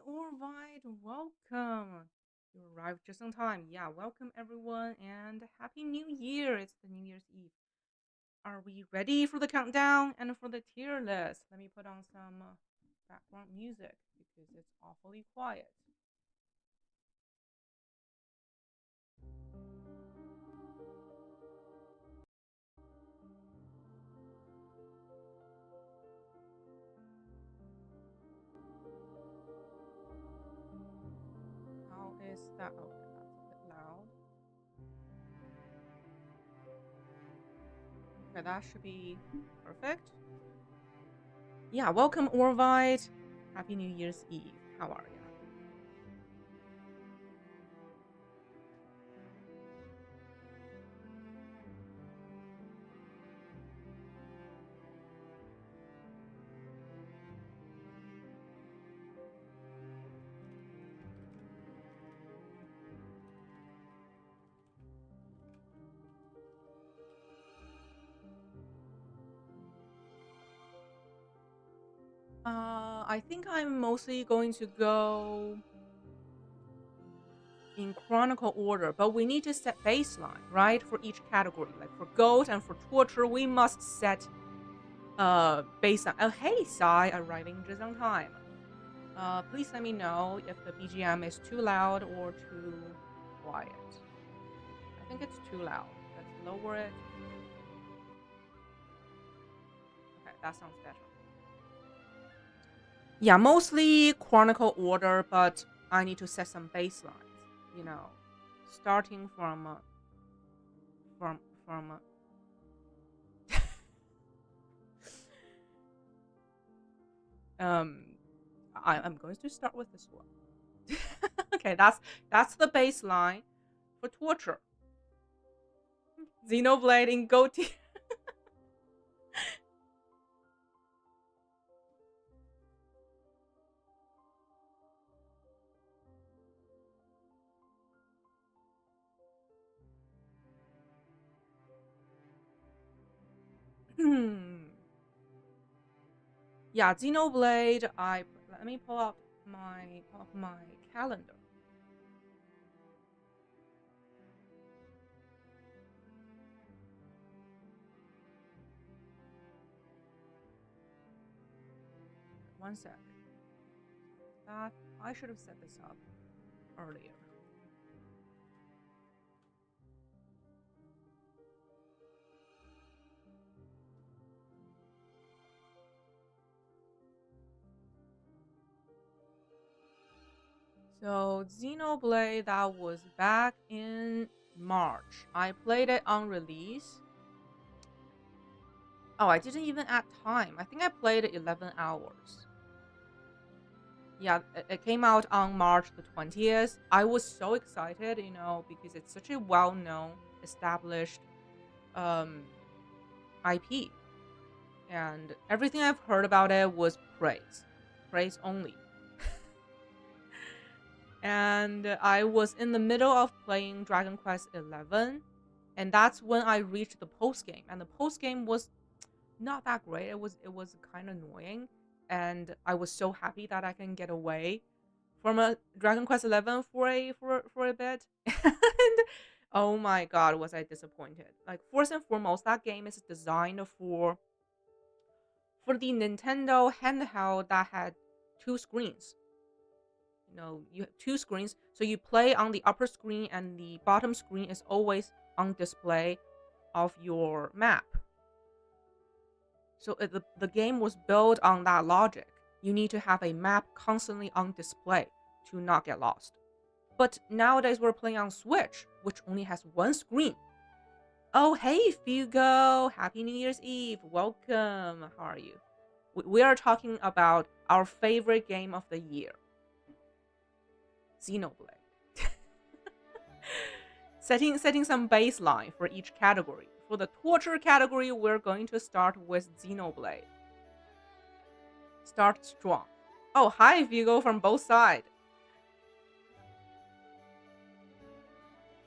All right, welcome. You arrived just on time. Yeah, welcome everyone and Happy New Year. It's the New Year's Eve. Are we ready for the countdown and for the tier list? Let me put on some background music because it's awfully quiet. How is that? Okay, that's a bit loud. Okay, that should be perfect. Yeah, welcome Orvite. Happy New Year's Eve. How are you? I think I'm mostly going to go in chronicle order, but we need to set baseline, right? For each category. Like for gold and for torture, we must set baseline. Oh hey Sai, arriving just on time. Please let me know if the BGM is too loud or too quiet. I think it's too loud. Let's lower it. Okay, that sounds better. Yeah, mostly chronicle order, but I need to set some baselines. You know, starting from from um I'm going to start with this one. Okay, that's the baseline for torture. Xenoblade in Goatee. Yeah, Xenoblade. I let me pull up my calendar. One sec. That I should have set this up earlier. So Xenoblade, that was back in March. I played it on release. Oh, I didn't even add time. I think I played it 11 hours. Yeah, it came out on March the 20th. I was so excited, because it's such a well-known, established um, IP, and everything I've heard about it was praise only. And I was in the middle of playing Dragon Quest 11, and that's when I reached the post game, and the post game was not that great. It was kind of annoying, and I was so happy that I can get away from a Dragon Quest 11 for a bit. And oh my god, was I disappointed. Like first and foremost, that game is designed for the Nintendo handheld that had two screens. You have two screens, so you play on the upper screen and the bottom screen is always on display of your map. So the game was built on that logic. You need to have a map constantly on display to not get lost. But nowadays we're playing on Switch, which only has one screen. Oh, hey, Fugo! Happy New Year's Eve! Welcome! How are you? We are talking about our favorite game of the year, Xenoblade. setting some baseline for each category. For the torture category, we're going to start with Xenoblade. Start strong. Oh, hi, Vigo from both sides.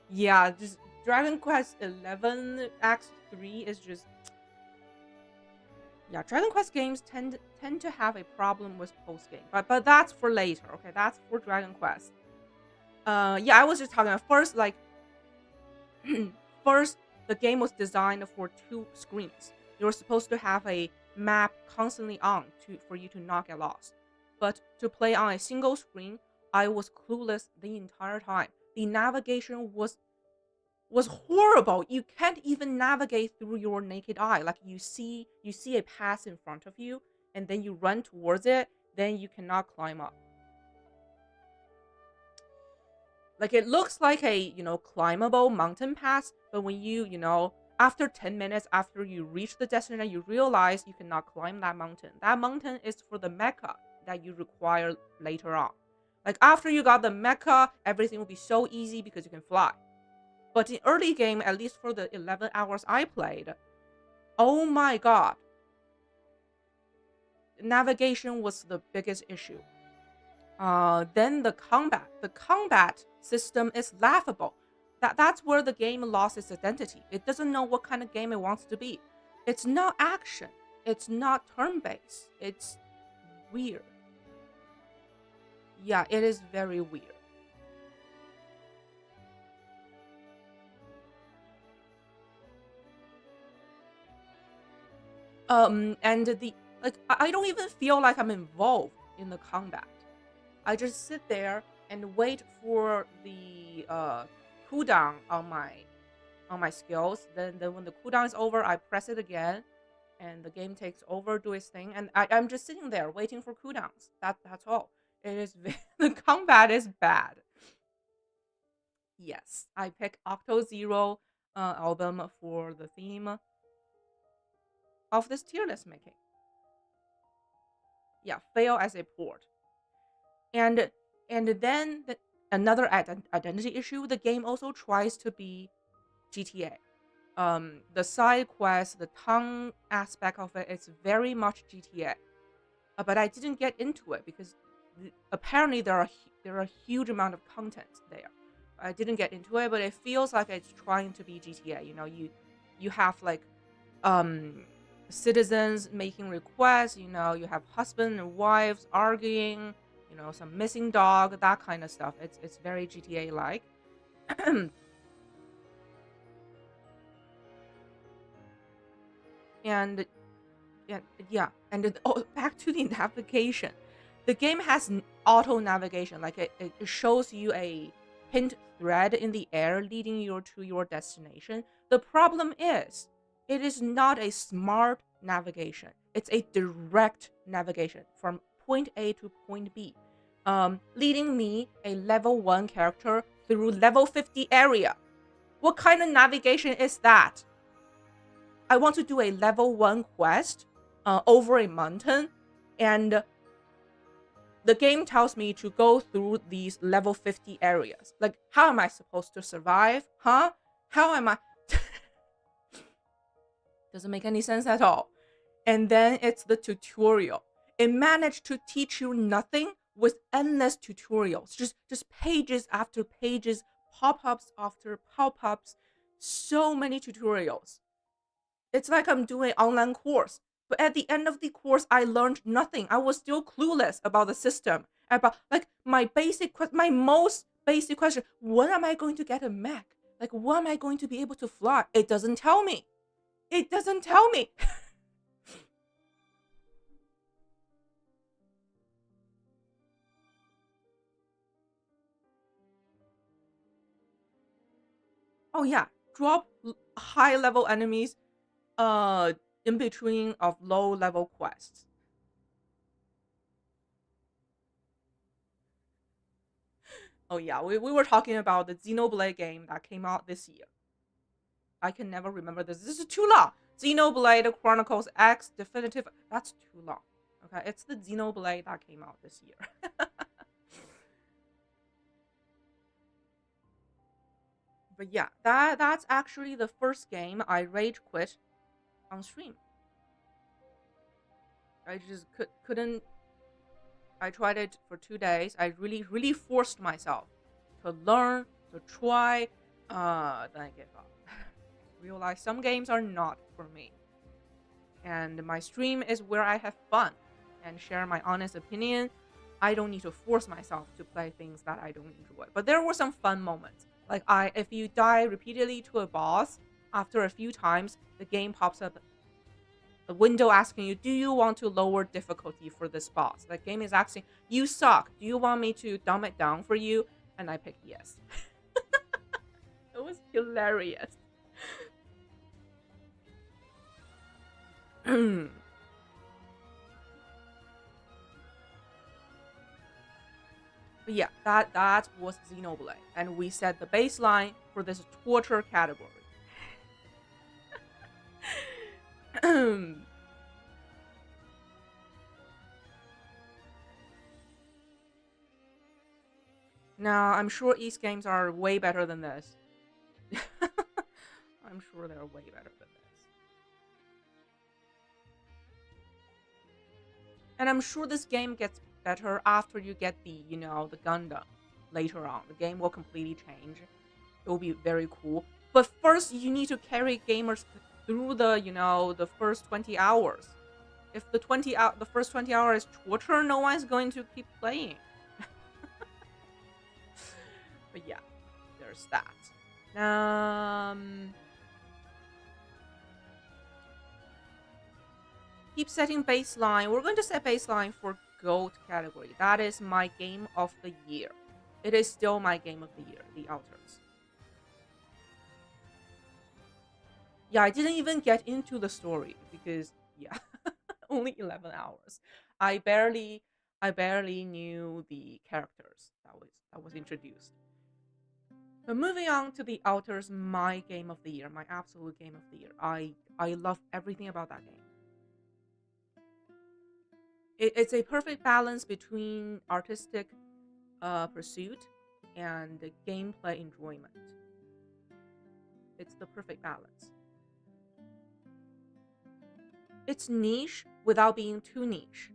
Yeah, just Dragon Quest 11 Act 3 is just, yeah, Dragon Quest games tend to have a problem with post game, but that's for later. Okay, that's for Dragon Quest. Yeah, I was just talking about first, like first, the game was designed for two screens. You're supposed to have a map constantly on for you to not get lost. But to play on a single screen, I was clueless the entire time. The navigation was horrible. You can't even navigate through your naked eye. Like you see a path in front of you, and then you run towards it, then you cannot climb up. Like it looks like a, climbable mountain pass, but when after 10 minutes after you reach the destination, you realize you cannot climb that mountain. That mountain is for the mecha that you require later on. Like after you got the mecha, everything will be so easy because you can fly. But in early game, at least for the 11 hours I played, oh my god, navigation was the biggest issue. Then the combat. The combat system is laughable. That's where the game lost its identity. It doesn't know what kind of game it wants to be. It's not action. It's not turn-based. It's weird. Yeah, it is very weird. And the like, I don't even feel like I'm involved in the combat. I just sit there and wait for the cooldown on my skills. Then when the cooldown is over, I press it again, and the game takes over, do its thing, and I'm just sitting there waiting for cooldowns. That's all. It is the combat is bad. Yes, I pick Octo Zero album for the theme of this tier list making. Yeah, fail as a port. And then another identity issue. The game also tries to be GTA. The side quest, the tongue aspect of it, it's very much GTA. But I didn't get into it because apparently there are a huge amount of content there. I didn't get into it, but it feels like it's trying to be GTA. You have like um citizens making requests. You have husband and wives arguing. Some missing dog, that kind of stuff. It's very GTA like. and and yeah, back to the navigation. The game has auto navigation. Like it shows you a hint thread in the air leading you to your destination. The problem is it is not a smart navigation. It's a direct navigation from point A to point B, leading me, a level 1 character, through level 50 area. What kind of navigation is that? I want to do a level 1 quest over a mountain, and the game tells me to go through these level 50 areas. Like, how am I supposed to survive? Huh? How am I? Doesn't make any sense at all. And then it's the tutorial. It managed to teach you nothing with endless tutorials. Just pages after pages, pop-ups after pop-ups, so many tutorials. It's like I'm doing an online course. But at the end of the course, I learned nothing. I was still clueless about the system. About like my most basic question: when am I going to get a mech? Like, when am I going to be able to fly? It doesn't tell me. It doesn't tell me. Oh yeah, drop high level enemies in between of low level quests. Oh yeah, we were talking about the Xenoblade game that came out this year. I can never remember this. This is too long. Xenoblade Chronicles X Definitive. That's too long. Okay, it's the Xenoblade that came out this year. But yeah, that's actually the first game I rage quit on stream. I just couldn't. I tried it for 2 days. I really forced myself to learn, to try. Then I gave up. Realize some games are not for me, and my stream is where I have fun. and share my honest opinion. I don't need to force myself to play things that I don't enjoy. But there were some fun moments. Like if you die repeatedly to a boss, after a few times, the game pops up a window asking you, do you want to lower difficulty for this boss? The game is asking, you suck. Do you want me to dumb it down for you? And I picked yes. It was hilarious. But yeah, that was Xenoblade, and we set the baseline for this torture category. Now, I'm sure East games are way better than this. I'm sure they're way better than this. And I'm sure this game gets better after you get the, the Gundam later on. The game will completely change. It will be very cool. But first, you need to carry gamers through the first 20 hours. If the first 20 hours is torture, no one's going to keep playing. But yeah, there's that. Keep setting baseline. We're going to set baseline for GOAT category. That is my game of the year. It is still my game of the year, The Outers. Yeah, I didn't even get into the story because, yeah, only 11 hours. I barely knew the characters that was introduced. But moving on to The Outers, my game of the year, my absolute game of the year. I love everything about that game. It's a perfect balance between artistic pursuit and gameplay enjoyment. It's the perfect balance. It's niche without being too niche.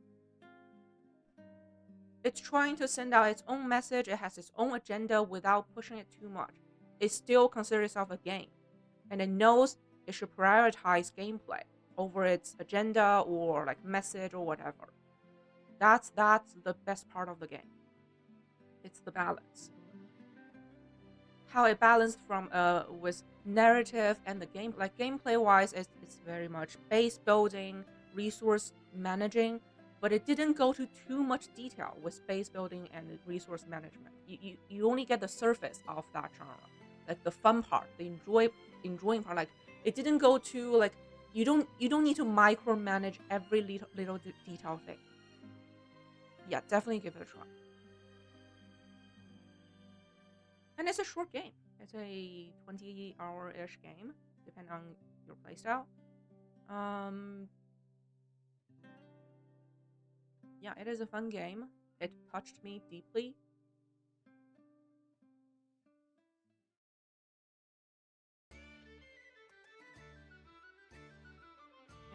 It's trying to send out its own message. It has its own agenda without pushing it too much. It still considers itself a game, and it knows it should prioritize gameplay over its agenda or like message or whatever. That's the best part of the game. It's the balance. How it balanced from with narrative and the game, like gameplay wise, it's very much base building, resource managing, but it didn't go to too much detail with base building and resource management. You only get the surface of that genre, like the fun part, the enjoying part. Like it didn't go to like you don't need to micromanage every little detail thing. Yeah, definitely give it a try. And it's a short game. It's a 20-hour-ish game, depending on your playstyle. Yeah, it is a fun game. It touched me deeply.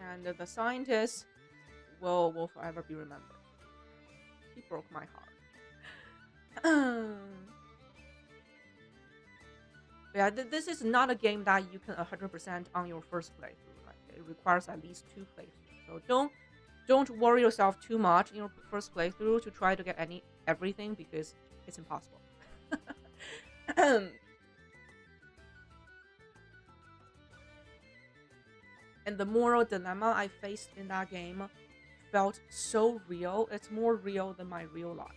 And the scientist will forever be remembered. He broke my heart. Yeah, this is not a game that you can 100% on your first playthrough. Like it requires at least 2 playthroughs. So don't worry yourself too much in your first playthrough to try to get everything because it's impossible. And the moral dilemma I faced in that game felt so real. It's more real than my real life.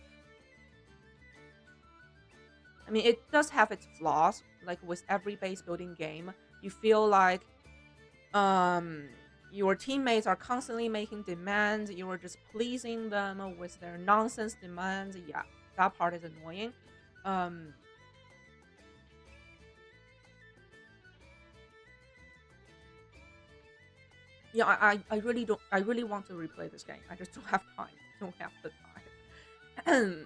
I mean, it does have its flaws. Like with every base building game, you feel like your teammates are constantly making demands. You are just pleasing them with their nonsense demands. Yeah, that part is annoying. Yeah, I really don't. I really want to replay this game. I just don't have time. Don't have the time.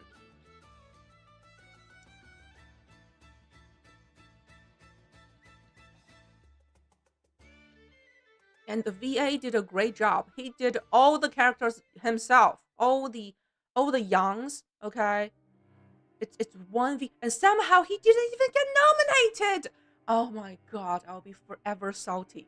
And the VA did a great job. He did all the characters himself, all the youngs. Okay, it's one V, and somehow he didn't even get nominated. Oh my god, I'll be forever salty.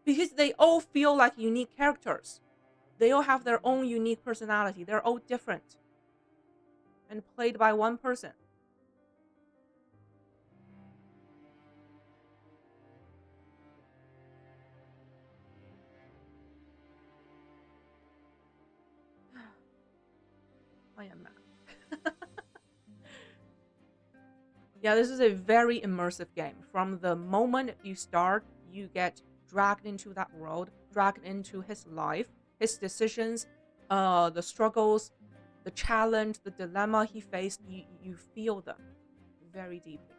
because they all feel like unique characters. They all have their own unique personality. They're all different and played by one person. I am mad. Yeah, this is a very immersive game. From the moment you start, you get dragged into that world, dragged into his life, his decisions, the struggles, the challenge, the dilemma he faced. You feel them very deeply.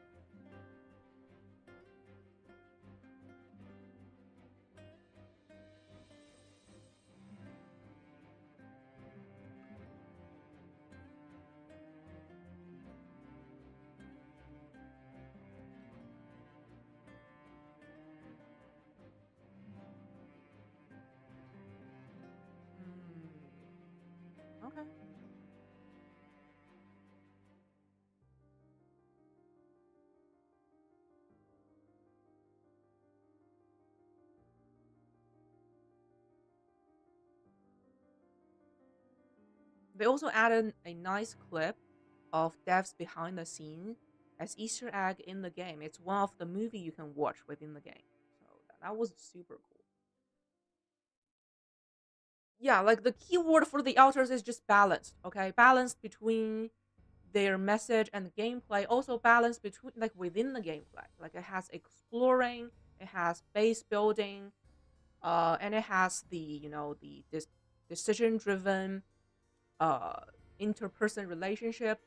Mm, okay. They also added a nice clip of devs behind the scene as Easter egg in the game. It's one of the movie you can watch within the game. So that was super cool. Yeah, like the keyword for the alters is just balanced, okay? Balanced between their message and the gameplay, also balanced between like within the gameplay. Like it has exploring, it has base building, and it has the the decision driven uh interperson relationship.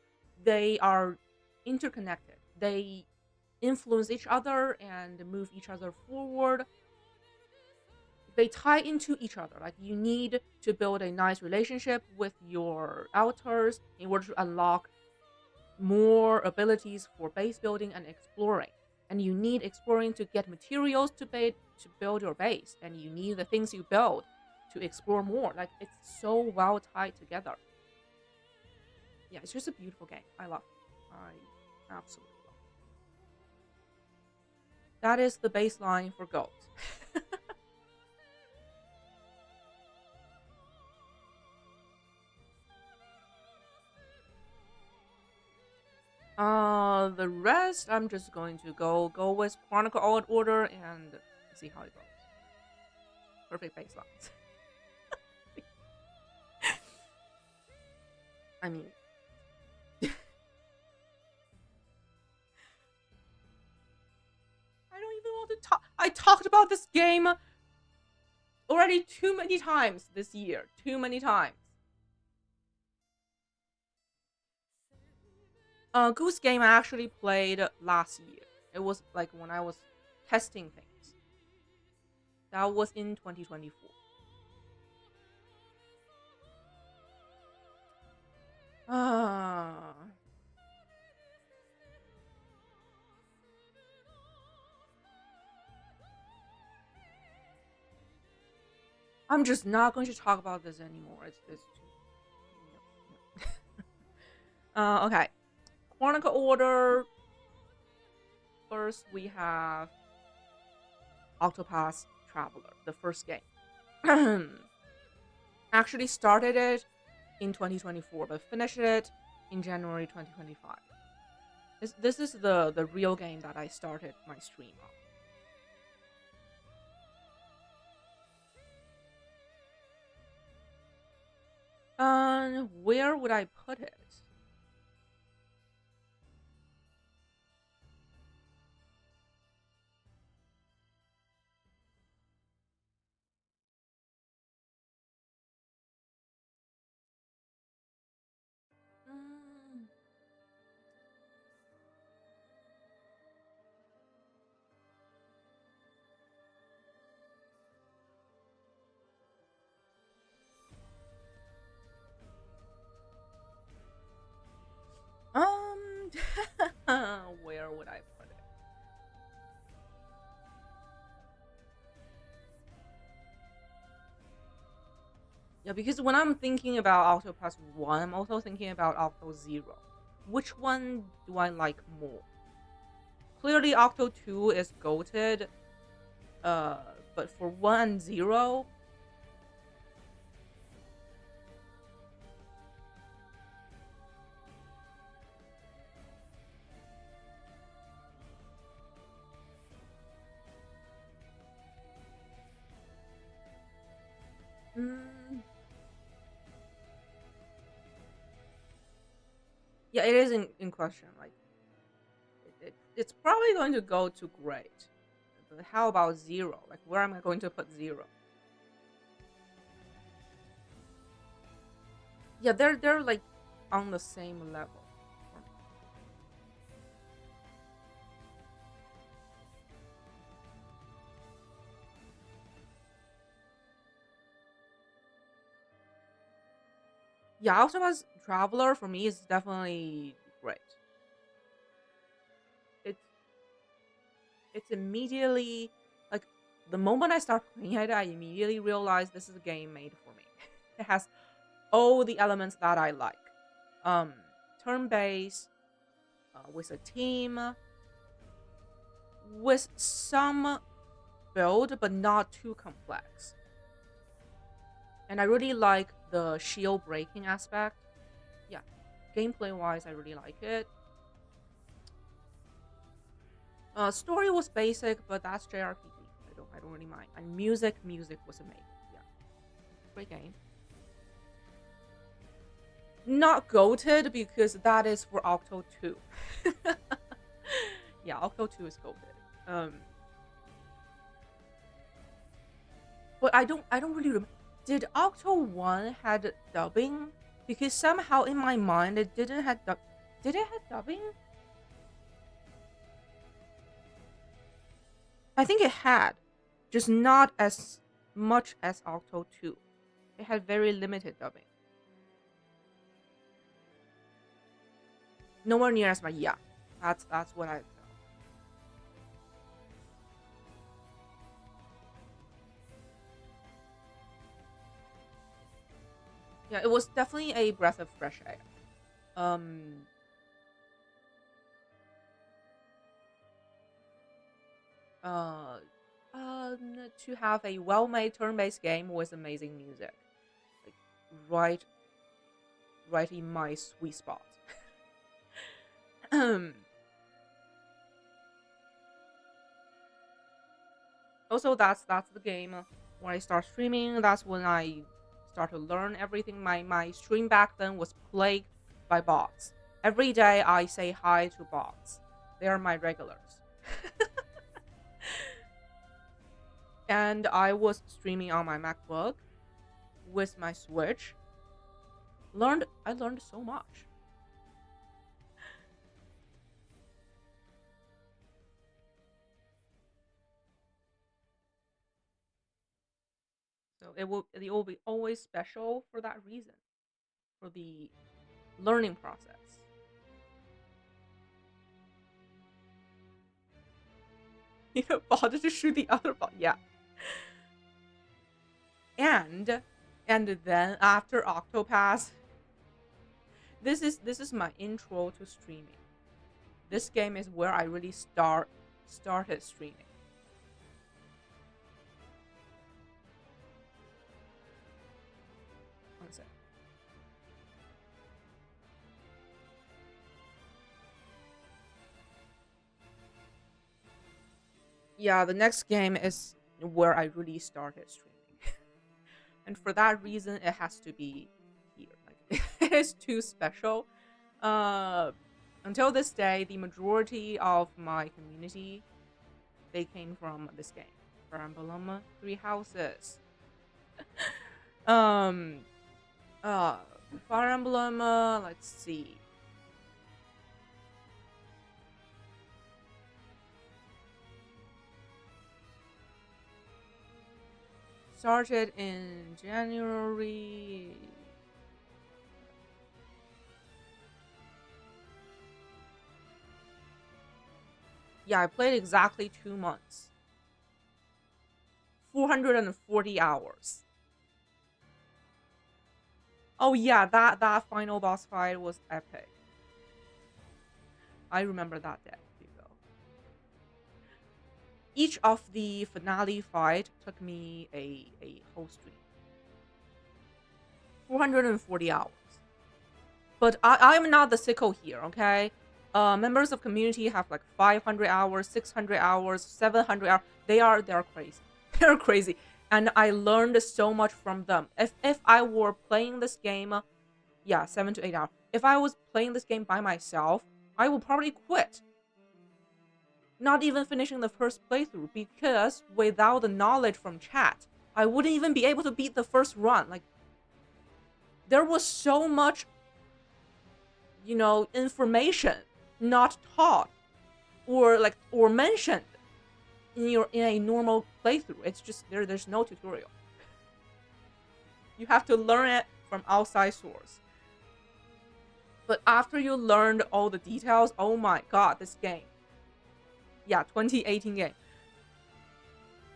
They are interconnected. They influence each other and move each other forward. They tie into each other. Like you need to build a nice relationship with your alters in order to unlock more abilities for base building and exploring. And you need exploring to get materials to build your base. And you need the things you build to explore more. Like it's so well tied together. Yeah, it's just a beautiful game. I love it. I absolutely love it. That is the baseline for gold. The rest I'm just going to go with Chronicle Order and see how it goes. Perfect baselines. I mean, I don't even want to talk. I talked about this game already too many times this year. Too many times. Goose Game I actually played last year. It was like when I was testing things. That was in 2024. Ah, I'm just not going to talk about this anymore. It's too. No, no. Okay. Chronicle Order. First, we have Octopath Traveler, the first game. Actually started it in 2024, but finished it in January 2025. This is the real game that I started my stream on. Where would I put it? Mm, um, where would I put it? Yeah, because when I'm thinking about Octopath 1, I'm also thinking about Octo 0. Which one do I like more? Clearly, Octo 2 is goated, But for 1 and 0, mm, yeah, it is in question. Like it's probably going to go to great. But how about 0? Like where am I going to put 0? Yeah, they're like on the same level for me. Yeah, Octopus Traveler for me is definitely great. It's it's immediately like the moment I start playing it, I immediately realize this is a game made for me. It has all the elements that I like. Um, turn-based, with a team, with some build, but not too complex. And I really like the shield breaking aspect. Yeah, gameplay wise, I really like it. Story was basic, but that's JRPG. I don't really mind. And music was amazing. Yeah, great game. Not goated because that is for Octo 2. Yeah, Octo 2 is goated. But I don't really remember. Did Octo 1 had dubbing? Because somehow in my mind it didn't have dub. Did it have dubbing? I think it had, just not as much as Octo 2. It had very limited dubbing. Nowhere near as much. Yeah, that's what I felt. Yeah, it was definitely a breath of fresh air. Um, uh, to have a well-made turn-based game with amazing music, like right, right in my sweet spot. Also, that's the game when I start streaming. That's when I start to learn everything. My stream back then was plagued by bots. Every day I say hi to bots. They are my regulars. And I was streaming on my MacBook with my Switch. I learned so much. So it will be always special for that reason, for the learning process. You know, bot to shoot the other bot. Yeah. And then after Octopass, this is my intro to streaming. This game is where I really started streaming. One sec. Yeah, the next game is where I really started streaming. And for that reason it has to be here. Like it is too special. Uh until this day, the majority of my community, they came from this game. Fire Emblem Three Houses. Um uh Fire Emblem, let's see. Started in January. Yeah, I played exactly 2 months. 440 hours. Oh yeah, that final boss fight was epic. I remember that day, Hugo. each of the finale fight took me a whole stream, 440 hours. But I'm not the sicko here, okay? Members of community have like 500 hours, 600 hours, 700 hours. They're crazy. They're crazy. And I learned so much from them. If I were playing this game, yeah, 7 to 8 hours. If I was playing this game by myself, I would probably quit. Not even finishing the first playthrough, because without the knowledge from chat, I wouldn't even be able to beat the first run. Like, there was so much, information not taught or mentioned in a normal playthrough. It's just there's no tutorial. You have to learn it from outside source. But after you learned all the details, oh my god, this game. Yeah, 2018 game.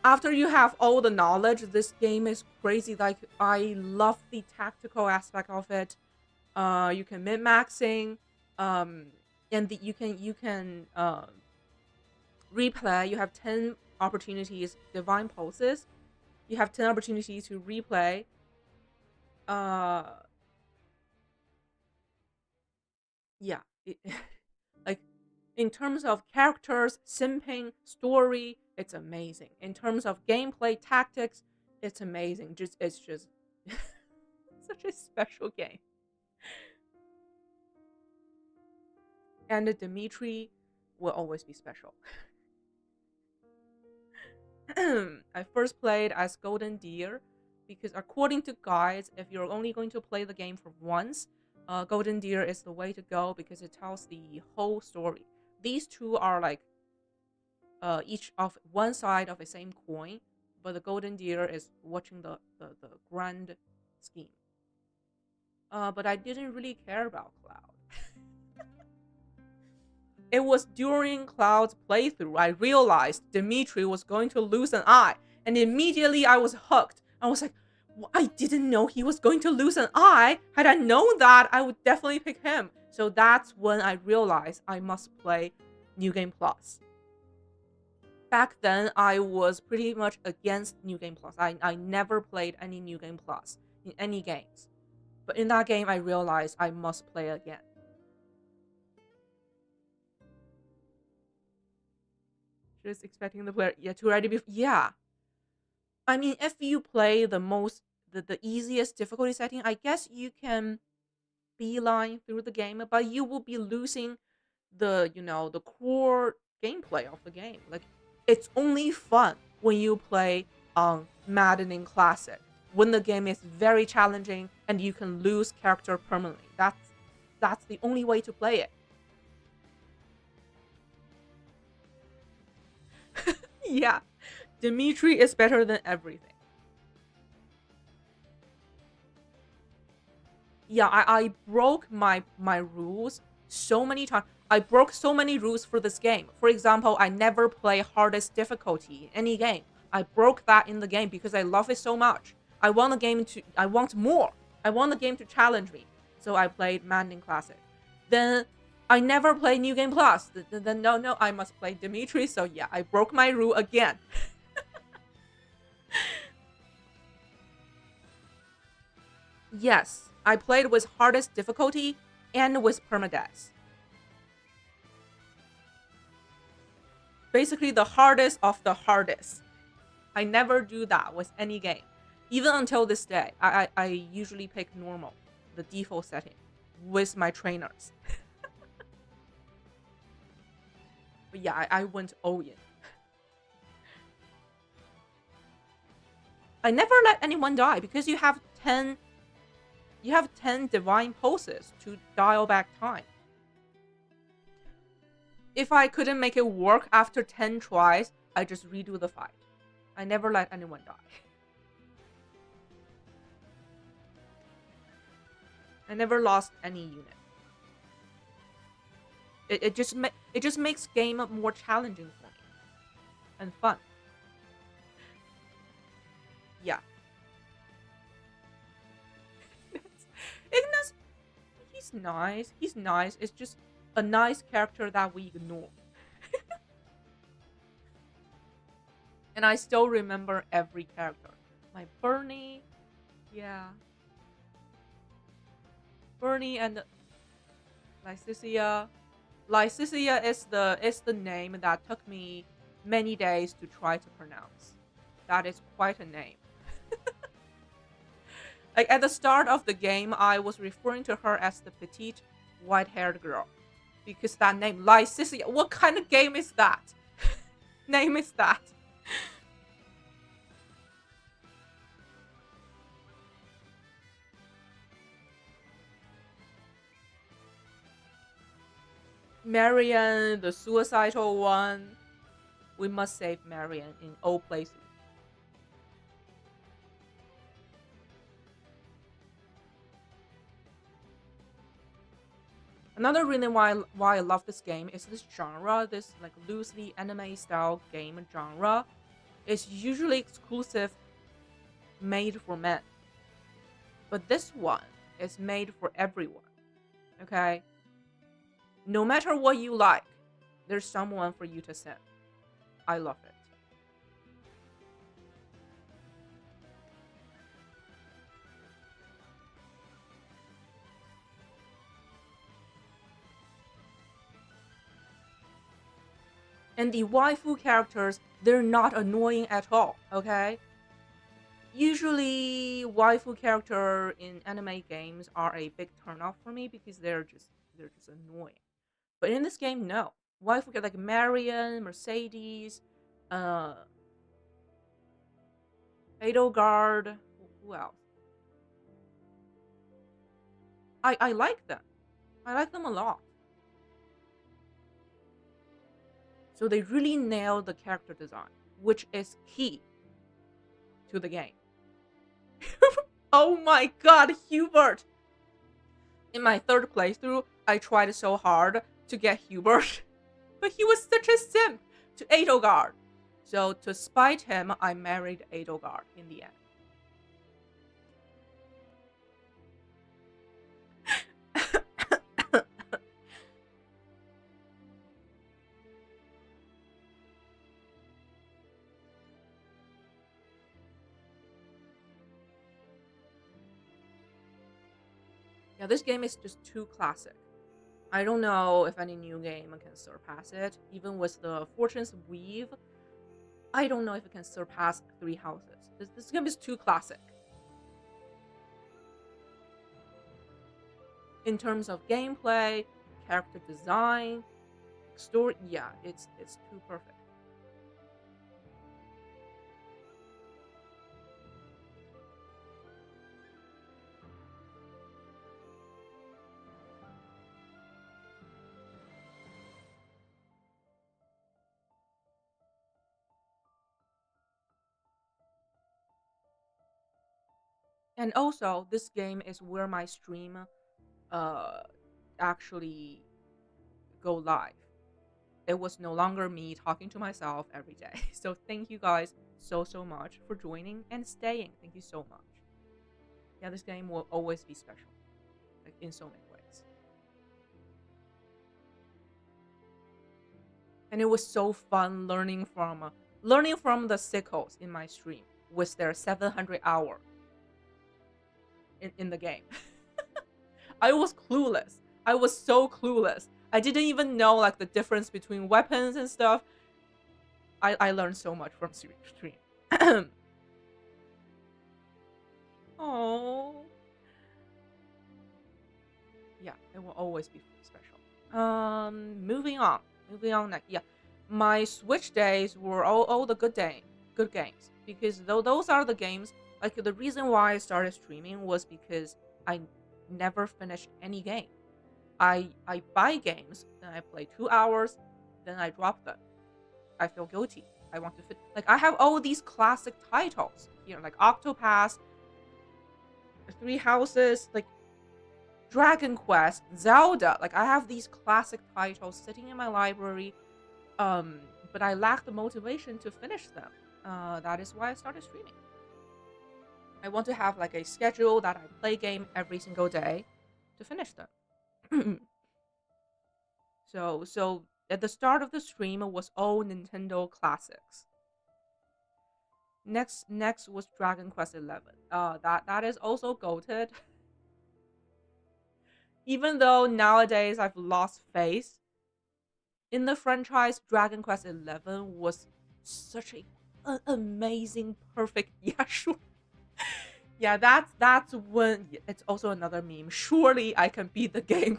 After you have all the knowledge, this game is crazy. Like, I love the tactical aspect of it. You can min-maxing, and you can replay. You have 10 opportunities, divine pulses. You have 10 opportunities to replay. Yeah, like, in terms of characters, simping, story, it's amazing. In terms of gameplay, tactics, it's amazing. It's just such a special game. And Dimitri will always be special. I first played as Golden Deer because, according to guides, if you're only going to play the game for once, Golden Deer is the way to go because it tells the whole story. These two are like each of one side of the same coin, but the Golden Deer is watching the grand scheme. But I didn't really care about Cloud. It was during Cloud's playthrough I realized Dimitri was going to lose an eye, and immediately I was hooked. I was like, I didn't know he was going to lose an eye. Had I known that, I would definitely pick him. So that's when I realized I must play New Game Plus. Back then, I was pretty much against New Game Plus. I never played any New Game Plus in any games. But in that game, I realized I must play again. Just expecting the player, yeah, to already be, yeah. I mean, if you play the easiest difficulty setting, I guess you can beeline through the game, but you will be losing the core gameplay of the game. Like, it's only fun when you play on maddening classic, when the game is very challenging and you can lose character permanently. That's the only way to play it. Yeah, Dimitri is better than everything. Yeah, I broke my rules so many times. I broke so many rules for this game. For example, I never play hardest difficulty in any game. I broke that in the game because I love it so much. I want more. I want the game to challenge me. So I played Manding Classic. Then I never play New Game Plus. Then no, I must play Dimitri. So yeah, I broke my rule again. Yes, I played with hardest difficulty and with permadeath. Basically, the hardest of the hardest. I never do that with any game. Even until this day, I usually pick normal, the default setting, with my trainers. But yeah, I went all in. I never let anyone die because you have 10 divine pulses to dial back time. If I couldn't make it work after 10 tries, I just redo the fight. I never let anyone die. I never lost any unit. It just makes game more challenging for me and fun. Yeah. Ignis, he's nice. He's nice. It's just a nice character that we ignore. and I still remember every character. My Bernie, yeah, Bernie and Lycicia. Lycicia is the name that took me many days to try to pronounce. That is quite a name. Like at the start of the game, I was referring to her as the petite white-haired girl because that name Lycicia. What kind of game is that? Name is that? Marion, the suicidal one. We must save Marion in all places. Another reason why I love this game is this genre, this like loosely anime style game genre. Is usually exclusive, made for men, but this one is made for everyone. Okay, no matter what you like, there's someone for you to send. I love it. And the waifu characters, they're not annoying at all. Okay, usually waifu character in anime games are a big turnoff for me because they're just annoying. But in this game, no. Waifu like Marion, Mercedes, uh, Edelgard. Who else? I like them. I like them a lot. So they really nailed the character design, which is key to the game. Oh my god, Hubert! In my third playthrough, I tried so hard to get Hubert, but he was such a simp to Edelgard. So to spite him, I married Edelgard in the end. Yeah, this game is just too classic. I don't know if any new game can surpass it. Even with the Fortune's Weave, I don't know if it can surpass Three Houses. This game is too classic. In terms of gameplay, character design, story, yeah, it's too perfect. And also, this game is where my stream uh actually go live. It was no longer me talking to myself every day. So thank you guys so much for joining and staying. Thank you so much. Yeah, this game will always be special, like in so many ways. And it was so fun learning from the sickles in my stream with their 700 hour in the game. I was clueless. I was so clueless. I didn't even know like the difference between weapons and stuff. I learned so much from stream. Oh, yeah, it will always be special. Moving on. Moving on. Like, yeah, my Switch days were all the good games because though those are the games. Like the reason why I started streaming was because I never finished any game. I buy games, then I play 2 hours, then I drop them. I feel guilty. I want to fit. Like I have all these classic titles here, like Octopath, Three Houses, like Dragon Quest, Zelda. Like I have these classic titles sitting in my library, but I lack the motivation to finish them. That is why I started streaming. I want to have like a schedule that I play game every single day to finish them. So at the start of the stream it was all Nintendo classics. Next was Dragon Quest 11. That is also goated. Even though nowadays I've lost faith in the franchise, Dragon Quest 11 was such an amazing, perfect. Yeah, sure. Yeah, that's when it's also another meme. Surely I can beat the game.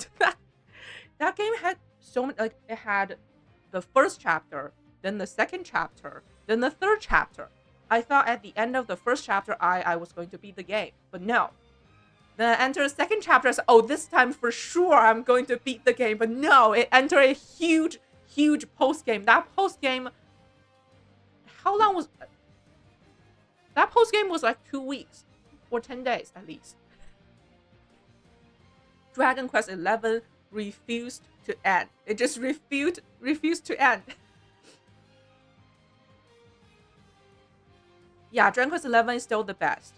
That game had so many. Like it had the first chapter, then the second chapter, then the third chapter. I thought at the end of the first chapter, I was going to beat the game, but no. Then I enter the second chapter. I said, oh, this time for sure I'm going to beat the game, but no, it entered a huge post game. That post game, how long was that post game? Was like 2 weeks or 10 days at least. Dragon Quest 11 refused to end. It just refused to end. Yeah, Dragon Quest 11 is still the best.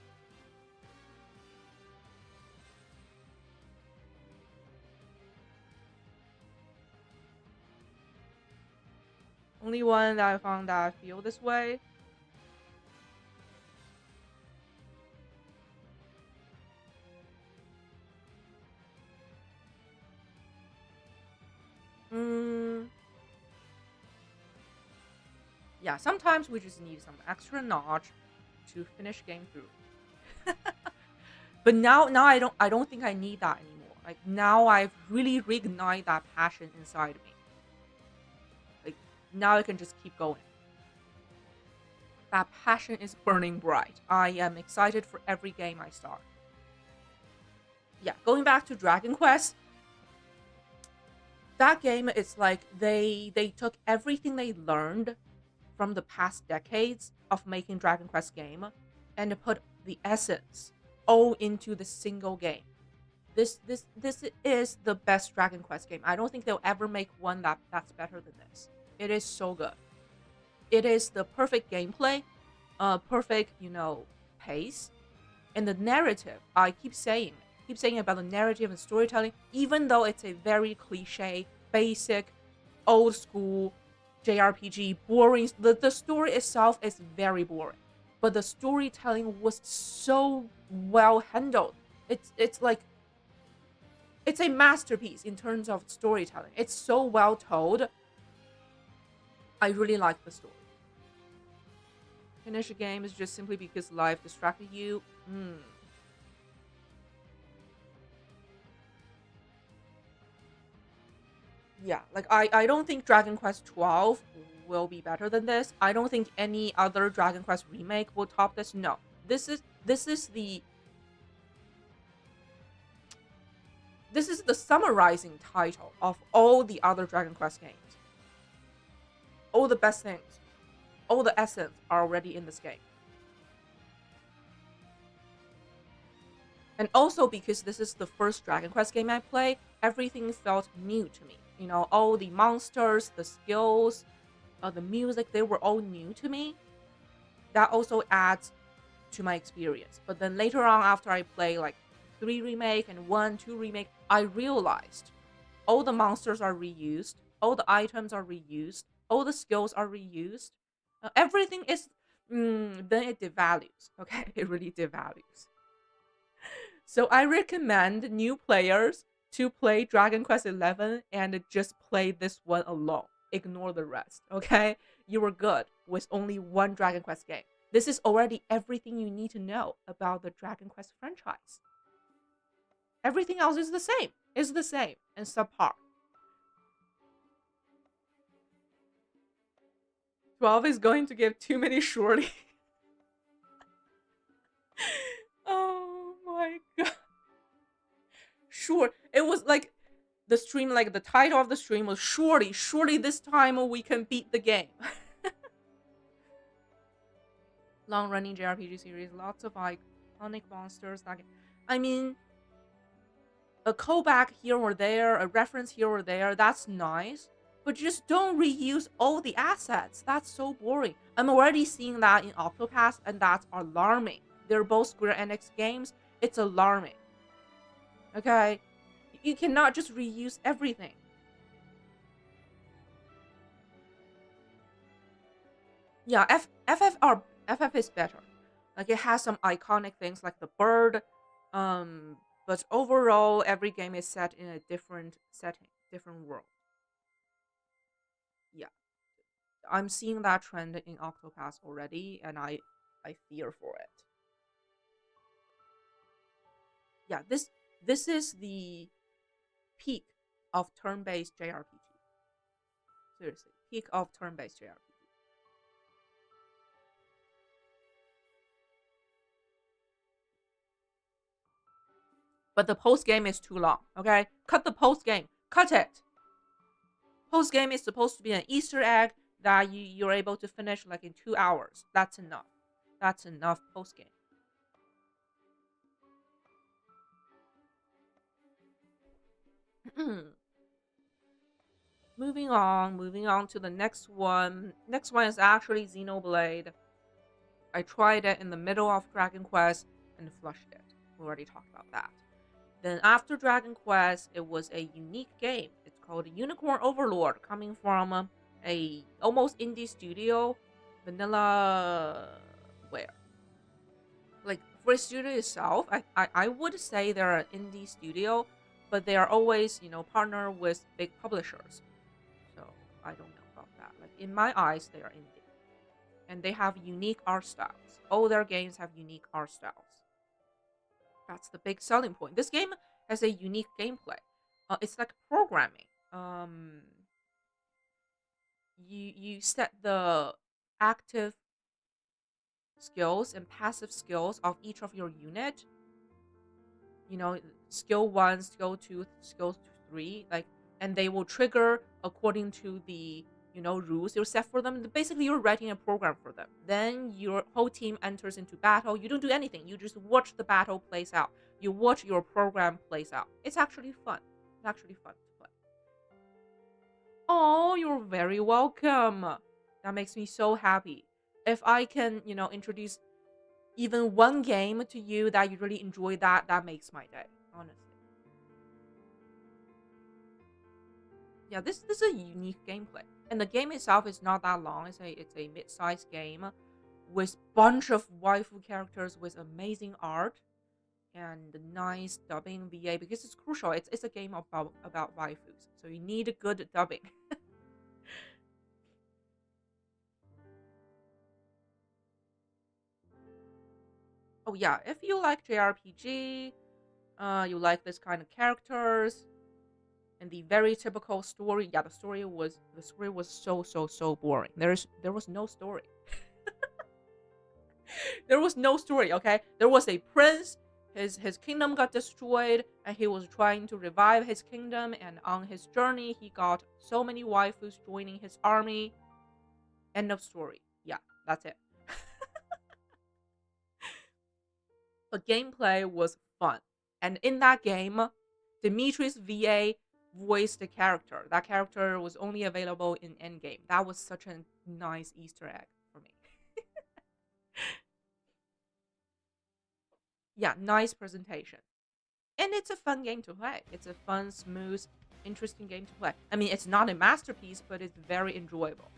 Only one that I found that I feel this way. Mm, yeah, sometimes we just need some extra notch to finish game through. But now I don't think I need that anymore. Like now I've really reignited that passion inside me. Like now I can just keep going. That passion is burning bright. I am excited for every game I start. Yeah, going back to Dragon Quest, that game is like they took everything they learned from the past decades of making Dragon Quest game and put the essence all into the single game. This is the best Dragon Quest game. I don't think they'll ever make one that's better than this. It is so good. It is the perfect gameplay, perfect, pace, and the narrative. I keep saying about the narrative and storytelling, even though it's a very cliche, basic, old school JRPG, boring. The story itself is very boring, but the storytelling was so well handled. It's like it's a masterpiece in terms of storytelling. It's so well told. I really like the story. Finish a game is just simply because life distracted you. Yeah, like I don't think Dragon Quest 12 will be better than this. I don't think any other Dragon Quest remake will top this. No. This is the summarizing title of all the other Dragon Quest games. All the best things, all the essence are already in this game. And also because this is the first Dragon Quest game I play, everything felt new to me. All the monsters, the skills, the music, they were all new to me. That also adds to my experience. But then later on, after I play like 3 remake and 1, 2 remake, I realized all the monsters are reused, all the items are reused, all the skills are reused. Everything is, then it devalues. Okay, it really devalues. So I recommend new players to play Dragon Quest 11 and just play this one alone. Ignore the rest, okay? You were good with only one Dragon Quest game. This is already everything you need to know about the Dragon Quest franchise. Everything else is the same. Is the same and subpar. 12 is going to give too many surely. Oh my god. Sure. It was like the stream, like the title of the stream was surely this time we can beat the game. Long running JRPG series, lots of iconic monsters that I mean, a callback here or there, a reference here or there, that's nice. But just don't reuse all the assets. That's so boring. I'm already seeing that in Octopath, and that's alarming. They're both Square Enix games. It's alarming. Okay? You cannot just reuse everything. Yeah, FFR FF is better. Like it has some iconic things like the bird, um, but overall every game is set in a different setting, different world. Yeah, I'm seeing that trend in Octopath already, and I fear for it. Yeah, this is the peak of turn-based JRPG. Seriously, peak of turn-based JRPG. But the post game is too long. Okay, cut the post game. Cut it. Post game is supposed to be an Easter egg that you're able to finish like in 2 hours. That's enough. That's enough post game. moving on to the next one. Next one is actually Xenoblade. I tried it in the middle of Dragon Quest and flushed it. We already talked about that. Then after Dragon Quest, it was a unique game. It's called Unicorn Overlord, coming from a almost indie studio, Vanilla Ware. Like for a studio itself, I would say they're an indie studio, but they are always, partner with big publishers. So I don't know about that. Like in my eyes, they are indie. And they have unique art styles. All their games have unique art styles. That's the big selling point. This game has a unique gameplay. It's like programming. You set the active skills and passive skills of each of your unit. Skill one, skill two, skill three, like, and they will trigger according to the rules you set for them. Basically, you're writing a program for them. Then your whole team enters into battle. You don't do anything. You just watch the battle plays out. You watch your program plays out. It's actually fun. It's actually fun to play. Oh, you're very welcome. That makes me so happy. If I can, introduce even one game to you that you really enjoy, that makes my day, honestly. Yeah, this is a unique gameplay, and the game itself is not that long. It's a mid-sized game with bunch of waifu characters with amazing art and nice dubbing VA, because it's crucial. It's a game about waifus, so you need a good dubbing. Oh yeah, if you like JRPG, you like this kind of characters and the very typical story. Yeah, the story was so boring. There was no story. There was no story. Okay, there was a prince. His kingdom got destroyed, and he was trying to revive his kingdom. And on his journey, he got so many waifus joining his army. End of story. Yeah, that's it. The gameplay was fun, and in that game, Dimitri's VA voiced the character. That character was only available in Endgame. That was such a nice Easter egg for me. Yeah, nice presentation. And it's a fun game to play. It's a fun, smooth, interesting game to play. I mean, it's not a masterpiece, but it's very enjoyable.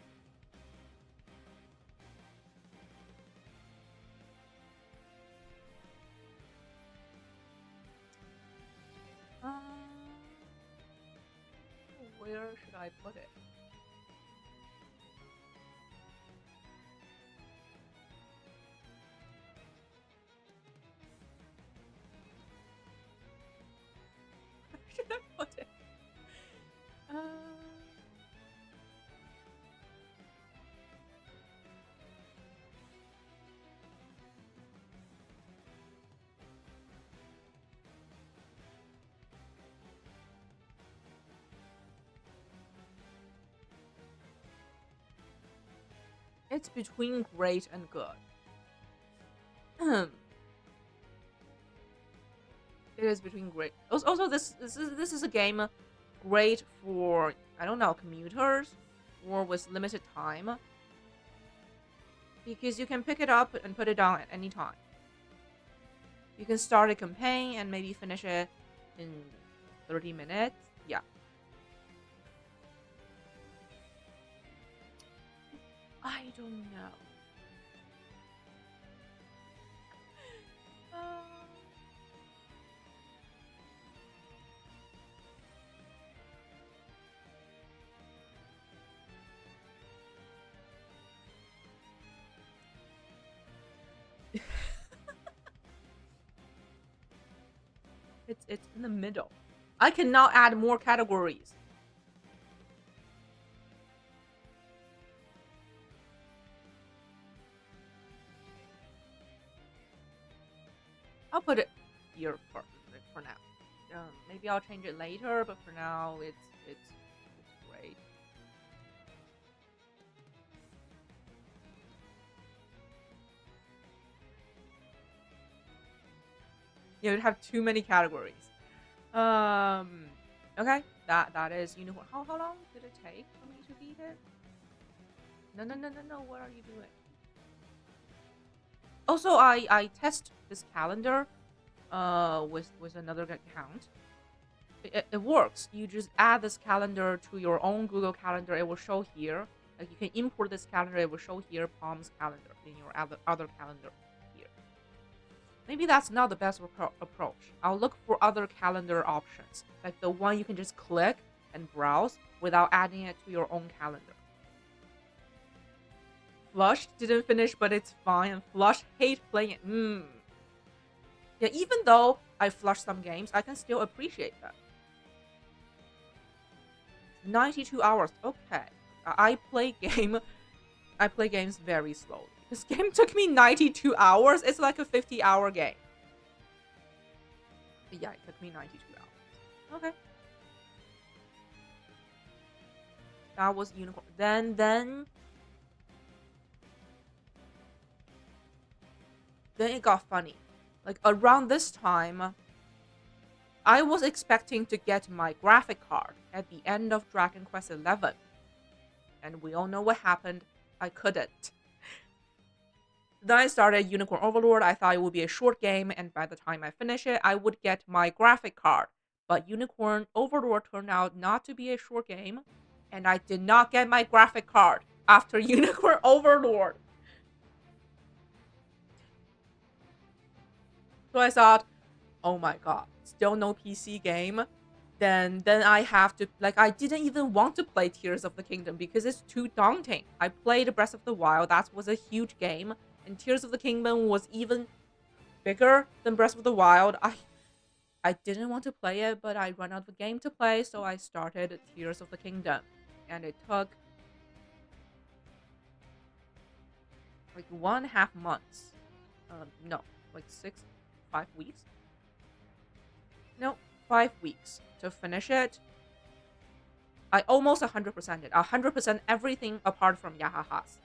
Where should I put it? Where should I put it? Uh, it's between great and good. It is between great. Also, this is a game great for, I don't know, commuters or with limited time, because you can pick it up and put it down at any time. You can start a campaign and maybe finish it in 30 minutes. Yeah. I don't know. It's in the middle. I cannot add more categories. I'll put it here for now. Maybe I'll change it later, but for now, it's great. You would have too many categories. Um, okay, that is unicorn. How long did it take for me to beat it? No. What are you doing? Also, I test this calendar with another account. It works. You just add this calendar to your own Google Calendar. It will show here. Like you can import this calendar. It will show here Palm's calendar in your other calendar here. Maybe that's not the best approach. I'll look for other calendar options, like the one you can just click and browse without adding it to your own calendar. Flush didn't finish, but it's fine. Flush hate playing it. Yeah, even though I flush some games, I can still appreciate them. 92 hours. Okay. I play games very slowly. This game took me 92 hours. It's like a 50-hour game. But yeah, it took me 92 hours. Okay. That was unicorn. Then it got funny. Like around this time, I was expecting to get my graphic card at the end of Dragon Quest XI. And we all know what happened. I couldn't. Then I started Unicorn Overlord. I thought it would be a short game, and by the time I finish it, I would get my graphic card. But Unicorn Overlord turned out not to be a short game, and I did not get my graphic card after Unicorn Overlord. So I thought, oh my god, still no PC game? Then I have to, like, I didn't even want to play Tears of the Kingdom because it's too daunting. I played Breath of the Wild. That was a huge game. And Tears of the Kingdom was even bigger than Breath of the Wild. I didn't want to play it, but I ran out of a game to play, so I started Tears of the Kingdom. And it took like 1.5 months. No, like 5 weeks? No, 5 weeks to finish it. I almost 100% it. 100% everything apart from Yahahas.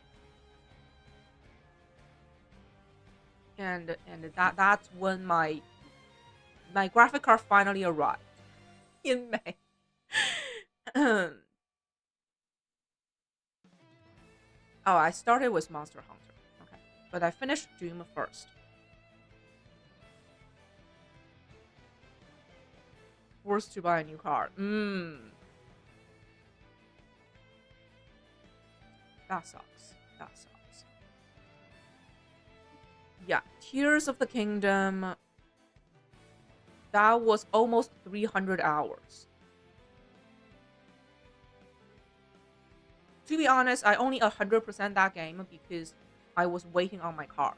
And that's when my graphic card finally arrived in May. Oh, I started with Monster Hunter. Okay, but I finished Doom first. Forced to buy a new card. That sucks. That sucks. Yeah, Tears of the Kingdom. That was almost 300 hours. To be honest, I only 100% that game because I was waiting on my card.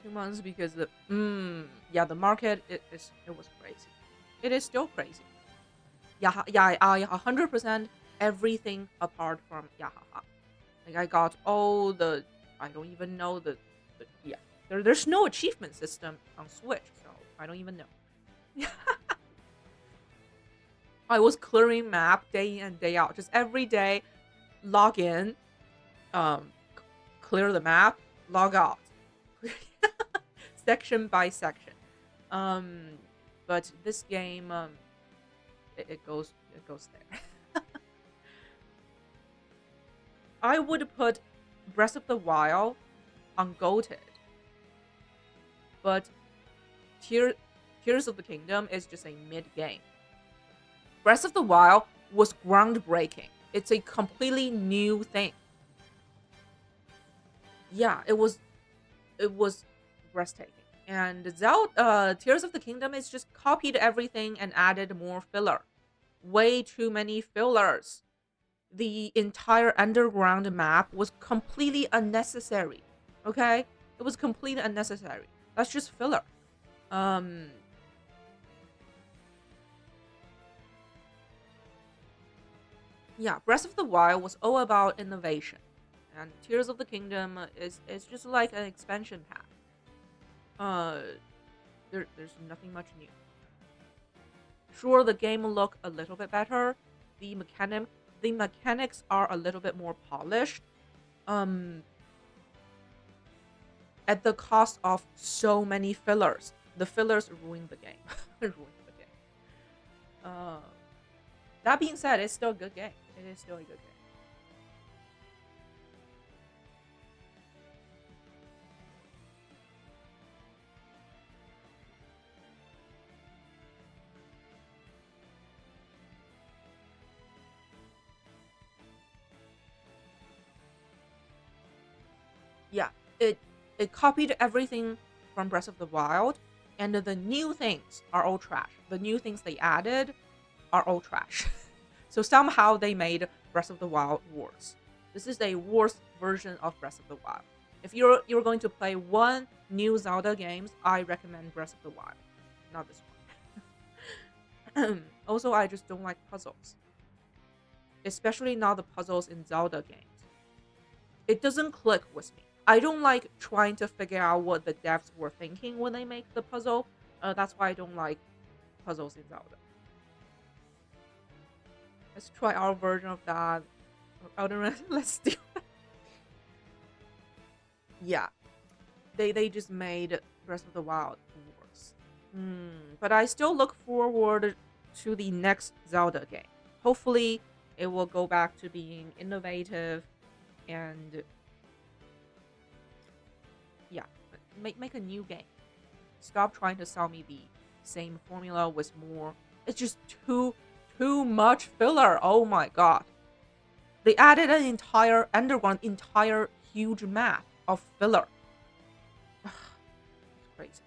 2 months because the the market it was crazy. It is still crazy. Yeah, I 100% everything apart from Yahaha. Like I got all the I don't even know the yeah. There's no achievement system on Switch, so I don't even know. I was clearing map day in and day out, just every day, log in, clear the map, log out, section by section. But this game, it goes there. I would put Breath of the Wild on Goated, but Tears of the Kingdom is just a mid game. Breath of the Wild was groundbreaking. It's a completely new thing. Yeah, it was breathtaking. And Tears of the Kingdom is just copied everything and added more filler. Way too many fillers. the entire underground map was completely unnecessary. Okay? It was completely unnecessary. That's just filler. Um yeah, Breath of the Wild was all about innovation. And Tears of the Kingdom is just like an expansion pack. Uh there's nothing much new. Sure, the game will look a little bit better. The mechanics are a little bit more polished. Um at the cost of so many fillers. The fillers ruined the game. Ruined the game. Uh, that being said, it's still a good game. It is still a good game. Yeah, it it copied everything from Breath of the Wild, and the new things are all trash. The new things they added are all trash. So somehow they made Breath of the Wild worse. This is a worse version of Breath of the Wild. If you're going to play one new Zelda games, I recommend Breath of the Wild, not this one. Also, I just don't like puzzles, especially not the puzzles in Zelda games. It doesn't click with me. I don't like trying to figure out what the devs were thinking when they make the puzzle. That's why I don't like puzzles in Zelda. Let's try our version of that. Elden Ring. Let's do. Yeah, they just made Breath of the Wild worse. But I still look forward to the next Zelda game. Hopefully, it will go back to being innovative and yeah, make a new game. Stop trying to sell me the same formula with more. It's just too much filler. Oh my god. They added an entire underground, entire huge map of filler. It's crazy.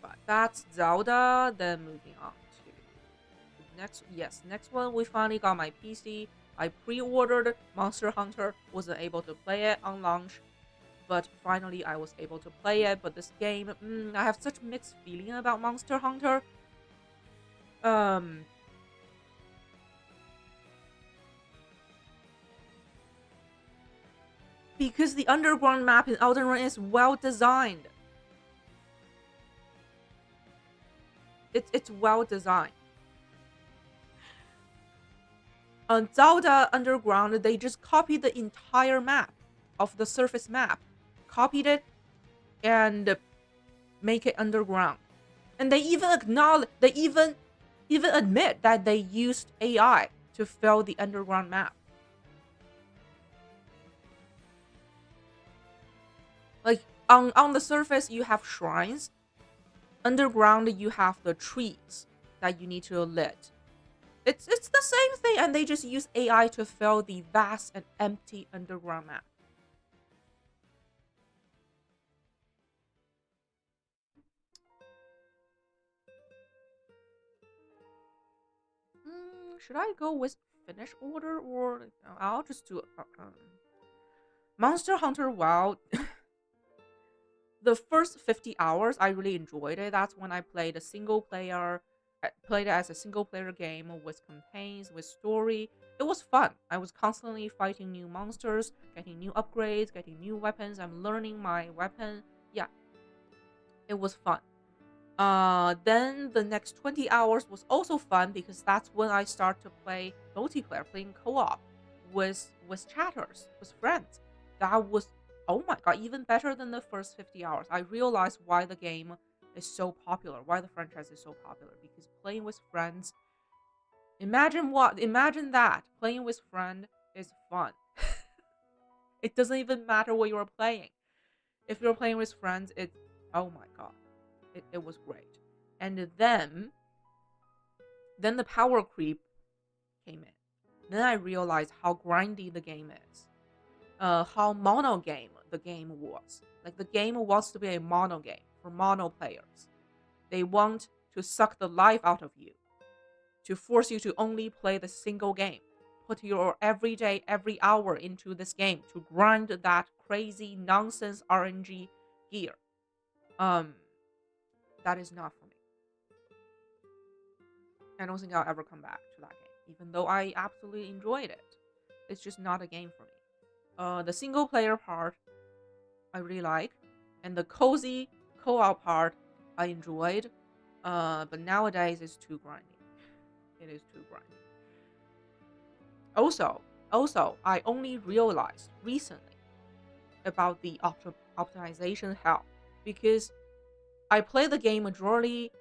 But that's Zelda. Then moving on to the next. Yes, next one. We finally got my PC. I pre-ordered Monster Hunter. Wasn't able to play it on launch, but finally I was able to play it. But this game, I have such mixed feeling about Monster Hunter. Um, because the underground map in Elden Ring is well designed. It's well designed. On Zelda Underground, they just copied the entire map of the surface map, copied it, and make it underground. And they even acknowledge, they even admit that they used AI to fill the underground map. Like on the surface, you have shrines. Underground, you have the trees that you need to lit. It's the same thing, and they just use AI to fill the vast and empty underground map. Should I go with finish order or I'll just do Monster Hunter Wild. The first 50 hours, I really enjoyed it. That's when I played a single player. I played it as a single player game with campaigns, with story. It was fun. I was constantly fighting new monsters, getting new upgrades, getting new weapons. I'm learning my weapon. Yeah, it was fun. Then the next 20 hours was also fun because that's when I start to play multiplayer, playing co-op with chatters, with friends. That was, oh my god, even better than the first 50 hours. I realized why the game is so popular, why the franchise is so popular, because playing with friends, imagine that playing with friend is fun. It doesn't even matter what you're playing. If you're playing with friends, it's, oh my god, it was great. And then the power creep came in. Then I realized how grindy the game is. How mono game the game was. Like the game wants to be a mono game for mono players. They want to suck the life out of you to force you to only play the single game. Put your every day, every hour into this game to grind that crazy nonsense RNG gear. Um, that is not for me. I don't think I'll ever come back to that game, even though I absolutely enjoyed it. It's just not a game for me. The single player part I really like, and the cozy co-op part I enjoyed. But nowadays it's too grindy. It is too grindy. Also, I only realized recently about the optimization hell because I play the game majority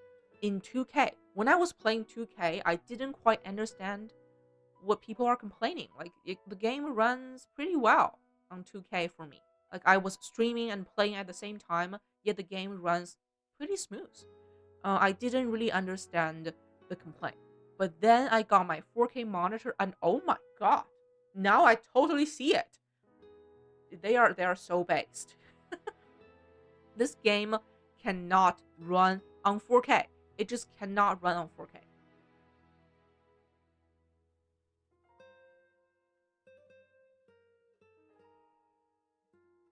in 2K. When I was playing 2K, I didn't quite understand what people are complaining. Like the game runs pretty well on 2K for me. Like I was streaming and playing at the same time, yet the game runs pretty smooth. I didn't really understand the complaint. But then I got my 4K monitor, and oh my god, now I totally see it. They are so based. This game cannot run on 4K. It just cannot run on 4K.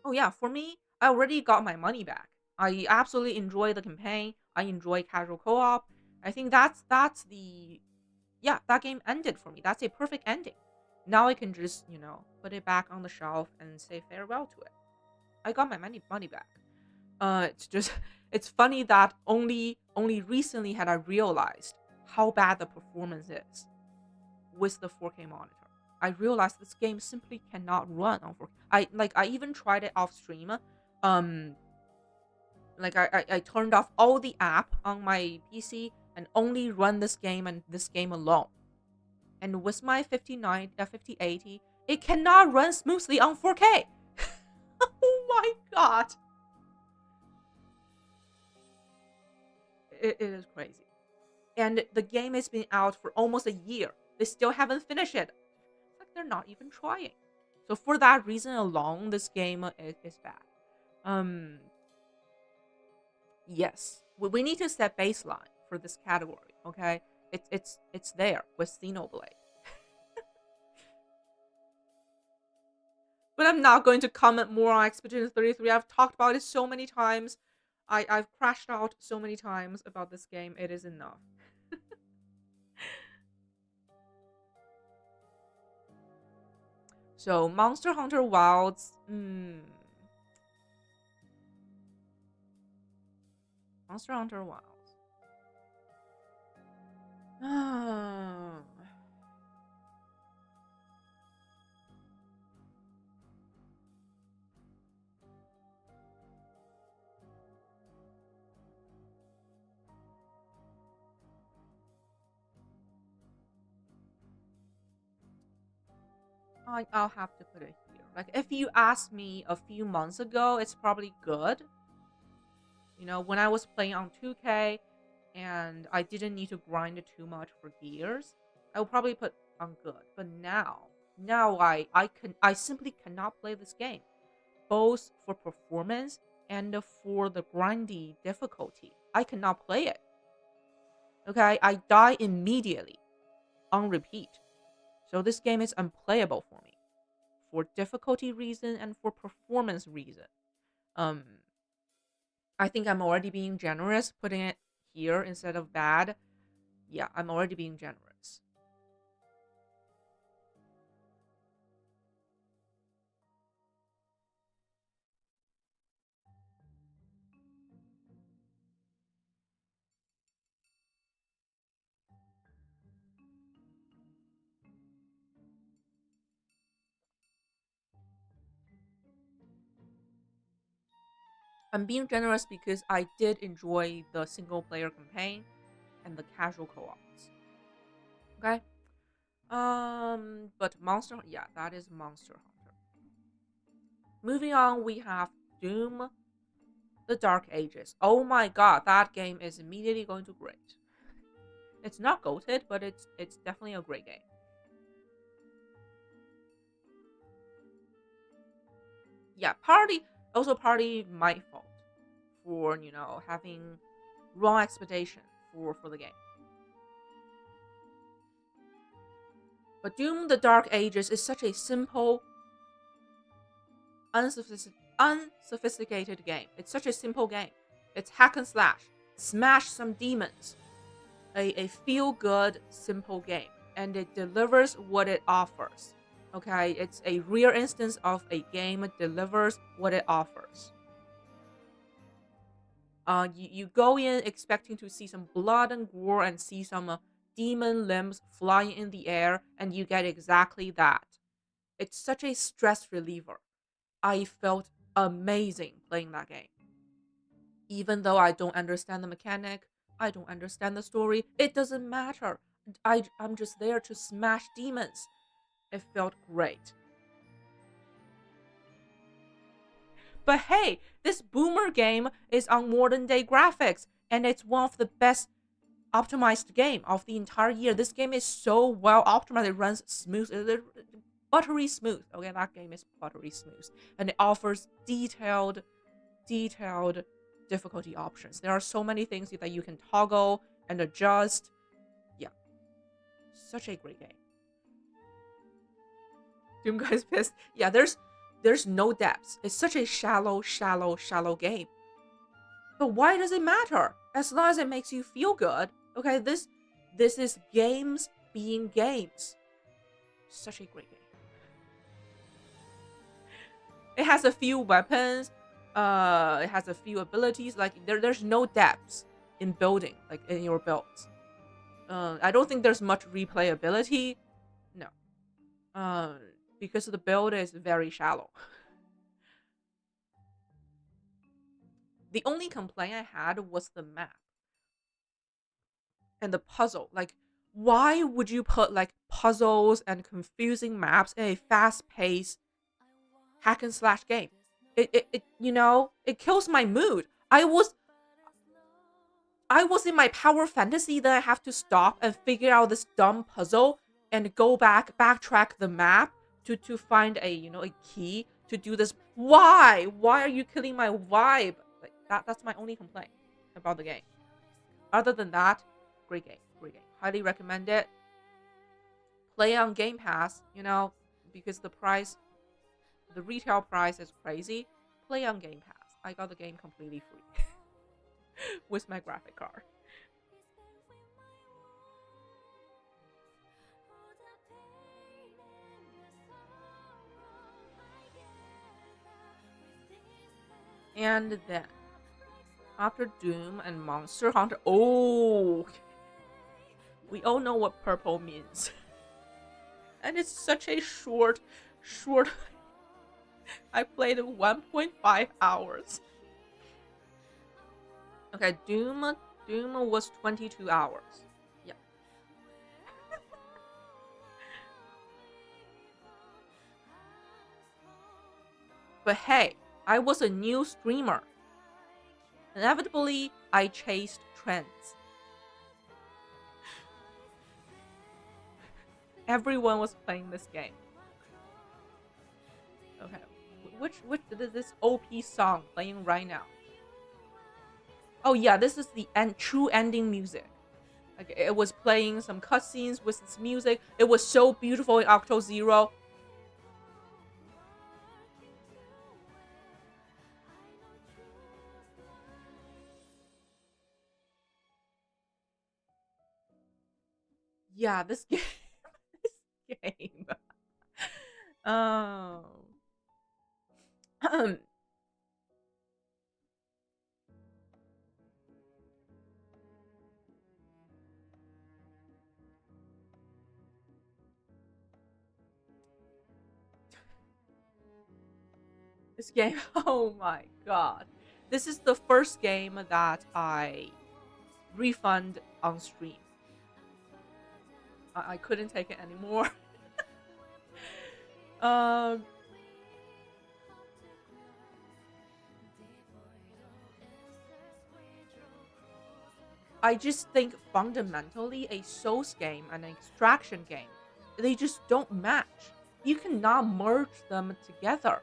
Oh yeah, for me, I already got my money back. I absolutely enjoy the campaign. I enjoy casual co-op. I think that's the yeah, that game ended for me. That's a perfect ending. Now I can just, put it back on the shelf and say farewell to it. I got my money back. It's just it's funny that only recently had I realized how bad the performance is with the 4K monitor. I realized this game simply cannot run on 4K. I even tried it off stream. Um I turned off all the app on my PC and only run this game and this game alone. And with my 5080, it cannot run smoothly on 4K. Oh my god. It is crazy. And the game has been out for almost a year. They still haven't finished it. It's like they're not even trying. So for that reason alone, this game is bad. Um, yes, we need to set baseline for this category. Okay, it's there with Xenoblade. But I'm not going to comment more on Expedition 33. I've talked about it so many times. I've crashed out so many times about this game. It is enough. So Monster Hunter Wilds. Monster Hunter Wilds. I'll have to put it here. Like, if you asked me a few months ago, it's probably good. When I was playing on 2K and I didn't need to grind it too much for gears, I would probably put on good. But now I simply cannot play this game, both for performance and for the grindy difficulty. I cannot play it. Okay, I die immediately on repeat. So this game is unplayable for me, for difficulty reason and for performance reason. Um, I think I'm already being generous putting it here instead of bad. Yeah, I'm already being generous. I'm being generous because I did enjoy the single player campaign and the casual co-ops. Okay? But yeah, that is Monster Hunter. Moving on, we have Doom The Dark Ages. Oh my god, that game is immediately going to great. It's not goated, but it's definitely a great game. Yeah, partly my fault for having wrong expectation for the game. But Doom: The Dark Ages is such a simple, unsophisticated game. It's such a simple game. It's hack and slash, smash some demons, a feel good, simple game. And it delivers what it offers. Okay, it's a rare instance of a game that delivers what it offers. You go in expecting to see some blood and gore and see some demon limbs flying in the air, and you get exactly that. It's such a stress reliever. I felt amazing playing that game. Even though I don't understand the mechanic, I don't understand the story, it doesn't matter. I'm just there to smash demons. It felt great. But hey, this boomer game is on modern day graphics, and it's one of the best optimized game of the entire year. This game is so well optimized. It runs smooth, buttery smooth. Okay, that game is buttery smooth, and it offers detailed difficulty options. There are so many things that you can toggle and adjust. Yeah, such a great game. Doom Guy's pissed. Yeah, there's no depths. It's such a shallow game. But why does it matter? As long as it makes you feel good. Okay, this is games being games. Such a great game. It has a few weapons. It has a few abilities. Like there's no depths in building, like in your builds. I don't think there's much replayability. No. Because the build is very shallow. The only complaint I had was the map and the puzzle. Like, why would you put like puzzles and confusing maps in a fast-paced hack and slash game? It kills my mood. I was in my power fantasy, then I have to stop and figure out this dumb puzzle and go backtrack the map to find a key to do this. Why are you killing my vibe? Like that's my only complaint about the game. Other than that, great game, highly recommend it. Play on Game Pass, because the retail price is crazy. Play on Game Pass. I got the game completely free with my graphic card. And then, after Doom and Monster Hunter, we all know what purple means. And it's such a short. I played 1.5 hours. Okay, Doom was 22 hours. Yeah. But hey, I was a new streamer. Inevitably, I chased trends. Everyone was playing this game. Okay, which is this OP song playing right now? Oh yeah, this is the true ending music. Like it was playing some cutscenes with this music. It was so beautiful in Octo Zero. Yeah, this game. This game. Oh. This game. Oh my god. This is the first game that I refund on stream. I couldn't take it anymore. um I just think fundamentally a Souls game and an extraction game, they just don't match. You cannot merge them together.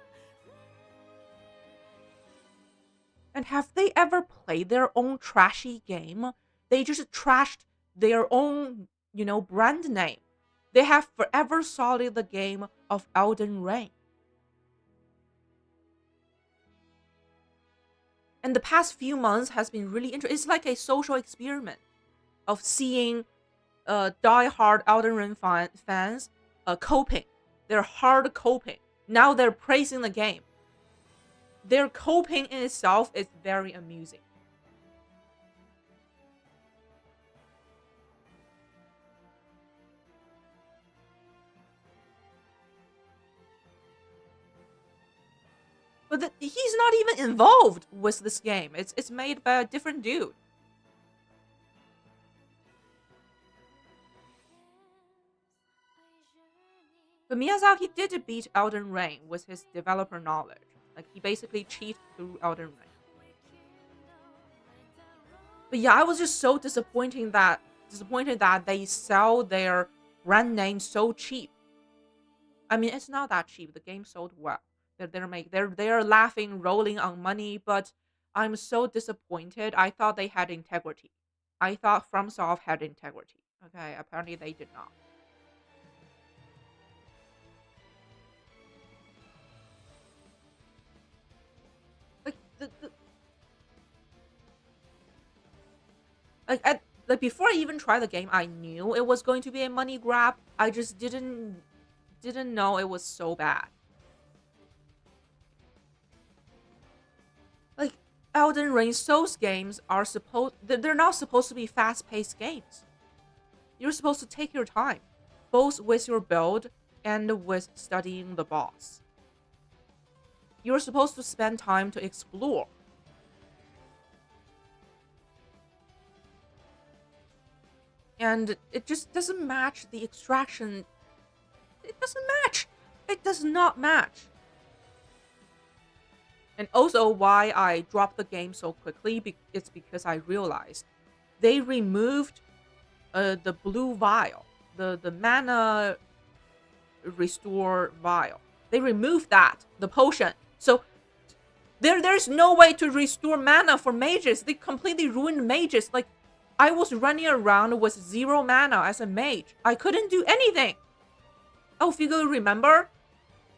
And have they ever played their own trashy game? They just trashed their own, brand name. They have forever sullied the game of Elden Ring. And the past few months has been really interesting. It's like a social experiment of seeing die-hard Elden Ring fans coping. They're hard coping. Now they're praising the game. Their coping in itself is very amusing. But he's not even involved with this game. It's made by a different dude. But Miyazaki did beat Elden Ring with his developer knowledge. Like he basically cheated through Elden Ring. But yeah, I was just so disappointed that they sell their brand name so cheap. I mean, it's not that cheap. The game sold well. They're laughing, rolling on money, but I'm so disappointed. I thought they had integrity. I thought FromSoft had integrity. Okay, apparently they did not. Like like before I even tried the game, I knew it was going to be a money grab. I just didn't know it was so bad. Like Elden Ring Souls games are they're not supposed to be fast-paced games. You're supposed to take your time, both with your build and with studying the boss. You're supposed to spend time to explore. And it just doesn't match the extraction. It doesn't match. It does not match. And also why I dropped the game so quickly, it's because I realized they removed the blue vial, the mana restore vial. They removed that, the potion. So there's no way to restore mana for mages. They completely ruined mages. Like I was running around with 0 mana as a mage. I couldn't do anything. Oh, if you remember,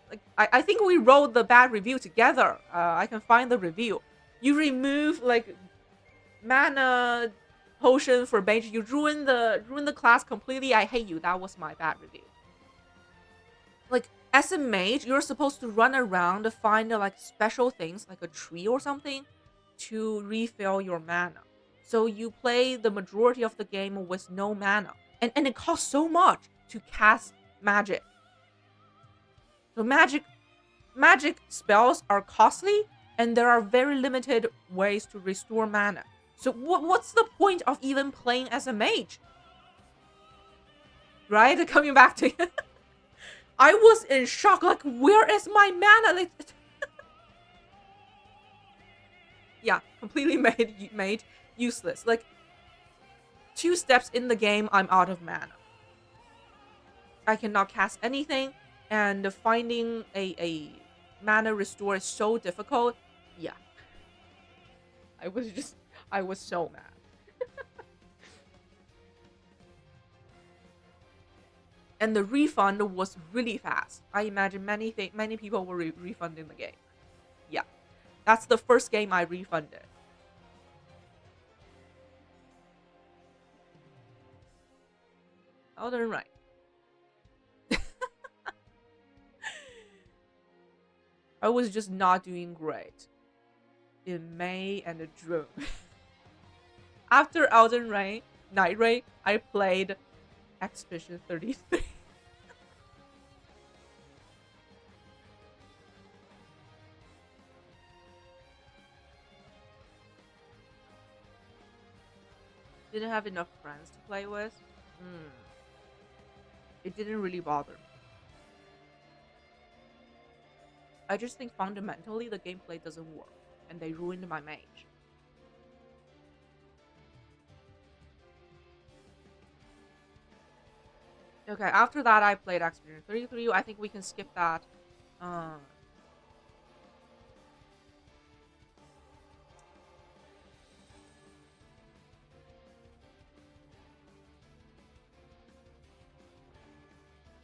like I think we wrote the bad review together. I can find the review. You remove like mana potion for mage. You ruin the class completely. I hate you. That was my bad review. Like as a mage, you're supposed to run around to find like special things like a tree or something to refill your mana. So you play the majority of the game with no mana. And it costs so much to cast magic. So magic spells are costly and there are very limited ways to restore mana. So what's the point of even playing as a mage? Right? Coming back to I was in shock. Like, where is my mana? Like, yeah, completely made useless. Like, 2 steps in the game, I'm out of mana. I cannot cast anything, and finding a mana restore is so difficult. Yeah, I was so mad. And the refund was really fast. I imagine many people were refunding the game. Yeah, that's the first game I refunded. Elden Ring. I was just not doing great in May and June. After Elden Ring, Night Ring, I played Expedition 33. Didn't have enough friends to play with. It didn't really bother me. I just think fundamentally the gameplay doesn't work, and they ruined my mage. Okay, after that I played Expedition 33. I think we can skip that. Uh,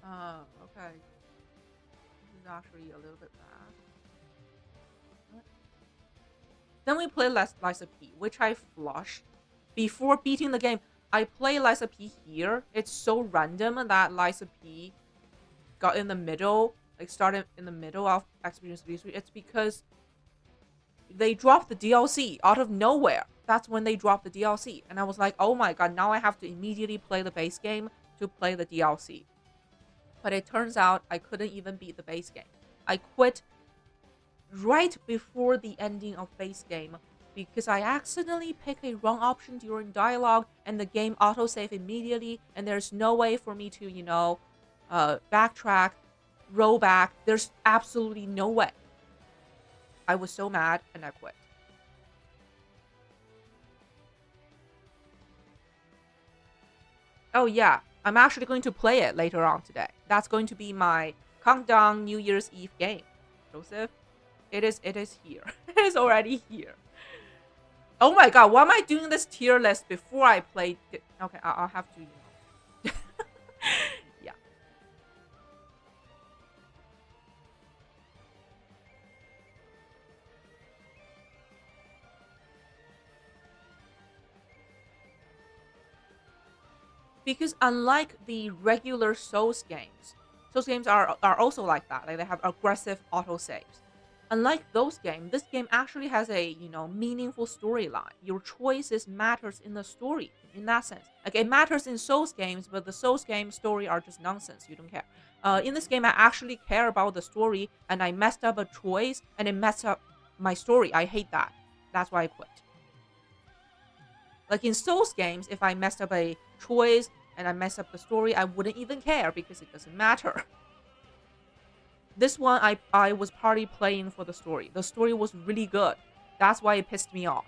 Okay. This is actually a little bit bad. Then we play Lisa P, which I flushed before beating the game. I play Lisa P here. It's so random that Lisa P got in the middle, like started in the middle of Expedition 33. It's because they dropped the DLC out of nowhere. That's when they dropped the DLC. And I was like, oh my god, now I have to immediately play the base game to play the DLC. But it turns out I couldn't even beat the base game. I quit right before the ending of base game because I accidentally picked a wrong option during dialogue and the game autosave immediately, and there's no way for me to, backtrack, roll back. There's absolutely no way. I was so mad and I quit. Oh yeah, I'm actually going to play it later on today. That's going to be my countdown New Year's Eve game. Joseph, it is here. It is already here. Oh my god, why am I doing this tier list before I play it? Okay, I'll have to, yeah. Because unlike the regular Souls games are also like that. Like they have aggressive autosaves. Unlike those games, this game actually has a meaningful storyline. Your choices matters in the story in that sense. Like it matters in Souls games, but the Souls game story are just nonsense. You don't care. In this game, I actually care about the story, and I messed up a choice, and it messed up my story. I hate that. That's why I quit. Like in Souls games, if I messed up a choice and I messed up the story, I wouldn't even care because it doesn't matter. This one, I was partly playing for the story. The story was really good. That's why it pissed me off.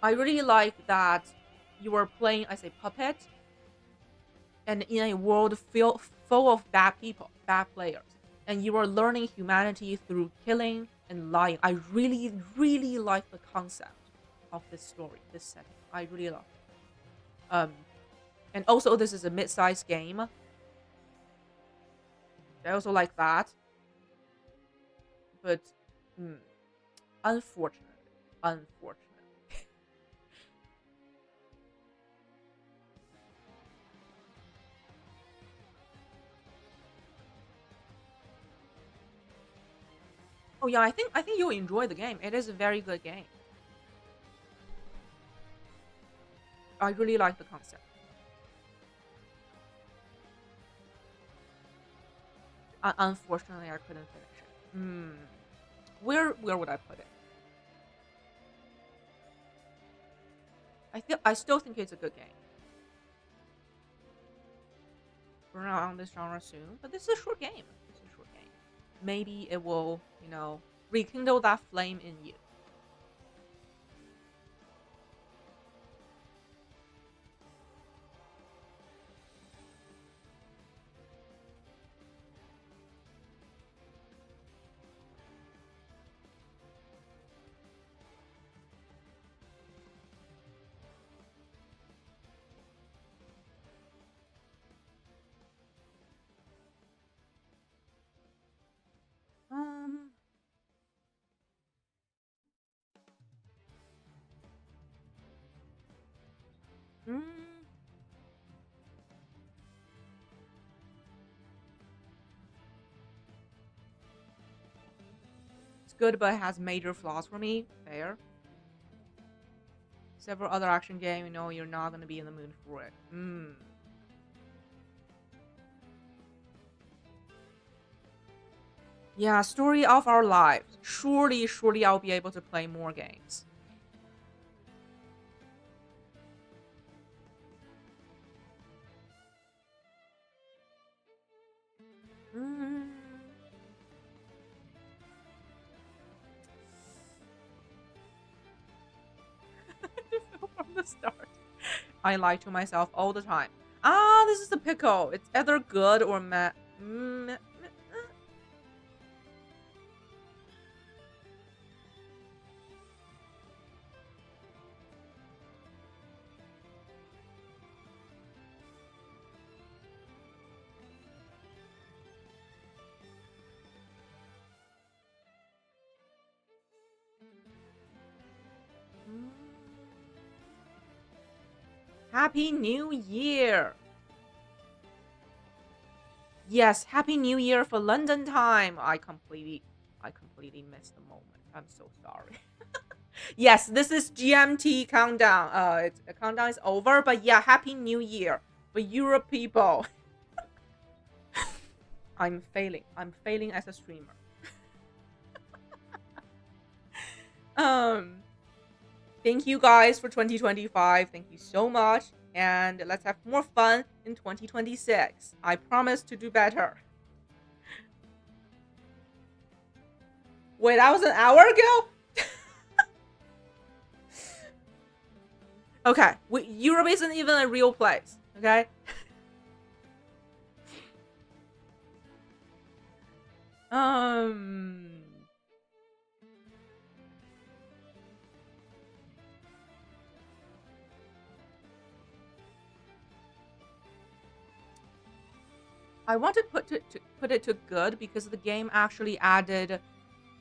I really like that you were playing as a puppet and in a world full of bad people, bad players. And you are learning humanity through killing and lying. I really, really like the concept of this story, this setting. I really love it. And also this is a mid-sized game. I also like that. But unfortunately. Oh yeah, I think you'll enjoy the game. It is a very good game. I really like the concept. Unfortunately, I couldn't finish it. Where would I put it? I still think it's a good game. We're not on this genre soon, but this is a short game. This is a short game. Maybe it will, rekindle that flame in you. Um, mm, it's good, but it has major flaws for me. Fair. Several other action game, you're not gonna be in the mood for it. Yeah, story of our lives. Surely I'll be able to play more games. Mm. From the start. I lie to myself all the time. Ah, this is the pickle. It's either good or meh. Happy New Year! Yes, Happy New Year for London time. I completely missed the moment. I'm so sorry. Yes, this is GMT countdown. It's the countdown is over, but yeah, Happy New Year for Europe people. I'm failing. I'm failing as a streamer. Um, thank you guys for 2025. Thank you so much, and let's have more fun in 2026. I promise to do better. Wait, that was an hour ago. Okay, Europe isn't even a real place. Okay. Um. I want to put it to good because the game actually added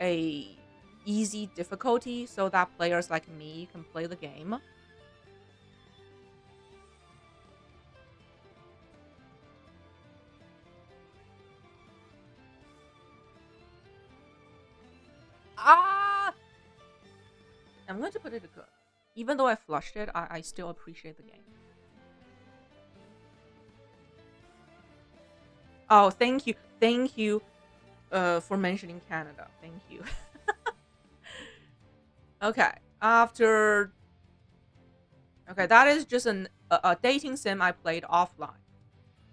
a easy difficulty so that players like me can play the game. Ah! I'm going to put it to good. Even though I flushed it, I still appreciate the game. Oh, thank you. Thank you for mentioning Canada. Thank you. Okay. After Okay, that is just a dating sim I played offline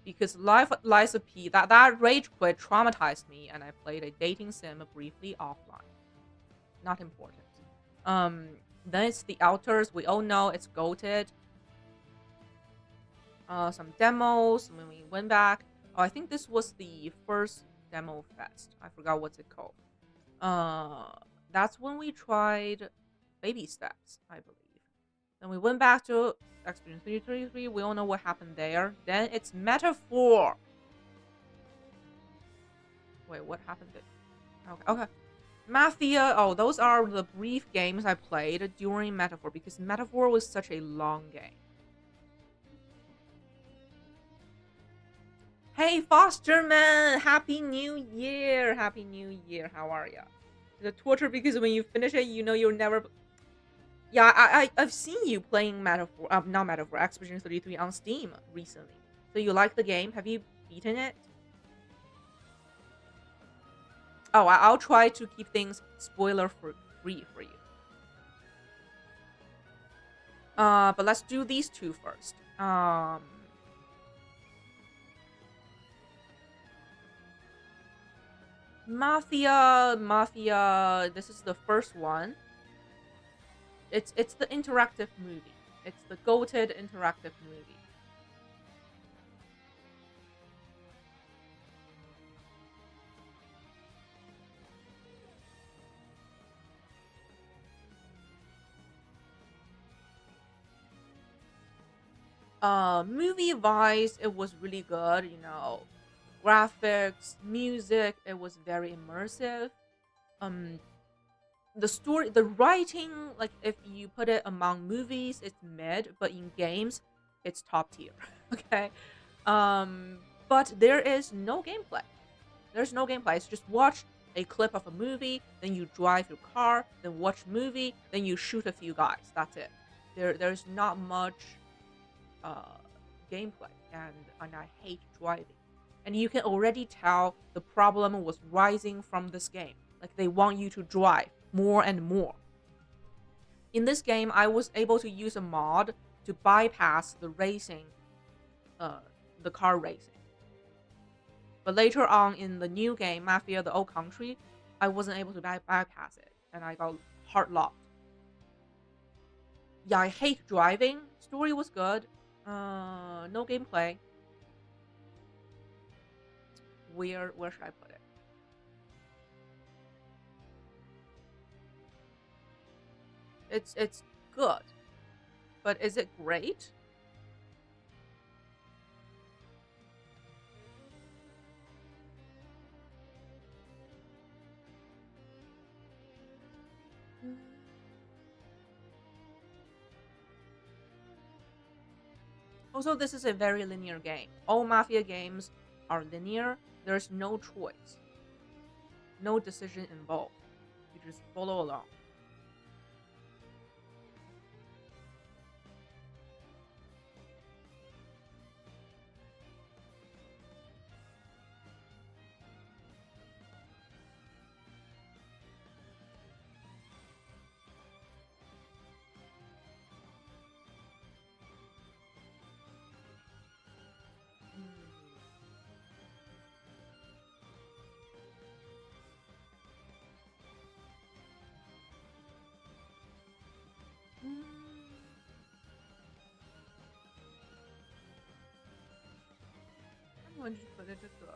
because Life Liza P that rage quit traumatized me, and I played a dating sim briefly offline. Not important. Um, then it's the Outers. We all know it's goated. Some demos when we went back. Oh, I think this was the first demo fest. I forgot what's it called. Uh, that's when we tried baby steps, I believe. Then we went back to Expedition 333. We all know what happened there. Then it's Metaphor. Wait, what happened there? Okay. Mafia. Oh, those are the brief games I played during Metaphor because Metaphor was such a long game. Hey, Fosterman! Happy New Year! Happy New Year! How are ya? The torture because when you finish it, you know you'll never. Yeah, I've seen you playing Metaphor, not Metaphor, Expedition 33 on Steam recently. So you like the game? Have you beaten it? Oh, I'll try to keep things spoiler free for you. But let's do these two first. Mafia. This is the first one. It's the interactive movie. It's the goated interactive movie. Movie wise, it was really good. You know, graphics, music. It was very immersive. Um, the story, the writing, like if you put it among movies, it's mid, but in games, it's top tier. Okay. Um, but there is no gameplay. There's no gameplay. It's just watch a clip of a movie, then you drive your car, then watch movie, then you shoot a few guys. That's it. There's not much uh, gameplay, and I hate driving. And you can already tell the problem was rising from this game. Like they want you to drive more and more. In this game, I was able to use a mod to bypass the racing, uh, the car racing. But later on in the new game, Mafia: The Old Country, I wasn't able to bypass it, and I got hard locked. Yeah, I hate driving. Story was good. No gameplay. Where should I put it? It's good, but is it great? Also, this is a very linear game. All Mafia games are linear. There's no choice, no decision involved. You just follow along. Mm. I'm going to put it to good.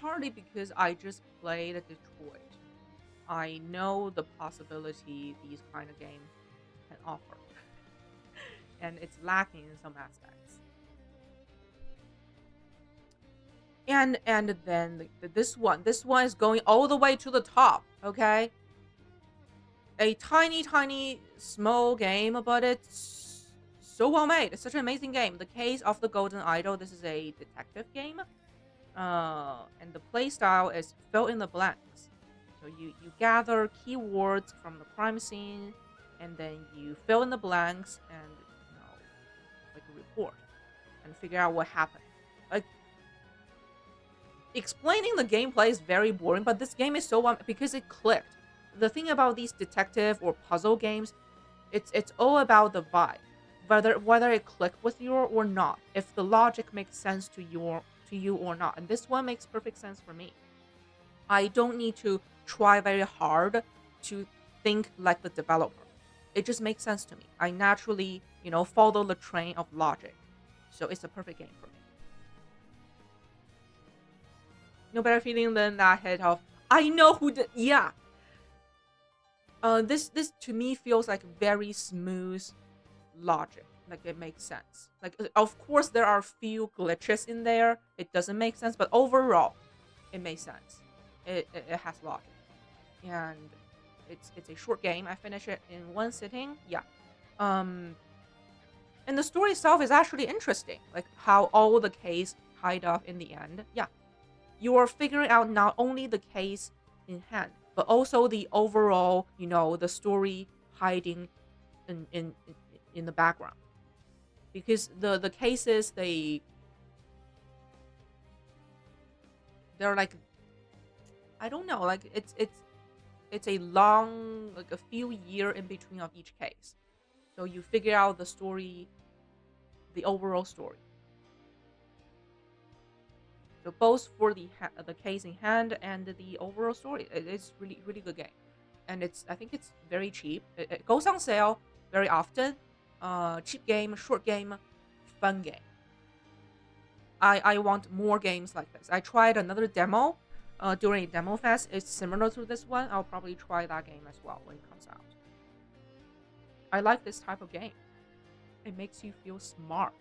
Partly because I just played Detroit. I know the possibility these kind of games can offer, and it's lacking in some aspects. And then this one is going all the way to the top. Okay, a tiny small game, but it's so well made. It's such an amazing game. The Case of the Golden Idol. This is a detective game. And the playstyle is fill in the blanks. So you gather keywords from the crime scene, and then you fill in the blanks and like a report and figure out what happened. Like explaining the gameplay is very boring, but this game is so because it clicked. The thing about these detective or puzzle games, it's all about the vibe, whether it clicked with you or not. If the logic makes sense to you or not, and this one makes perfect sense for me. I don't need to try very hard to think like the developer. It just makes sense to me. I naturally, follow the train of logic. So it's a perfect game for me. No better feeling than that hit of I know who did. Yeah. This to me feels like very smooth logic. Like it makes sense. Like of course there are few glitches in there. It doesn't make sense, but overall, it makes sense. It has logic, and it's a short game. I finish it in one sitting. Yeah. Um, and the story itself is actually interesting. Like how all the case tied up in the end. Yeah, you are figuring out not only the case in hand, but also the overall, the story hiding in the background. Because the cases they're like I don't know, like it's a long like a few year in between of each case. So you figure out the story, the overall story. So both for the case in hand and the overall story, it's really good game, and I think it's very cheap. It goes on sale very often. Cheap game, short game, fun game. I want more games like this. I tried another demo during a demo fest. It's similar to this one. I'll probably try that game as well when it comes out. I like this type of game. It makes you feel smart.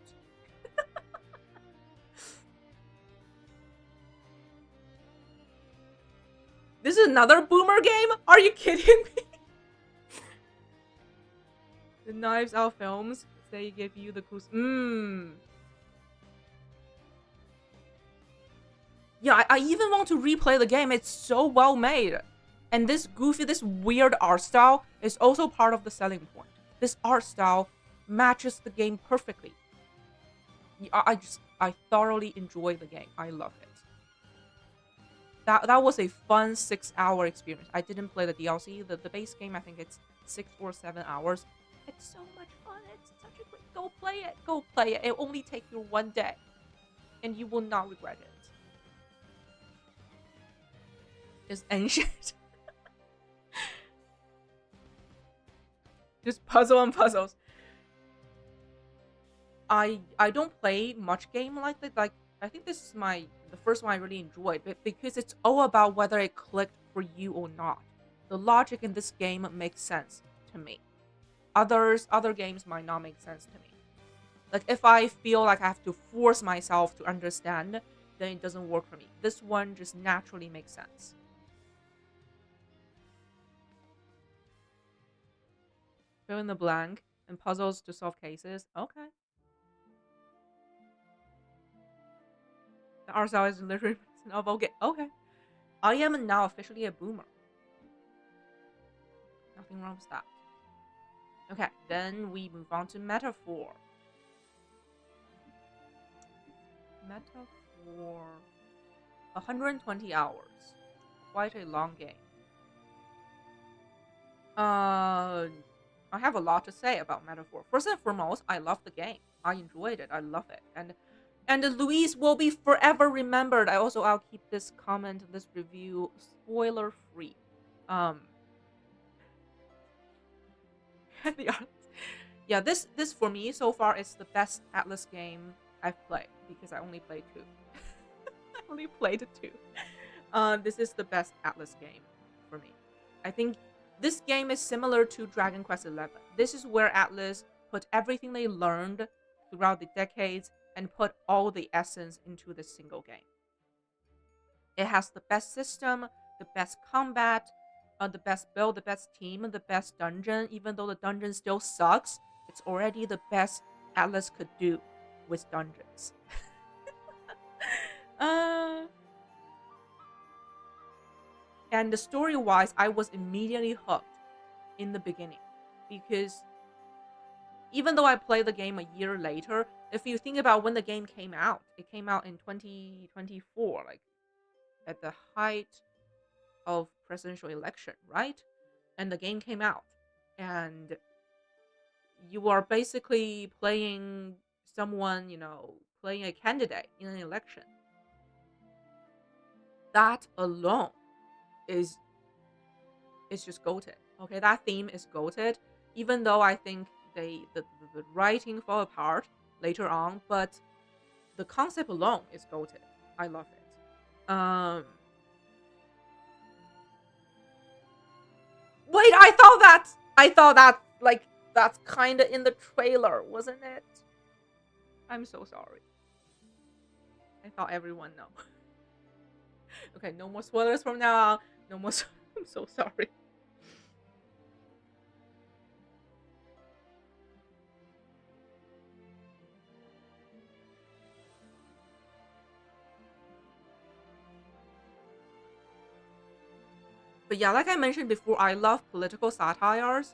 This is another boomer game? Are you kidding me? The Knives Out films, they give you the clues. Yeah, I even want to replay the game. It's so well made. And this goofy, this weird art style is also part of the selling point. This art style matches the game perfectly. I thoroughly enjoy the game. I love it. That was a fun 6 hour experience. I didn't play the DLC. The base game, I think it's 6 or 7 hours. It's so much fun. It's such a great. Go play it. Go play it. It only takes you one day, and you will not regret it. It's ancient. Just puzzle and puzzles. I don't play much game like that. Like I think this is the first one I really enjoyed, but because it's all about whether it clicked for you or not. The logic in this game makes sense to me. Other games might not make sense to me. Like if I feel like I have to force myself to understand, then it doesn't work for me. This one just naturally makes sense. Fill in the blank and puzzles to solve cases. Okay. The art style is literally of okay. Okay. I am now officially a boomer. Nothing wrong with that. Okay, then we move on to metaphor. Metaphor. 120 hours. Quite a long game. I have a lot to say about metaphor. First and foremost, I love the game. I enjoyed it. I love it. And Louise will be forever remembered. I'll keep this comment, this review spoiler free. The art. Yeah, this for me so far is the best Atlas game I've played because I only played two. I only played two. This is the best Atlas game for me. I think this game is similar to Dragon Quest XI. This is where Atlas put everything they learned throughout the decades and put all the essence into this single game. It has the best system, the best combat, the best build, the best team, the best dungeon. Even though the dungeon still sucks, it's already the best Atlas could do with dungeons. And the story-wise, I was immediately hooked in the beginning because even though I played the game a year later, if you think about when the game came out, it came out in 2024, like at the height of presidential election, right? And the game came out, and you are basically playing someone, playing a candidate in an election. That alone is just goated. Okay, that theme is goated. Even though I think the writing fell apart later on, but the concept alone is goated. I love it. Wait, I thought that like that's kind of in the trailer, wasn't it? I'm so sorry. I thought everyone know. Okay, no more spoilers from now on. No more. I'm so sorry. But yeah, like I mentioned before, I love political satires.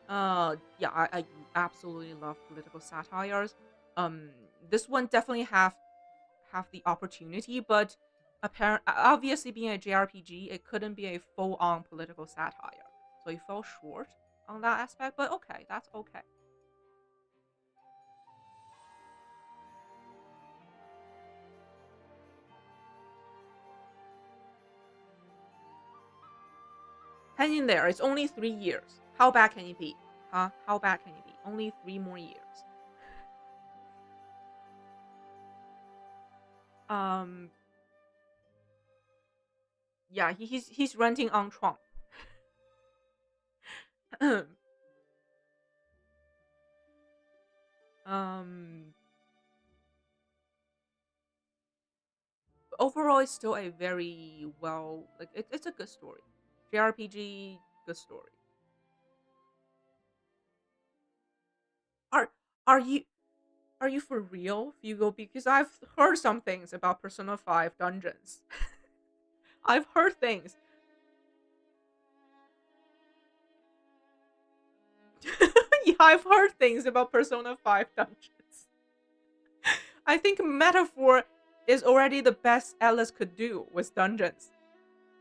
Yeah, I absolutely love political satires. Um, this one definitely have the opportunity, but obviously being a JRPG, it couldn't be a full-on political satire, so it fell short on that aspect. But okay, that's okay. Hang in there. It's only 3 years. How bad can it be? Huh? How bad can it be? Only 3 more years. Um. Yeah, he's renting on Trump. um. Overall, it's still a very it's a good story. JRPG, good story. Are are you are you for real, Hugo? Because I've heard some things about Persona 5 dungeons. I've heard things. Yeah, I've heard things about Persona 5 dungeons. I think Metaphor is already the best Alice could do with dungeons.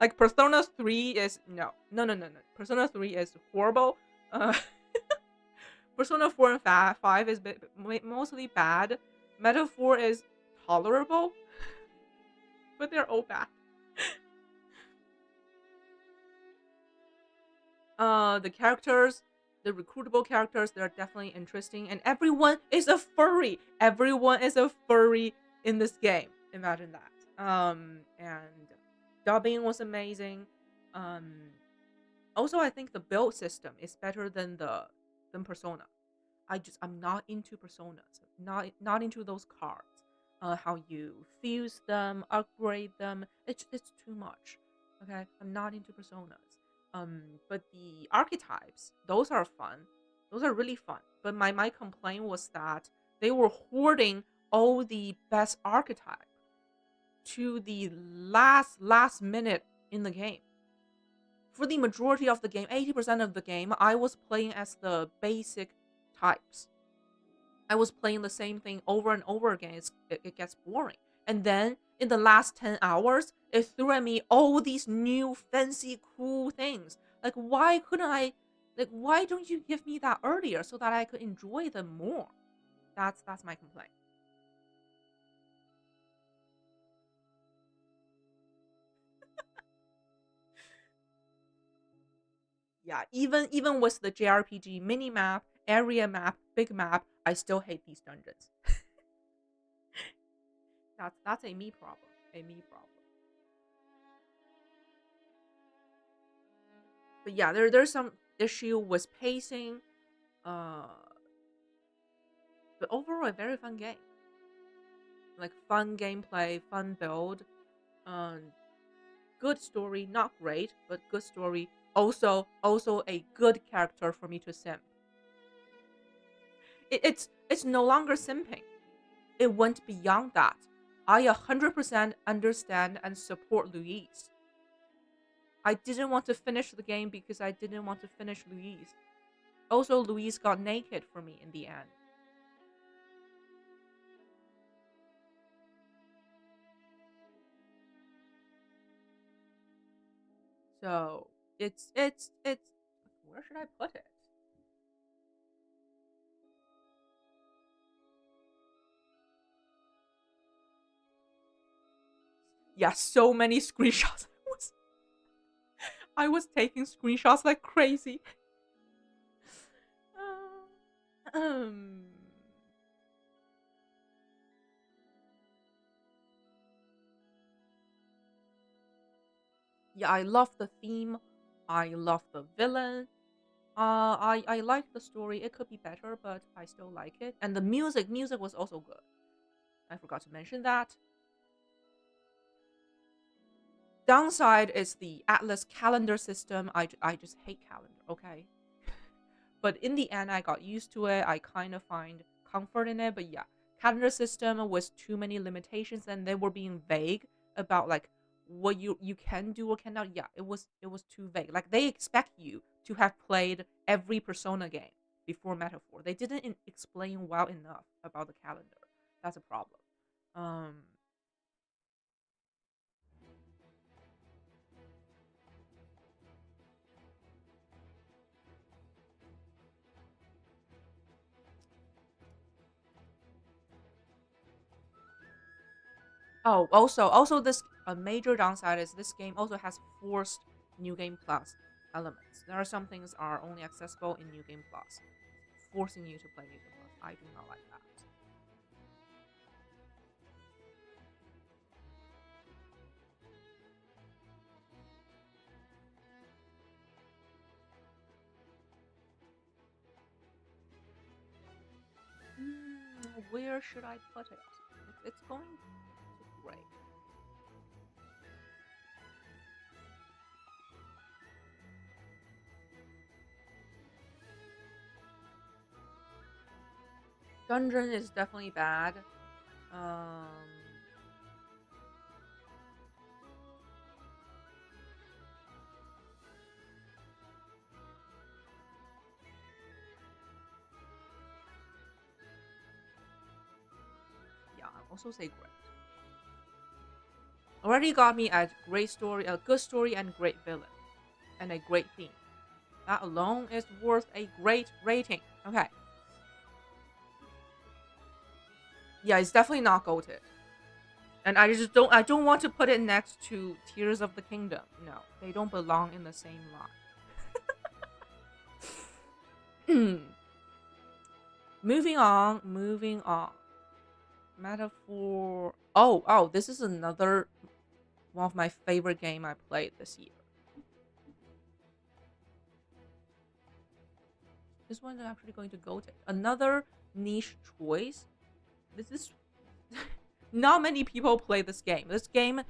Like Persona 3 is no. Persona 3 is horrible. Uh, Persona 4 and 5 is mostly bad. Metaphor is tolerable, but they're all bad. The characters, the recruitable characters, they're definitely interesting, and everyone is a furry. Everyone is a furry in this game. Imagine that. And dubbing was amazing. Um, Also, I think the build system is better than Persona. I'm not into personas, not into those cards. How you fuse them, upgrade them. It's too much. Okay, I'm not into personas. But the archetypes, those are fun. Those are really fun. But my complaint was that they were hoarding all the best archetype to the last minute in the game. For the majority of the game, 80% of the game, I was playing as the basic types. I was playing the same thing over and over again. It gets boring. And then in the last 10 hours, it threw at me all these new fancy cool things. Like why don't you give me that earlier so that I could enjoy them more? That's my complaint. Yeah, even with the JRPG mini map, area map, big map, I still hate these dungeons. That's a me problem. A me problem. But yeah, there's some issue with pacing. Uh, but overall, a very fun game. Like fun gameplay, fun build, um, good story. Not great, but good story. Also a good character for me to simp. It's no longer simping. It went beyond that. I 100% understand and support Louise. I didn't want to finish the game because I didn't want to finish Louise. Also, Louise got naked for me in the end. So it's where should I put it? Yeah, so many screenshots. I was taking screenshots like crazy. Uh, um, yeah, I love the theme. I love the villain. I like the story. It could be better, but I still like it. And the music was also good. I forgot to mention that. Downside is the Atlas calendar system. I just hate calendar. Okay, but in the end, I got used to it. I kind of find comfort in it. But yeah, calendar system was too many limitations, and they were being vague about like what you can do or cannot. Yeah, it was too vague. Like they expect you to have played every Persona game before Metaphor. They didn't explain well enough about the calendar. That's a problem. Um, Oh, also this a major downside is this game also has forced New Game Plus elements. There are some things are only accessible in New Game Plus, forcing you to play New Game Plus. I do not like that. Where should I put it? It's going to great. Dungeon is definitely bad. Um, yeah, I'll also say great. Already got me a great story, a good story, and great villain, and a great theme. That alone is worth a great rating. Okay, yeah, it's definitely not goated. And I don't want to put it next to Tears of the Kingdom. No, they don't belong in the same line. Moving on. Metaphor. Oh, this is another one of my favorite game I played this year. This one's actually going to go to another niche choice. This is not many people play this game. This game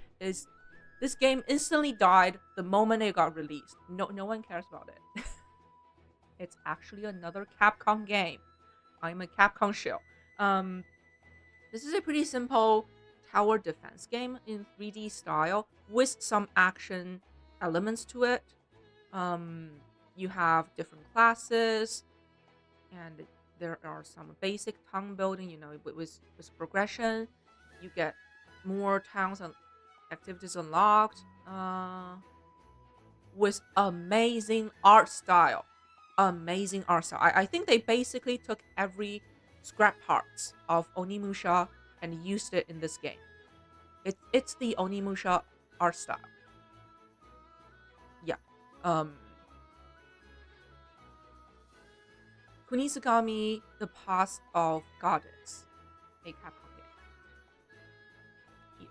instantly died the moment it got released. No one cares about it. It's actually another Capcom game. I'm a Capcom shill. Um, this is a pretty simple tower defense game in 3D style with some action elements to it. Um, you have different classes, and there are some basic town building. With progression, you get more towns and activities unlocked. With amazing art style. Amazing art style. I think they basically took every scrap parts of Onimusha and used it in this game. It's the Onimusha art style. Yeah. Um Kunisugami, The Path of Goddess. A Capcom game. Here.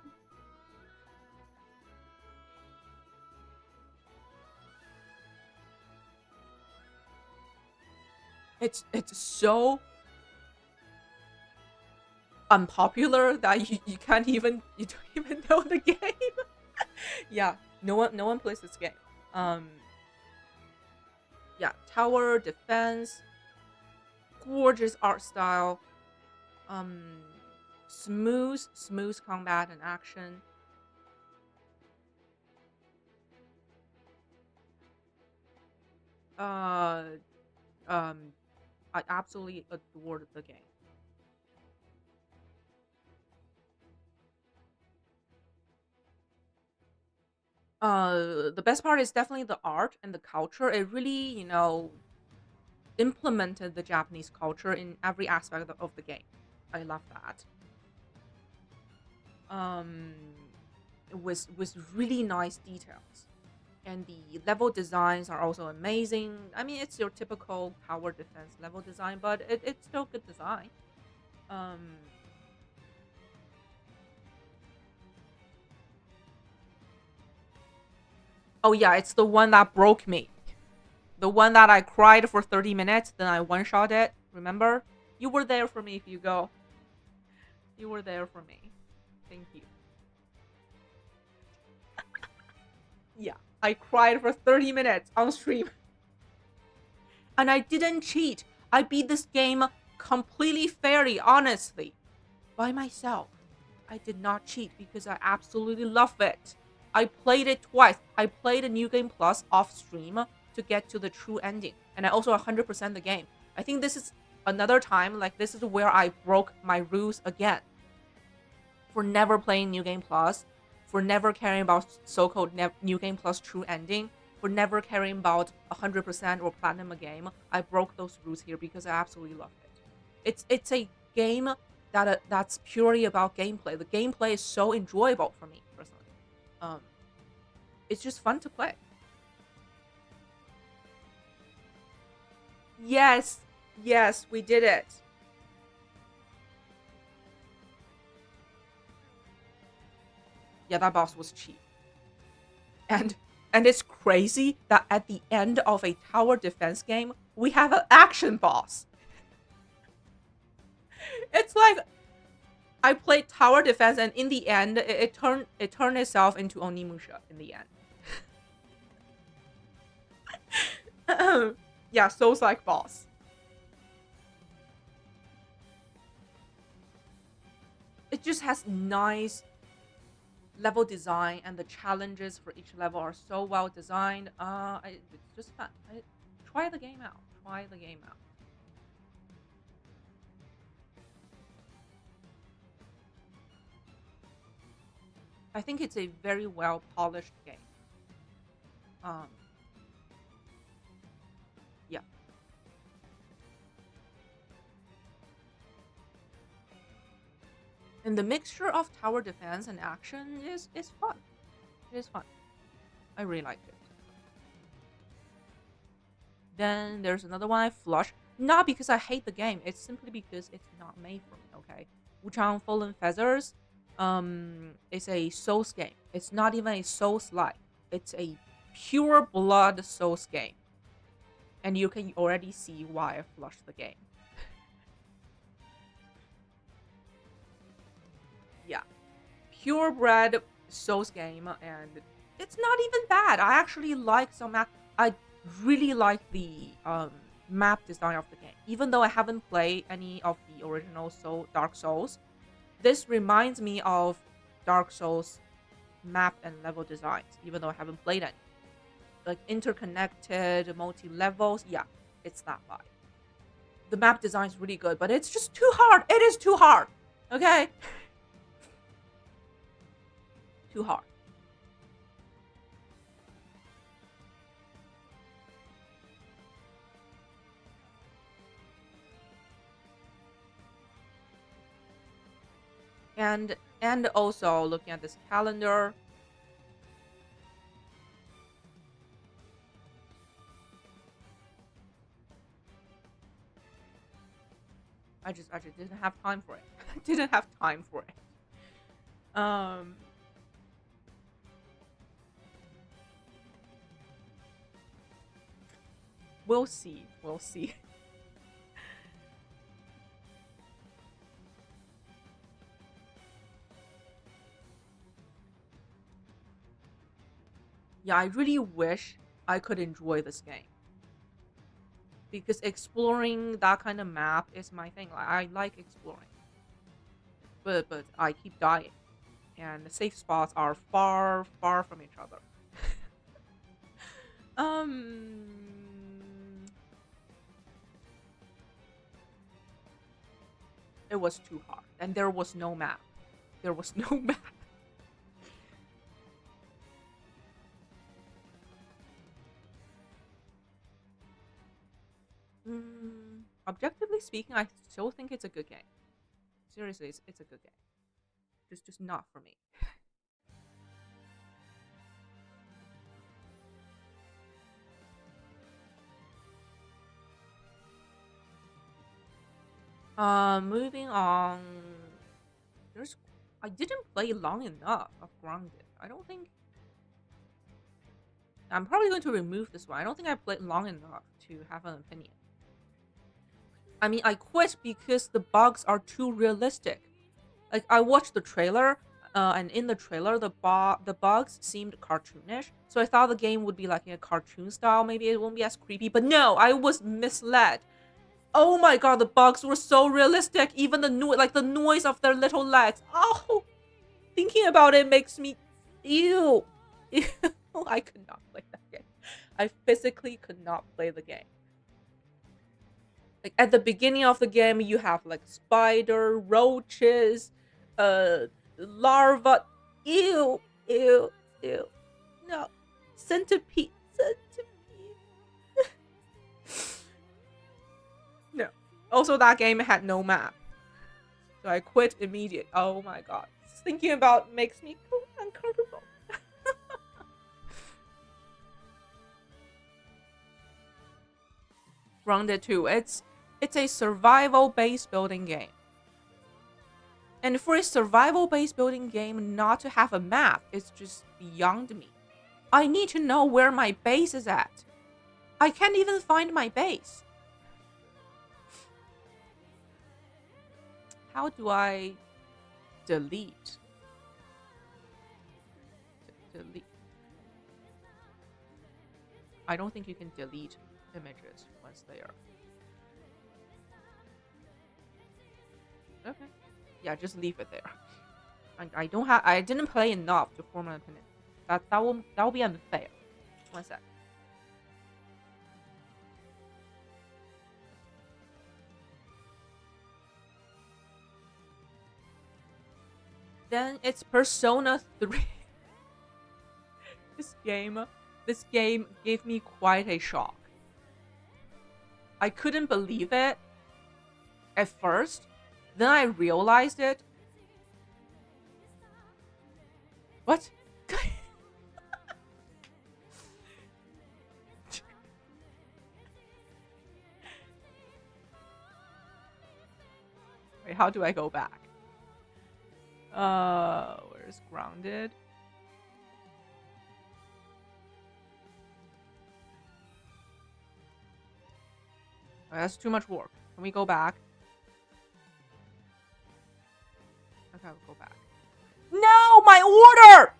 It's so unpopular that you can't even you don't even know the game. Yeah, no one plays this game. Um yeah, tower defense, gorgeous art style, um smooth combat and action. Uh um I absolutely adored the game. The best part is definitely the art and the culture. It really, implemented the Japanese culture in every aspect of the game. I love that. Um, with really nice details, and the level designs are also amazing. I mean, it's your typical tower defense level design, but it's still good design. Um, oh yeah, it's the one that broke me. The one that I cried for 30 minutes, then I one shot it. Remember? You were there for me if you go. You were there for me. Thank you. Yeah, I cried for 30 minutes on stream. And I didn't cheat. I beat this game completely fairly, honestly, by myself. I did not cheat because I absolutely love it. I played it twice. I played a New Game Plus off stream to get to the true ending, and I also 100% the game. I think this is another time, like, this is where I broke my rules again for never playing New Game Plus, for never caring about so-called New Game Plus true ending, for never caring about 100% or platinum a game. I broke those rules here because I absolutely love it. It's a game that's purely about gameplay. The gameplay is so enjoyable for me personally. Um, it's just fun to play. Yes, yes, we did it. Yeah, that boss was cheap. And it's crazy that at the end of a tower defense game, we have an action boss. It's like I played tower defense, and in the end, it turned itself into Onimusha in the end. Yeah, Souls like boss. It just has nice level design, and the challenges for each level are so well designed. It's just fun. Try the game out. Try the game out. I think it's a very well polished game. Um, yeah, and the mixture of tower defense and action is fun. It is fun. I really liked it. Then there's another one I flushed. Not because I hate the game. It's simply because it's not made for me. Okay, Wuchang Fallen Feathers, is a Souls game. It's not even a Souls like. It's a pure blood Souls game, and you can already see why I flushed the game. Yeah, purebred Souls game, and it's not even bad. I actually like some map. I really like the map design of the game, even though I haven't played any of the original Dark Souls. This reminds me of Dark Souls map and level designs, even though I haven't played any. Like interconnected, multi levels. Yeah, it's that vibe. The map design is really good, but it's just too hard. It is too hard. Okay, too hard. And also looking at this calendar, I just didn't have time for it. Didn't have time for it. We'll see. We'll see. Yeah, I really wish I could enjoy this game because exploring that kind of map is my thing. Like, I like exploring, but I keep dying, and the safe spots are far far from each other. um, it was too hard, and there was no map. There was no map. Objectively speaking, I still think it's a good game. Seriously, it's a good game. Just not for me. Moving on. There's I didn't play long enough of Grounded. I don't think I'm probably going to remove this one. I don't think I played long enough to have an opinion. I mean, I quit because the bugs are too realistic. Like I watched the trailer, and in the trailer, the bugs seemed cartoonish. So I thought the game would be like in a cartoon style. Maybe it won't be as creepy. But no, I was misled. Oh my god, the bugs were so realistic. Even the noise of their little legs. Oh, thinking about it makes me, ew. Ew. I could not play that game. I physically could not play the game. Like at the beginning of the game, you have like spider, roaches, larva. Ew, ew, ew. No, centipede, centipede. No. Also, that game had no map, so I quit immediately. Oh my god, thinking about makes me uncomfortable. Grounded 2. It's a survival based building game. And for a survival based building game not to have a map is just beyond me. I need to know where my base is at. I can't even find my base. How do I delete? Delete. I don't think you can delete images once they are. Okay. Yeah, just leave it there. I don't have. I didn't play enough to form an opinion. That will be unfair. One sec. Then it's Persona 3. This game gave me quite a shock. I couldn't believe it at first. Then I realized it. What? Wait, how do I go back? Where's grounded? Oh, that's too much work. Can we go back? Okay, we'll go back. No, my order!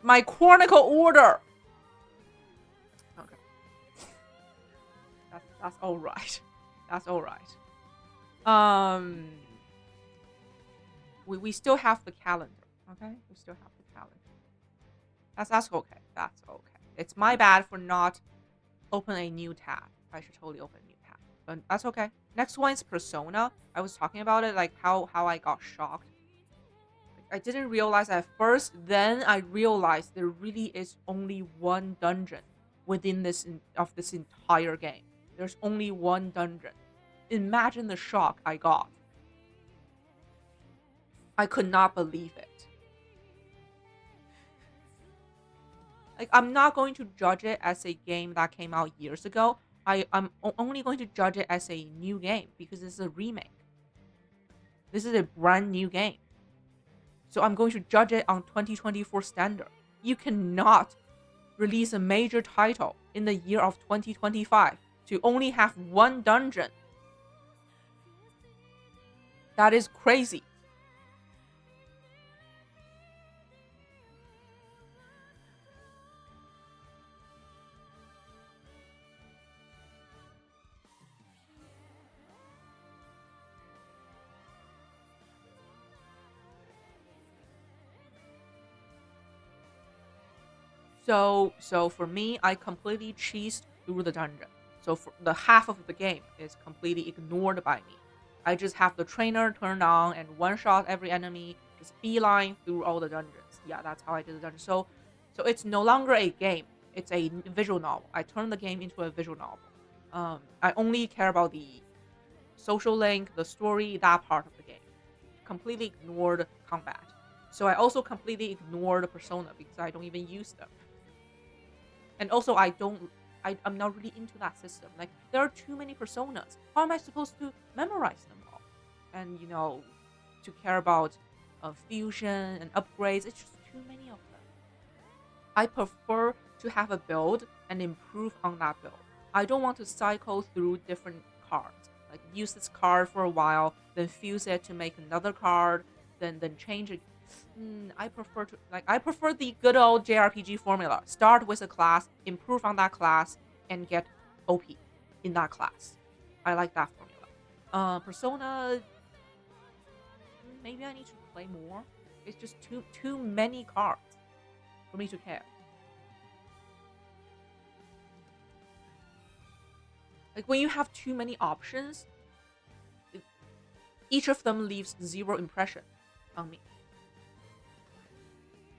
My chronicle order. Okay. That's all right. That's all right. We still have the calendar. Okay, we still have the calendar. That's okay. That's okay. It's my bad for not open a new tab. I should totally open a new tab. But that's okay. Next one is Persona. I was talking about it, like how I got shocked. I didn't realize at first. Then I realized there really is only one dungeon within this entire game. There's only one dungeon. Imagine the shock I got. I could not believe it. Like, I'm not going to judge it as a game that came out years ago. I'm only going to judge it as a new game because it's a remake. This is a brand new game. So I'm going to judge it on 2024 standard. You cannot release a major title in the year of 2025 to only have one dungeon. That is crazy. So for me, I completely cheesed through the dungeon. So for the half of the game is completely ignored by me. I just have the trainer turned on and one shot every enemy, just beeline through all the dungeons. Yeah, that's how I did the dungeon. So it's no longer a game. It's a visual novel. I turned the game into a visual novel. I only care about the social link, the story, that part of the game. Completely ignored combat. So I also completely ignored Persona because I don't even use them. And also, I'm not really into that system. Like, there are too many personas. How am I supposed to memorize them all? And, to care about fusion and upgrades, it's just too many of them. I prefer to have a build and improve on that build. I don't want to cycle through different cards. Like, use this card for a while, then fuse it to make another card, then change it. I prefer the good old JRPG formula. Start with a class, improve on that class, and get OP in that class. I like that formula. Persona, maybe I need to play more. It's just too many cards for me to care. Like, when you have too many options, each of them leaves zero impression on me.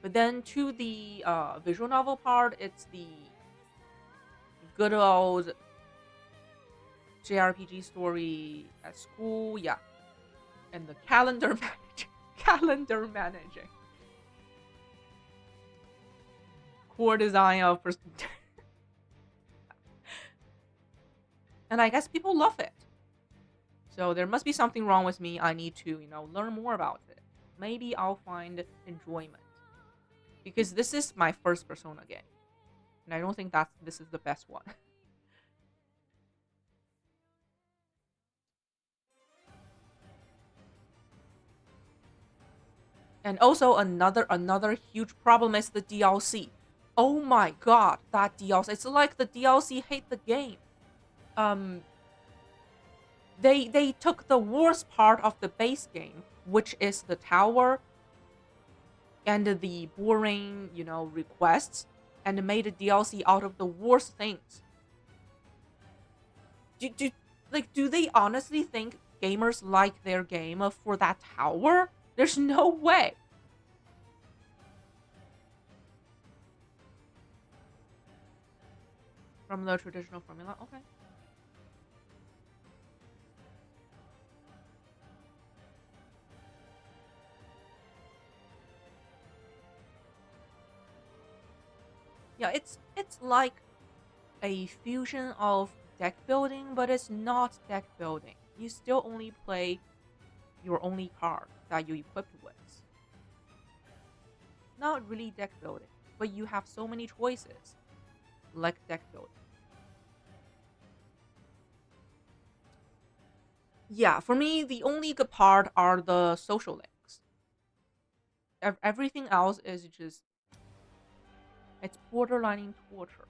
But then to the visual novel part, it's the good old JRPG story at school, yeah. And the calendar managing. Core design of and I guess people love it. So there must be something wrong with me. I need to, learn more about it. Maybe I'll find enjoyment. Because this is my first Persona game. And I don't think this is the best one. And also another huge problem is the DLC. Oh my god, that DLC. It's like the DLC hate the game. They took the worst part of the base game, which is the tower and the boring, requests, and made a DLC out of the worst things. Do they honestly think gamers like their game for that tower? There's no way. From the traditional formula, okay. Yeah, it's like a fusion of deck building, but it's not deck building. You still only play your only card that you equipped with. Not really deck building, but you have so many choices, like deck building. Yeah, for me, the only good part are the social links. Everything else is just it's borderlining torture.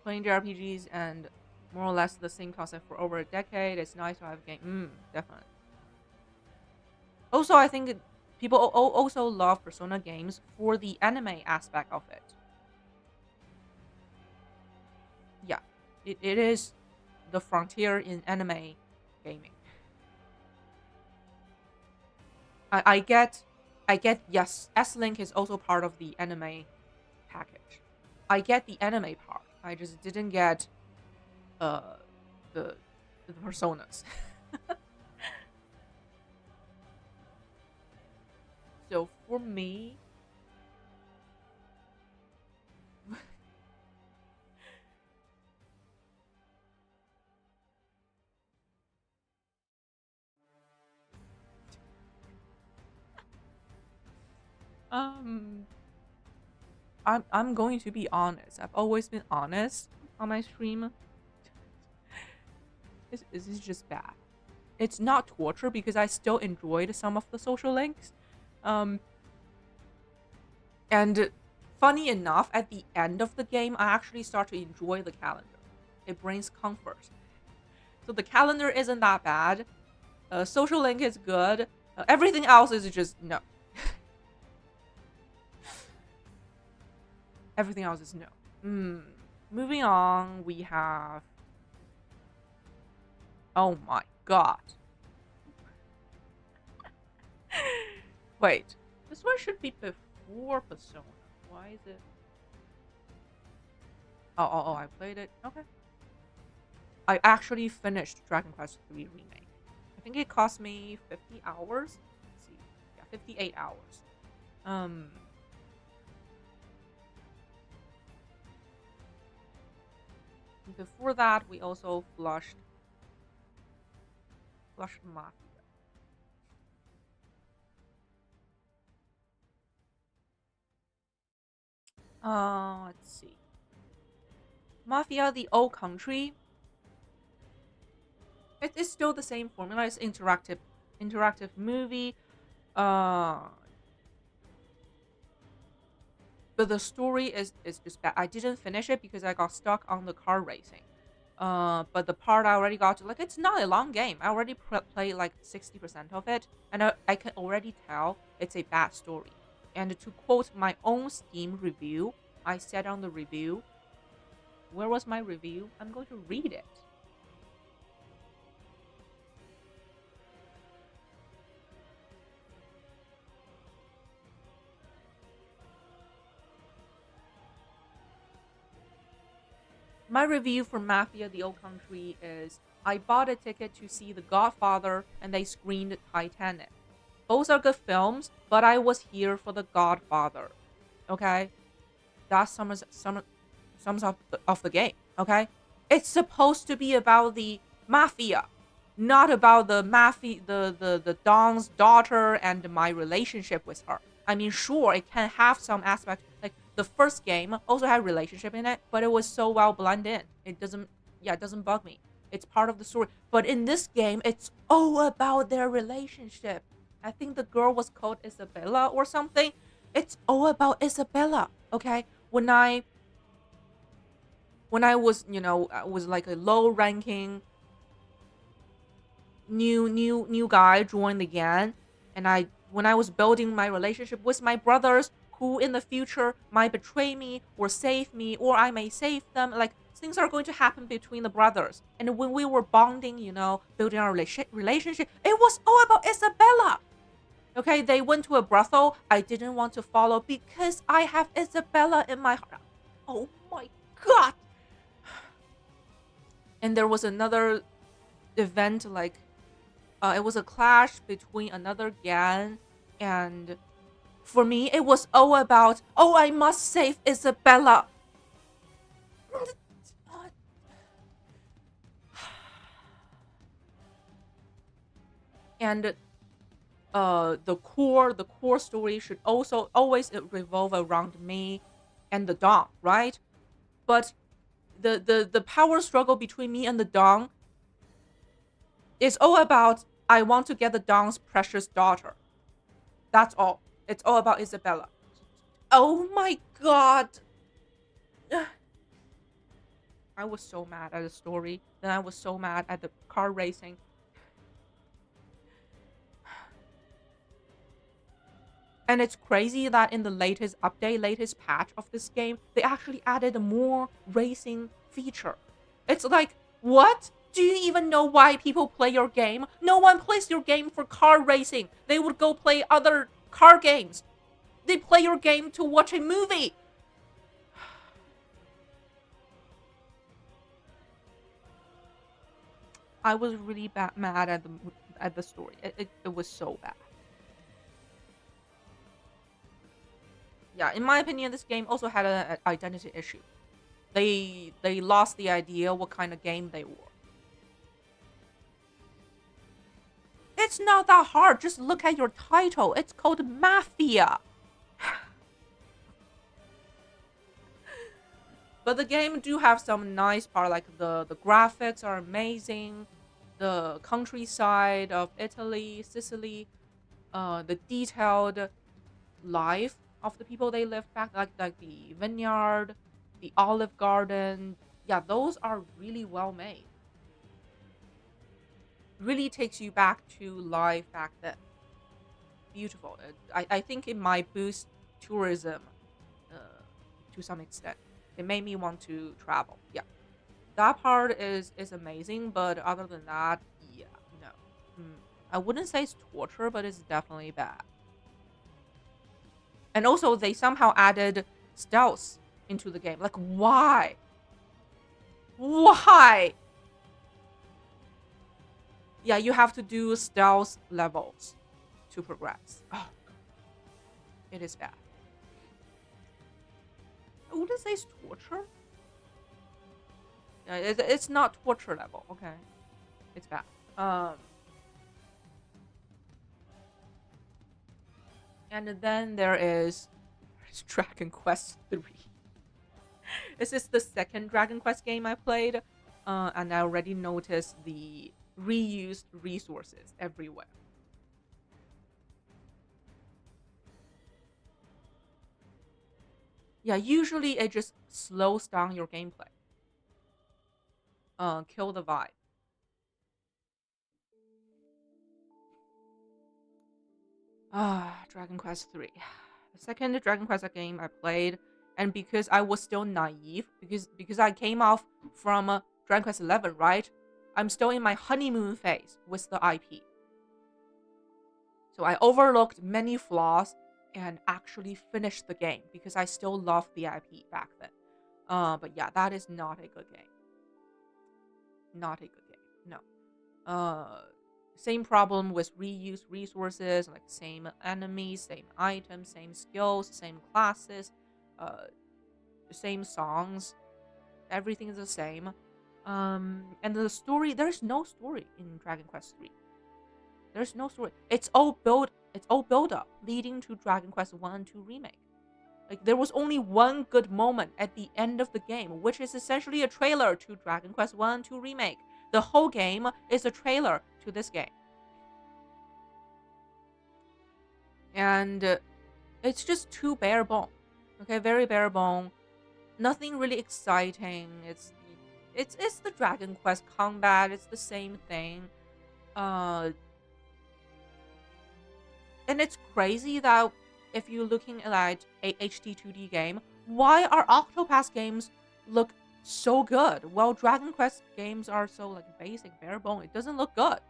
Playing JRPGs and more or less the same concept for over a decade. It's nice to have a game. Definitely. Also, I think people also love Persona games for the anime aspect of it. Yeah, it is the frontier in anime gaming. I get, yes, S Link is also part of the anime package. I get the anime part. I just didn't get uh the the personas. So for me, um, I'm going to be honest. I've always been honest on my stream. This is just bad. It's not torture because I still enjoyed some of the social links. Um, and funny enough, at the end of the game, I actually start to enjoy the calendar. It brings comfort. So the calendar isn't that bad. Social link is good. Everything else is just no. Everything else is no. Moving on, we have. Oh my god. Wait, this one should be before Persona. Why is it? Oh, I played it. Okay. I actually finished Dragon Quest III Remake. I think it cost me 50 hours. Let's see. Yeah, 58 hours. Before that, we also flushed Mafia. Let's see. Mafia, the old country. It is still the same formula. It's interactive movie. Uh, but the story is just bad. I didn't finish it because I got stuck on the car racing. But the part I already got to, like, it's not a long game. I already played like 60% of it, and I can already tell it's a bad story. And to quote my own Steam review, I said on the review, where was my review? I'm going to read it. My review for Mafia the Old Country is I bought a ticket to see The Godfather and they screened Titanic. Both are good films, but I was here for The Godfather. Okay? That sums up of the game. Okay? It's supposed to be about the mafia, not about the the Don's daughter and my relationship with her. I mean, sure, it can have some aspect like the first game also had relationship in it, but it was so well blended in. It doesn't bug me. It's part of the story. But in this game, it's all about their relationship. I think the girl was called Isabella or something. It's all about Isabella. Okay, when I was, I was like a low ranking new guy joined the gang, and when I was building my relationship with my brothers who in the future might betray me or save me or I may save them, like things are going to happen between the brothers. And when we were bonding, building our relationship, it was all about Isabella. Okay, they went to a brothel. I didn't want to follow because I have Isabella in my heart. Oh my god. and there was another event like it was a clash between another gang, and for me it was all about, oh, I must save Isabella. And the core story should also always revolve around me and the Dong, right? But the power struggle between me and the Dong is all about, I want to get the Dong's precious daughter. That's all. It's all about Isabella. Oh my god. I was so mad at the story. Then I was so mad at the car racing. And it's crazy that in the latest update, latest patch of this game, they actually added more racing feature. It's like, what? Do you even know why people play your game? No one plays your game for car racing. They would go play other car games. They play your game to watch a movie. I was really mad at the story. It was so bad. Yeah, in my opinion, this game also had an identity issue. They lost the idea what kind of game they were. It's not that hard. Just look at your title. It's called Mafia. But the game do have some nice part, like the graphics are amazing, the countryside of Italy, Sicily, the detailed life of the people they lived back, like the vineyard, the olive garden. Yeah, those are really well made. Really takes you back to life back then. Beautiful. I think it might boost tourism uh, to some extent. It made me want to travel. Yeah, that part is amazing, but other than that, yeah, no. I wouldn't say it's torture, but it's definitely bad. And also, they somehow added stealth into the game. Like, why? Why? Yeah, you have to do stealth levels to progress. Oh, it is bad. I wouldn't say it's torture. Yeah, it's not torture level. Okay, it's bad. And then there's Dragon Quest 3. This is the second Dragon Quest game I played, and I already noticed the reused resources everywhere. Yeah, usually it just slows down your gameplay. Kill the vibe. Dragon Quest 3. The second Dragon Quest game I played, and because I was still naive, because I came off from Dragon Quest 11, right? I'm still in my honeymoon phase with the IP. So I overlooked many flaws and actually finished the game because I still loved the IP back then. But yeah, that is not a good game. Not a good game. No. Same problem with reused resources, like same enemies, same items, same skills, same classes, uh, same songs. Everything is the same. And the story, there's no story in Dragon Quest 3. There's no story. It's all build up leading to Dragon Quest 1 and 2 remake. Like there was only one good moment at the end of the game, which is essentially a trailer to Dragon Quest 1 and 2 remake. The whole game is a trailer to this game. And it's just too bare bone. Okay, very bare bone. Nothing really exciting. It's the Dragon Quest combat. It's the same thing. Uh and it's crazy that if you're looking at a HD 2D game, why are Octopath games look so good while Dragon Quest games are so like basic, bare bone? It doesn't look good.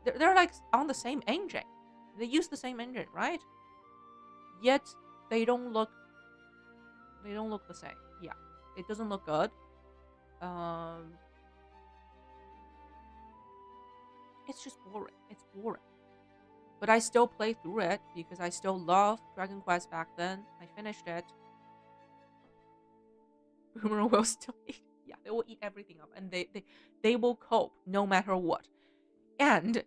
They're like on the same engine. They use the same engine, right? Yet they don't look the same. Yeah, it doesn't look good. Um, It's just boring. It's boring. But I still play through it because I still love Dragon Quest back then. I finished it. Boomer will still eat. Yeah, they will eat everything up, and they will cope no matter what. And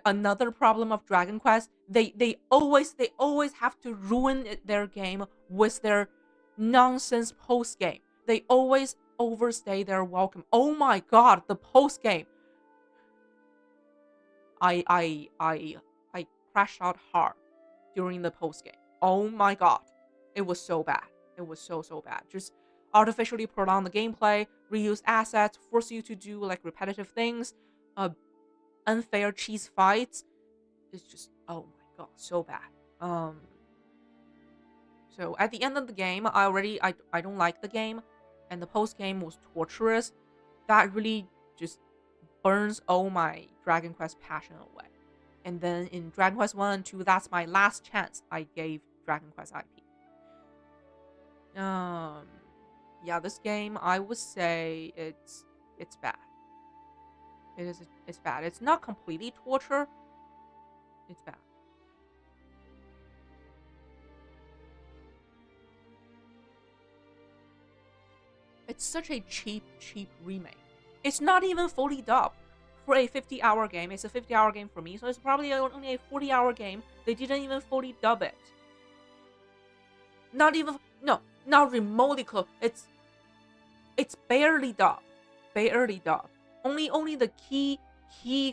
another problem of Dragon Quest, they always have to ruin their game with their nonsense post game. They always overstay their welcome. Oh my god, the post game. I crashed out hard during the post game. Oh my god, it was so bad. It was so bad. Just artificially prolong the gameplay, reuse assets, force you to do like repetitive things, uh, unfair cheese fights. It's just oh my god, so bad. Um, so at the end of the game, I don't like the game, and the post game was torturous. That really just burns all my Dragon Quest passion away. And then in Dragon Quest 1 and 2, that's my last chance I gave Dragon Quest IP. Um yeah, this game I would say it's bad. It's bad. It's not completely torture. It's bad. It's such a cheap remake. It's not even fully dubbed. For a 50-hour game, it's a 50-hour game for me, so it's probably only a 40-hour game. They didn't even fully dub it. Not even no, not remotely close. It's barely dubbed. Barely dubbed. Only the key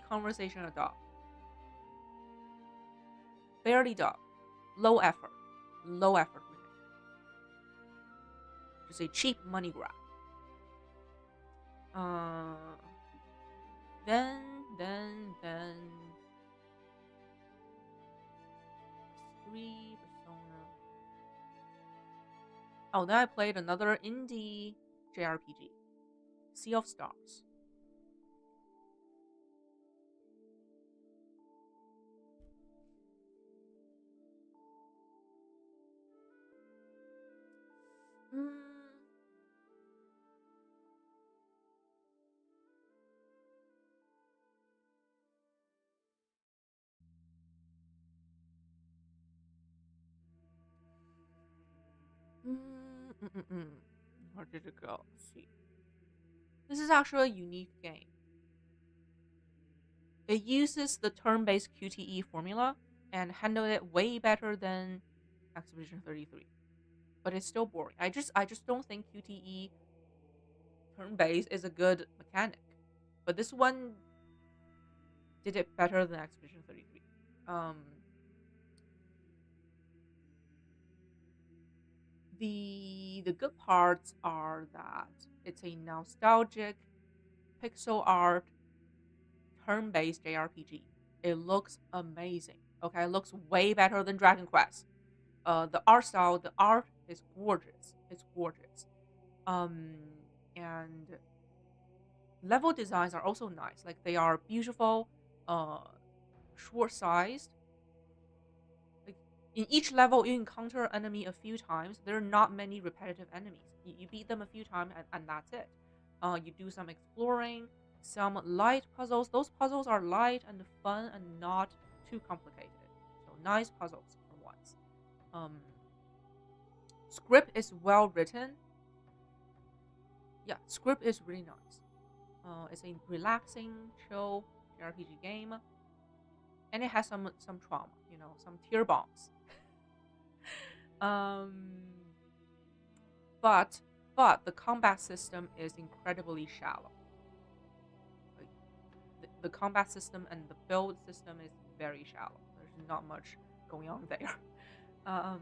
conversation are dubbed. Barely dubbed. Low effort. Low effort remake. Just a cheap money grab. Uh then three Persona. Oh, then I played another indie JRPG, Sea of Stars. Mm, mm. Where did it go? Let's see. This is actually a unique game. It uses the turn-based QTE formula and handled it way better than Expedition 33. But it's still boring. I just don't think QTE turn-based is a good mechanic. But this one did it better than Expedition 33. Um, the good parts are that it's a nostalgic pixel art turn-based JRPG. It looks amazing. Okay, it looks way better than Dragon Quest. The art style, the art is gorgeous. It's gorgeous. Um, and level designs are also nice. Like they are beautiful, uh, short-sized. Like in each level, you encounter enemy a few times. There are not many repetitive enemies. You beat them a few times, and that's it. You do some exploring, some light puzzles. Those puzzles are light and fun and not too complicated. So nice puzzles for once. Um, Script is well written. Yeah, script is really nice. It's a relaxing, chill RPG game, and it has some trauma. Some tear bombs. Um, but the combat system is incredibly shallow. Like the combat system and the build system is very shallow. There's not much going on there. Um,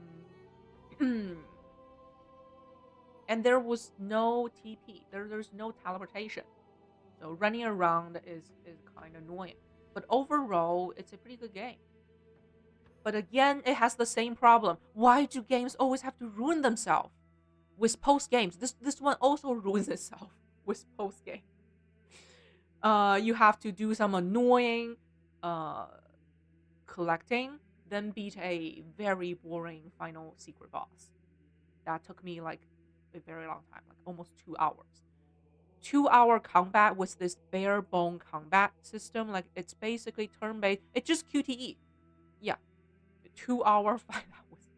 and there was no TP. There's no teleportation. So running around is kind of annoying. But overall, it's a pretty good game. But again, it has the same problem. Why do games always have to ruin themselves with post games? This one also ruins itself with post game. You have to do some annoying uh collecting, then beat a very boring final secret boss. That took me like a very long time, like almost 2 hours. 2 hour combat with this bare bone combat system. Like it's basically turn based. It's just QTE. Yeah, 2 hour fight.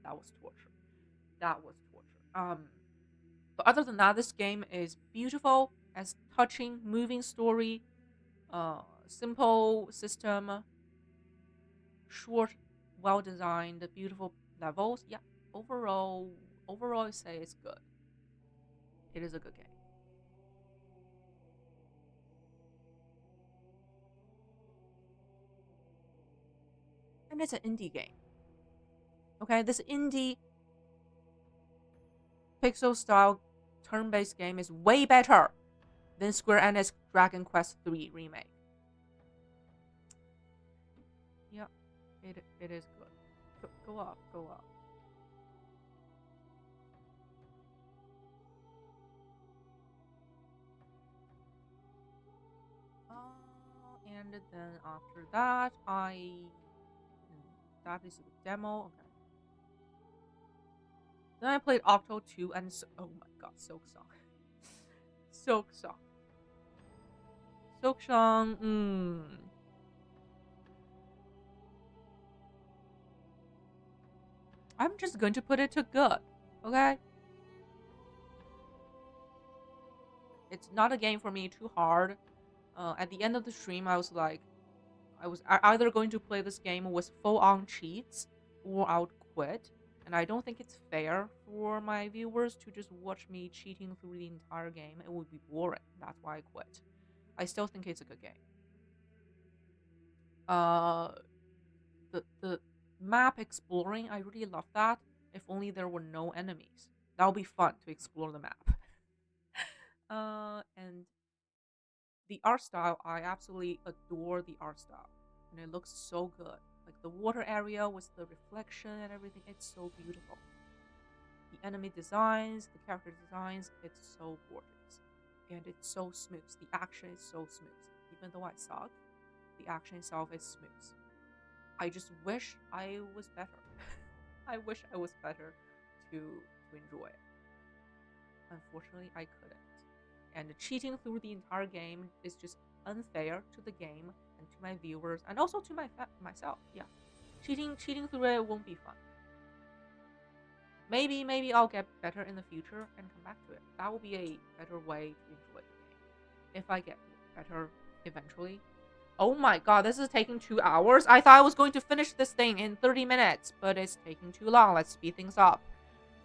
That was torture. That was torture. But other than that, this game is beautiful, as touching, moving story, simple system, short, well designed, beautiful levels. Yeah, overall, overall, I say it's good. It is a good game. And it's an indie game. Okay, this indie pixel style turn based game is way better than Square Enix Dragon Quest III remake. Yeah, it is good. Go up, go up. And then after that, that is the demo. Okay. Then I played Octo 2 and oh my god, Silk Song. Silk Song. Silk Song, I'm just going to put it to good. Okay? It's not a game for me, too hard. At the end of the stream, I was like, I was either going to play this game with full on cheats or I would quit. And I don't think it's fair for my viewers to just watch me cheating through the entire game. It would be boring. That's why I quit. I still think it's a good game. Uh, the map exploring, I really love that. If only there were no enemies, that would be fun to explore the map. And the art style, I absolutely adore the art style, and it looks so good. Like the water area with the reflection and everything, it's so beautiful. The enemy designs, the character designs, it's so gorgeous, and it's so smooth. The action is so smooth. Even though I suck, the action itself is smooth. I just wish I was better. I wish I was better to enjoy it. Unfortunately, I couldn't. And cheating through the entire game is just unfair to the game and to my viewers and also to myself. Yeah, cheating through it won't be fun. Maybe I'll get better in the future and come back to it. That will be a better way to enjoy the game if I get better eventually. Oh my god, this is taking 2 hours. I thought I was going to finish this thing in 30 minutes, but it's taking too long. Let's speed things up.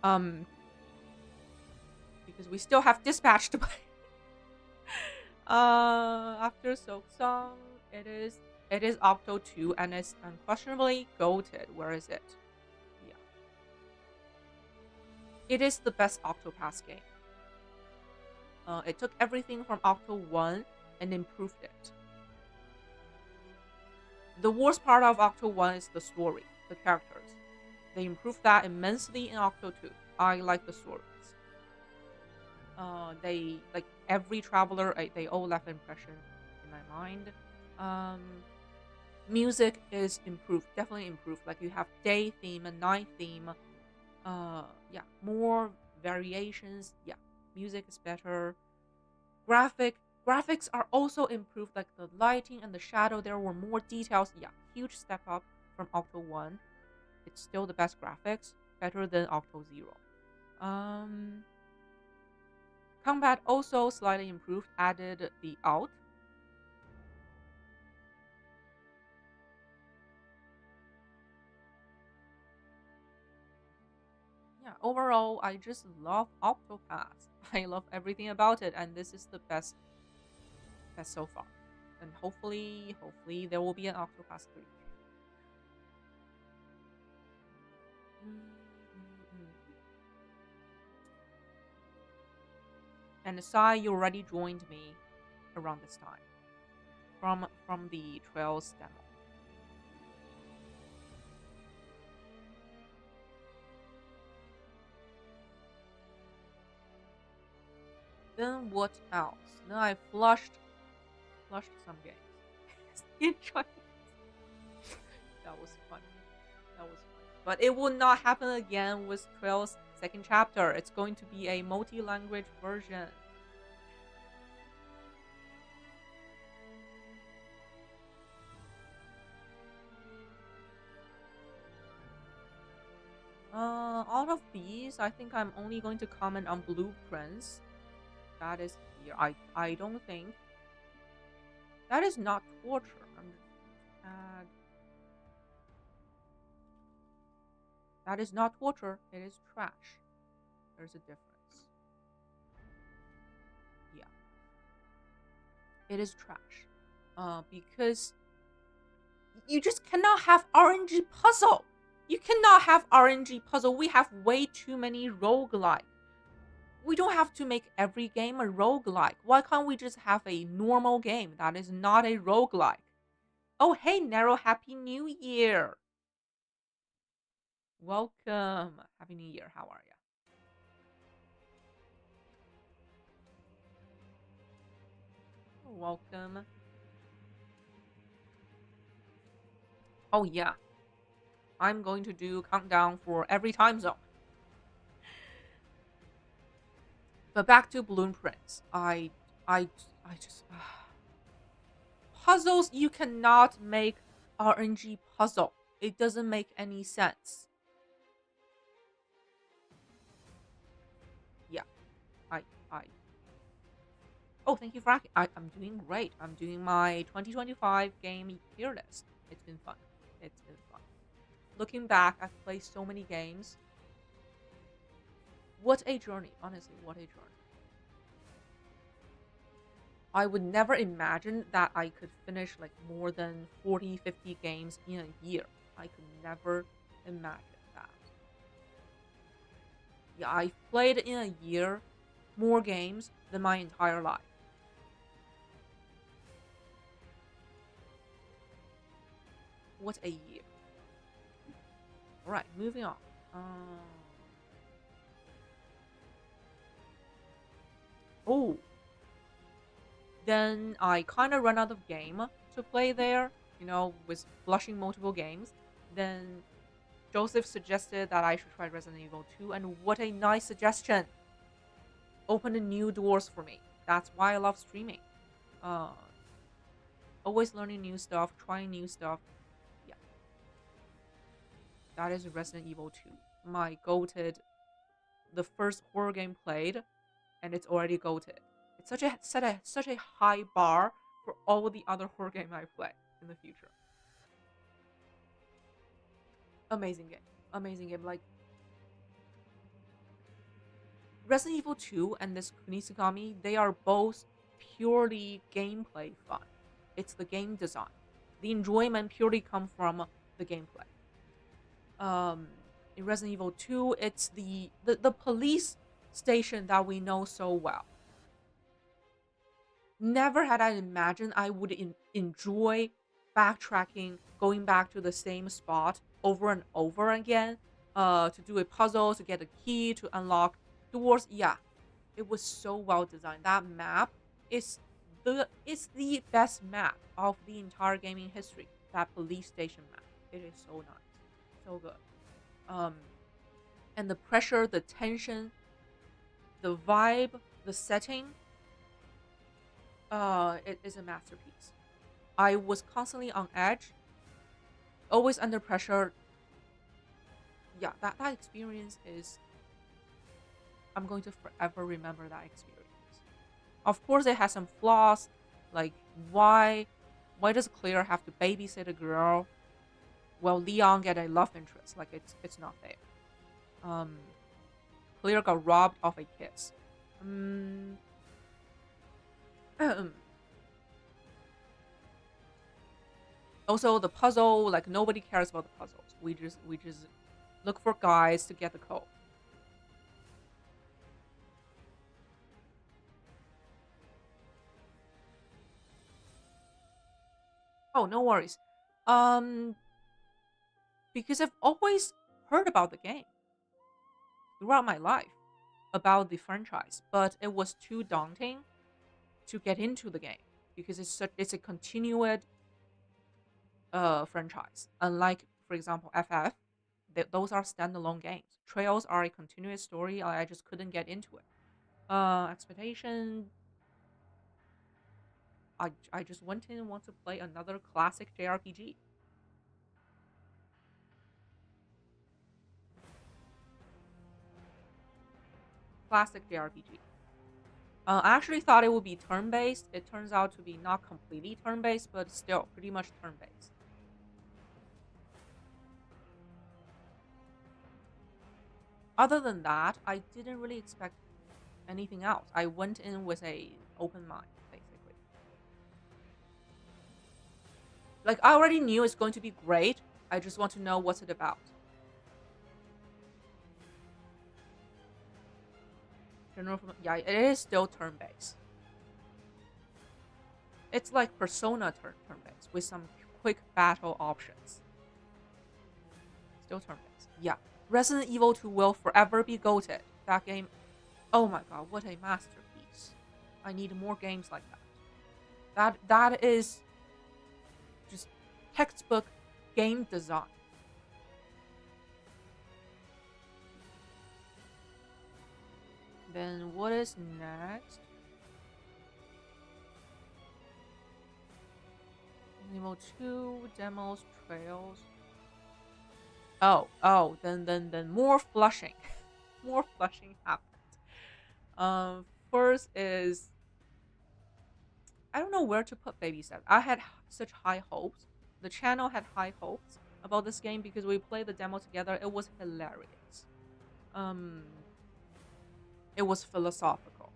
Because we still have Dispatch to play. After Silk Song, it is Octo 2 and it's unquestionably goated. Where is it? Yeah. It is the best Octopath game. It took everything from Octo 1 and improved it. The worst part of Octo 1 is the story, the characters. They improved that immensely in Octo 2. I like the stories. They like every traveler. They all left an impression in my mind. Music is improved, definitely improved. Like you have day theme and night theme. Yeah, more variations. Yeah, music is better. Graphics are also improved. Like the lighting and the shadow, there were more details. Yeah, huge step up from Octo 1. It's still the best graphics, better than Octo 0. Combat also slightly improved, added the out. Yeah, overall, I just love Octopath. I love everything about it, and this is the best so far. And hopefully there will be an Octopath 3. And Sai, you already joined me around this time from the Trails demo. Then what else? Then I flushed some games. That was funny. That was funny. But it will not happen again with Trails second chapter. It's going to be a multi-language version. out of these, I think I'm only going to comment on Blueprints. That is here. I don't think that is not torture. Uh, that is not torture. It is trash. There's a difference. Yeah, it is trash. Because you just cannot have RNG puzzle. You cannot have RNG puzzle. We have way too many roguelike. We don't have to make every game a roguelike. Why can't we just have a normal game that is not a roguelike? Oh, hey, Nero, Happy New Year. Welcome. Happy New Year. How are you? Welcome. Oh, yeah. I'm going to do countdown for every time zone. But back to Blueprints. I just puzzles. You cannot make RNG puzzle. It doesn't make any sense. Yeah, I I. Oh, thank you for asking. I'm doing great. I'm doing my 2025 game tier list. It's been fun. It's been fun. Looking back, I've played so many games. What a journey, honestly. What a journey. I would never imagine that I could finish like more than 40, 50 games in a year. I could never imagine that. Yeah, I've played in a year more games than my entire life. What a year. Alright, moving on. Oh, then I kind of run out of game to play there, with flushing multiple games. Then Joseph suggested that I should try Resident Evil 2, and what a nice suggestion! Opened new doors for me. That's why I love streaming. Uh, Always learning new stuff, trying new stuff. Yeah, that is Resident Evil 2. My goated, the first horror game played, and it's already goated. It's such a high bar for all the other horror game I play in the future. Amazing game, amazing game. Like Resident Evil 2 and this Kunisagami, they are both purely gameplay fun. It's the game design. The enjoyment purely come from the gameplay. Um, in Resident Evil 2, it's the police station that we know so well. Never had I imagined I would enjoy backtracking, going back to the same spot over and over again, to do a puzzle, to get a key, to unlock doors. Yeah, it was so well designed. That map is the best map of the entire gaming history. That police station map. It is so nice, so good. Um, and the pressure, the tension, the vibe, the setting. It is a masterpiece. I was constantly on edge, always under pressure. Yeah, that experience is. I'm going to forever remember that experience. Of course, it has some flaws, like why does Claire have to babysit a girl while Leon get a love interest? Like it's not fair. Um, Claire got robbed of a kiss. Um, Also, the puzzle, like nobody cares about the puzzles. We just look for guys to get the code. Oh, no worries. Um, because I've always heard about the game throughout my life, about the franchise, but it was too daunting to get into the game because it's a continued franchise. Unlike, for example, FF, those are standalone games. Trails are a continuous story. I just couldn't get into it. Expectation. I just went in and want to play another classic JRPG. classic JRPG. I actually thought it would be turn-based. It turns out to be not completely turn-based, but still pretty much turn-based. Other than that, I didn't really expect anything else. I went in with a open mind, basically. Like I already knew it's going to be great. I just want to know what's it about. Yeah, it is still turn-based. It's like Persona turn-based with some quick battle options. Still turn-based. Yeah. Resident Evil 2 will forever be goated. That game, oh my god, what a masterpiece. I need more games like that. That is just textbook game design. Then what is next? Nemo 2 demos trails. Then more flushing. More flushing happened. First is I don't know where to put baby steps. I had such high hopes. The channel had high hopes about this game because we played the demo together. It was hilarious. Um, it was philosophical,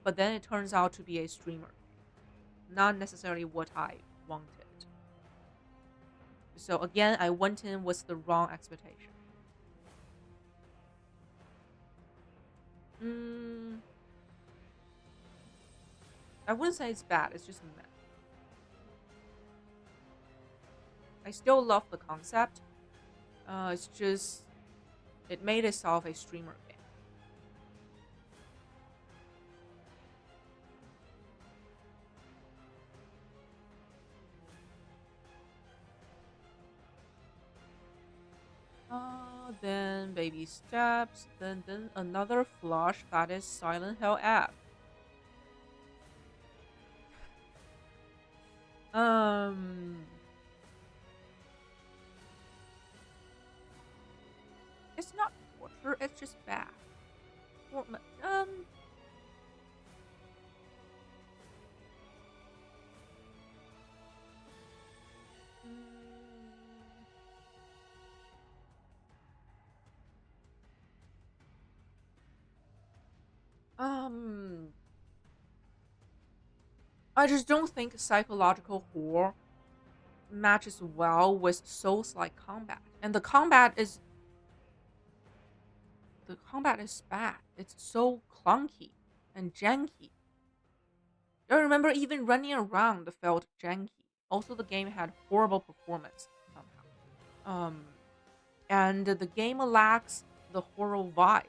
but then it turns out to be a streamer game, not necessarily what I wanted. So again, I went in with the wrong expectation. Mm, I wouldn't say it's bad. It's just meh. I still love the concept. It's just it made itself a streamer game. Then baby steps. Then another flush that is Silent Hill app. It's not torture. It's just bad. Or, um, I just don't think psychological horror matches well with Souls-like combat, and the combat is bad. It's so clunky and janky. I remember even running around felt janky. Also, the game had horrible performance somehow. And the game lacks the horror vibe.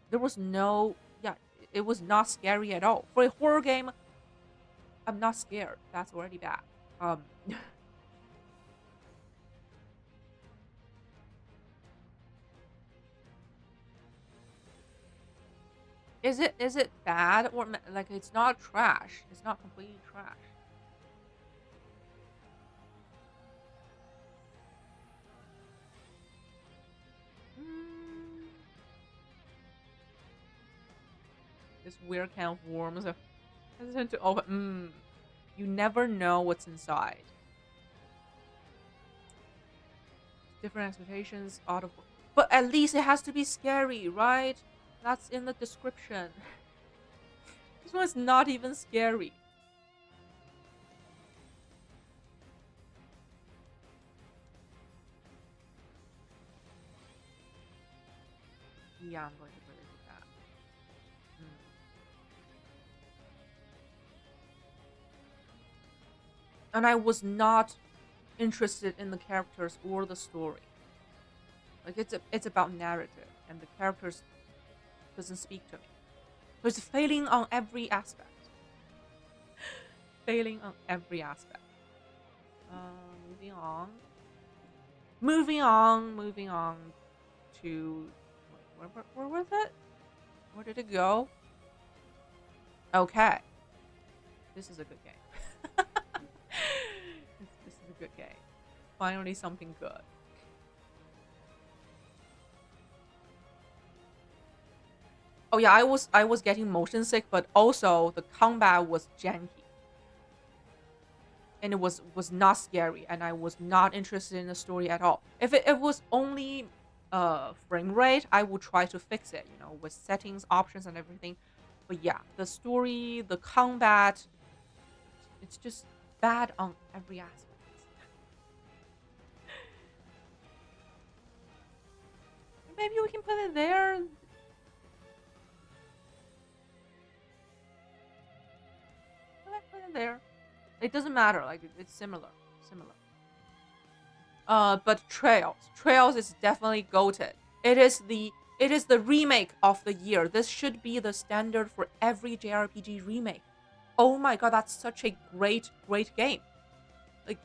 There was no, yeah, it was not scary at all. For a horror game, I'm not scared. That's already bad. Um, is it bad or like it's not trash? It's not completely trash. Mm, this weird can of worms. Hesitant to open. You never know what's inside. Different expectations out of, but at least it has to be scary, right? That's in the description. This one's not even scary. Yeah, I'm going to put it with that. Mm. And I was not interested in the characters or the story. Like it's about narrative, and the characters doesn't speak to me. So it's failing on every aspect. Failing on every aspect. Moving on. Moving on to where was it? Where did it go? Okay, this is a good game. This is a good game. Finally, something good. Oh yeah, I was getting motion sick, but also the combat was janky and it was not scary, and I was not interested in the story at all. If it was only frame rate, I would try to fix it, with settings, options, and everything. But yeah, the story, the combat, it's just bad on every aspect. Maybe we can put it there. Put it there. It doesn't matter. Like it's similar, similar. But Trails is definitely goated. It is the remake of the year. This should be the standard for every JRPG remake. Oh my god, that's such a great game. Like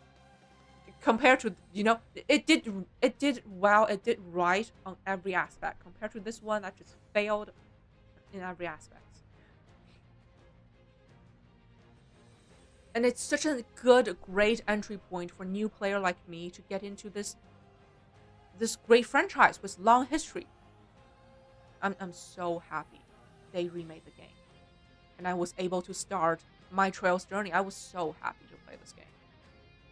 compared to it did well, it did right on every aspect. Compared to this one that just failed in every aspect. And it's such a good, great entry point for new player like me to get into this great franchise with long history. I'm so happy they remade the game, and I was able to start my Trails journey. I was so happy to play this game.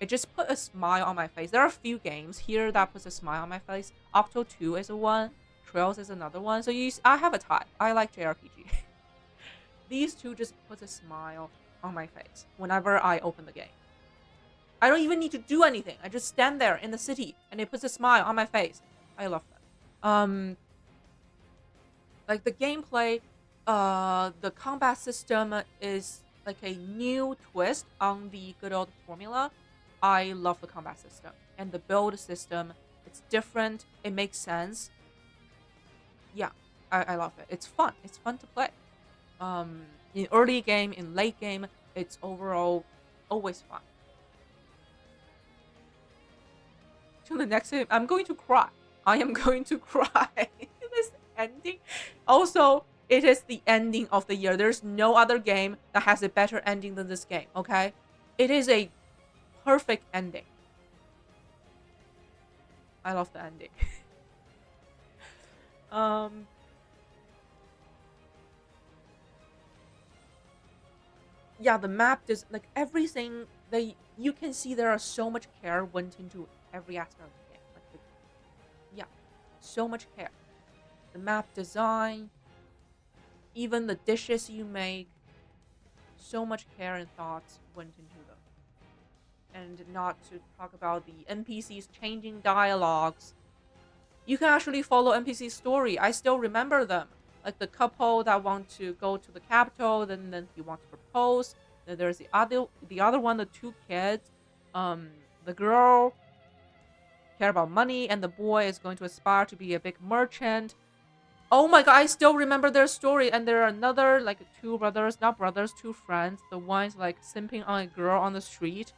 It just put a smile on my face. There are a few games here that puts a smile on my face. Octo 2 is a one. Trails is another one. So I have a type. I like JRPG. These two just put a smile on my face whenever I open the game. I don't even need to do anything. I just stand there in the city and it puts a smile on my face. I love that. Like the gameplay, the combat system is like a new twist on the good old formula. I love the combat system and the build system. It's different. It makes sense. Yeah, I love it. It's fun. It's fun to play. In early game, in late game, it's overall always fun. To the next game, I'm going to cry. I am going to cry. This ending. Also, it is the ending of the year. There's no other game that has a better ending than this game, okay? It is a perfect ending. I love the ending. um yeah, the map is like everything they you can see there are so much care went into every aspect of the game. Yeah, so much care. The map design, even the dishes you make, so much care and thoughts went into them. And not to talk about the NPCs changing dialogues. You can actually follow NPC's story. I still remember them. Like the couple that want to go to the capital, then he wants to propose. Then there's the other one, the two kids. The girl care about money, and the boy is going to aspire to be a big merchant. Oh my god, I still remember their story. And there are another like two brothers, not brothers, two friends. The one's like simping on a girl on the street,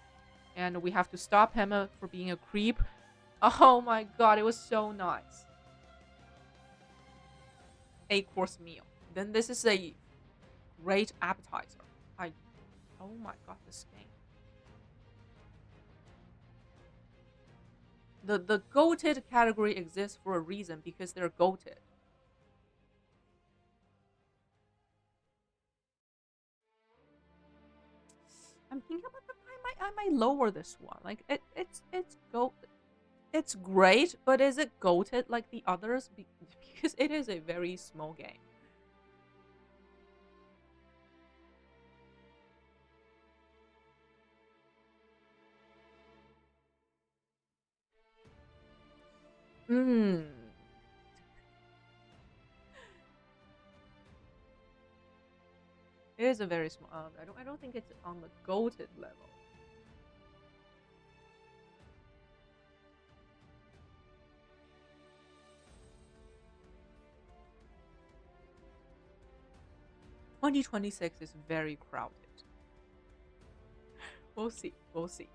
and we have to stop him for being a creep. Oh my god, it was so nice. 8-course meal. Then this is a great appetizer. I Oh my god, this game. The goated category exists for a reason because they're goated. I'm thinking about I might lower this one. Like it's great, but is it goated like the others? Because it is a very small game. Hmm. It is a very small. I don't think it's on the goated level. 2026 is very crowded. We'll see. We'll see.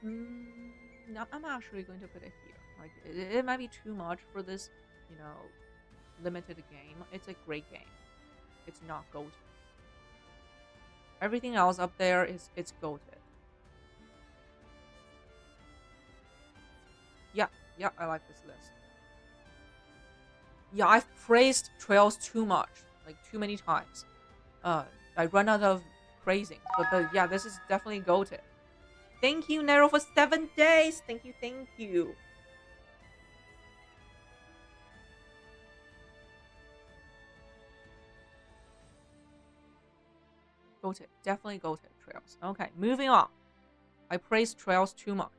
No, I'm actually going to put it here. Like it might be too much for this, you know, limited game. It's a great game. it's not goated. Everything else up there is it's goated. Yeah, yeah, I like this list. Yeah, I've praised Trails too much, like too many times. I run out of praising, but yeah, this is definitely goated. Thank you, Nero, for 7 days. Thank you, thank you. Goated, definitely goated Trails. Okay, moving on. I praised Trails too much.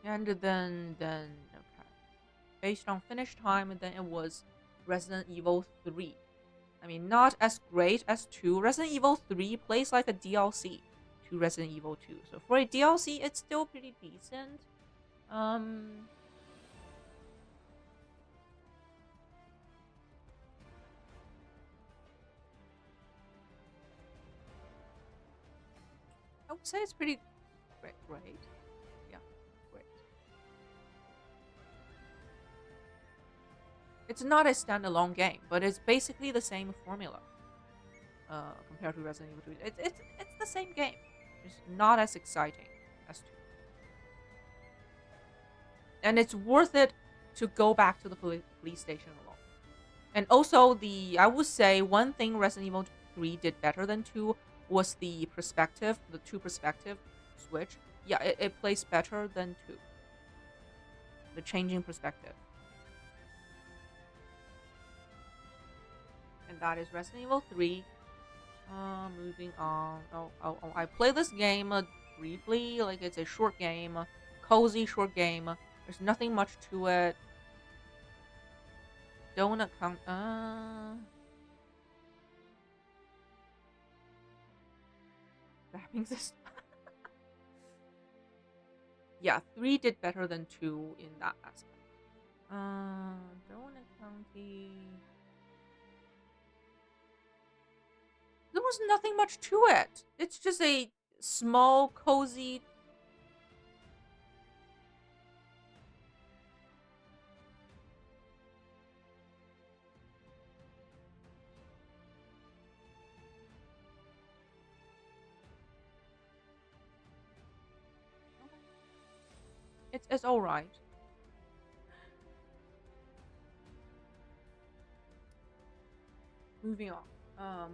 And then okay, based on finish time, and then it was Resident Evil 3. I mean, not as great as 2. Resident Evil 3 plays like a DLC to Resident Evil 2. So for a DLC, it's still pretty decent. Um, I would say it's pretty great. Great. Yeah, great. It's not a standalone game, but it's basically the same formula compared to Resident Evil 2. It's the same game. It's not as exciting as 2. And it's worth it to go back to the police station alone. And also, I would say one thing Resident Evil 3 did better than 2 was the perspective, the two perspective switch. Yeah, it plays better than 2. The changing perspective. And that is Resident Evil 3. Moving on. I play this game briefly, like it's a short game, cozy short game. There's nothing much to it. Donut count. Wrapping system. Yeah, 3 did better than 2 in that aspect. Donut County. There was nothing much to it. It's just a small, cozy. It's all right. Moving on.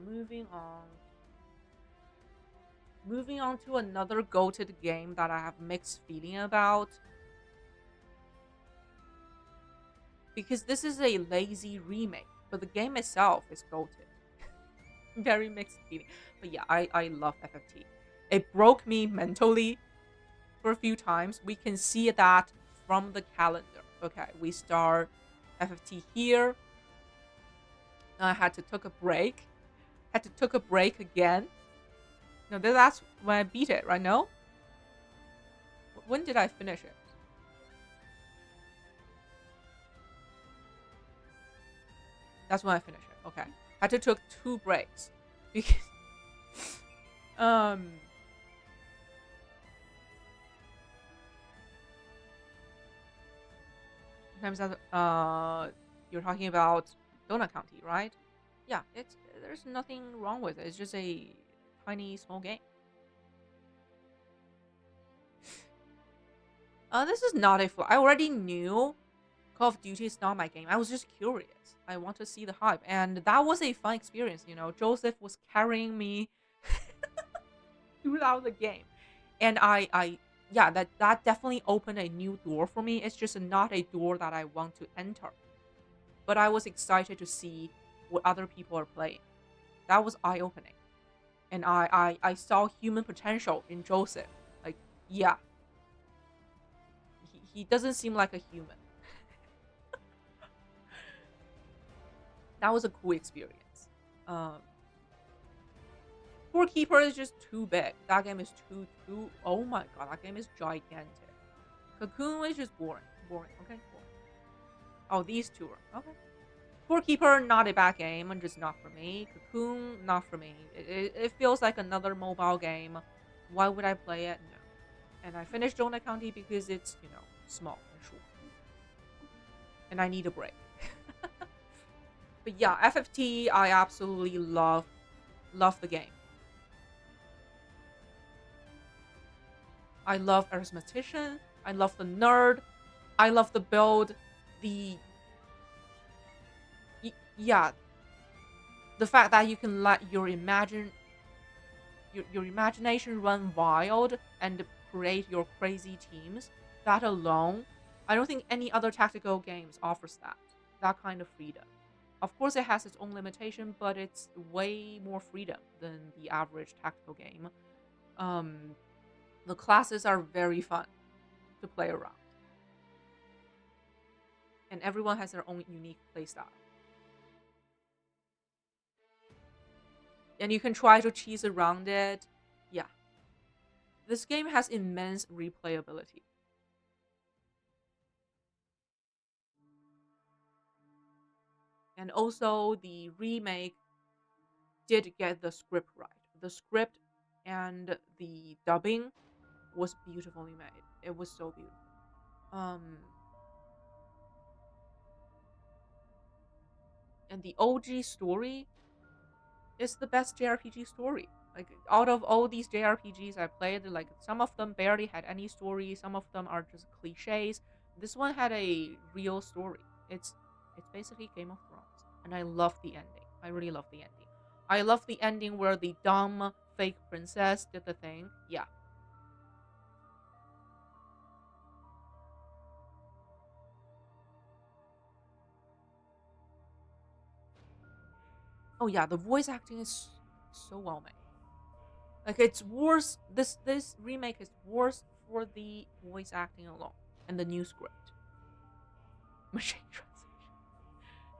Moving on. Moving on to another goated game that I have mixed feeling about. Because this is a lazy remake, but the game itself is goated. Very mixed feeling. But yeah, I love FFT. It broke me mentally for a few times. We can see that from the calendar. Okay, we start FFT here. I had to took a break. Had to took a break again. No, that's when I beat it, right? No? When did I finish it? That's when I finished it. Okay. Had to took 2 breaks. Because um sometimes you're talking about Donut County, right? Yeah, there's nothing wrong with it. It's just a tiny small game. This is not a flaw. I already knew Call of Duty is not my game. I was just curious. I want to see the hype, and that was a fun experience. You know, Joseph was carrying me throughout the game, and yeah, that definitely opened a new door for me. It's just not a door that I want to enter, but I was excited to see what other people are playing. That was eye opening, and I saw human potential in Joseph. Like, yeah, he doesn't seem like a human. That was a cool experience. Um, Poor Keeper is just too big. That game is too. Oh my god, that game is gigantic. Cocoon is just boring. Boring. Okay, boring. Oh, these two are okay. Scorekeeper, not a bad game, just not for me. Cocoon, not for me. It feels like another mobile game. Why would I play it? No. And I finished Donut County because it's, small and short. And I need a break. But yeah, FFT, I absolutely love the game. I love Arithmetician. I love the nerd. I love the build. The yeah, the fact that you can let your imagination run wild and create your crazy teams. That alone, I don't think any other tactical games offers that kind of freedom. Of course, it has its own limitation, but it's way more freedom than the average tactical game. Um, the classes are very fun to play around, and everyone has their own unique playstyle. And you can try to cheese around it. Yeah, this game has immense replayability. And also, the remake did get the script right. The script and the dubbing was beautifully made. It was so beautiful. Um, and the OG story is the best JRPG story. Like out of all these JRPGs I played, like some of them barely had any story. Some of them are just cliches. This one had a real story. It's basically Game of Thrones, and I love the ending. I really love the ending. I love the ending where the dumb fake princess did the thing. Yeah. Oh yeah, the voice acting is so well made. Like it's worse. This remake is worse for the voice acting alone and the new script. Machine translation.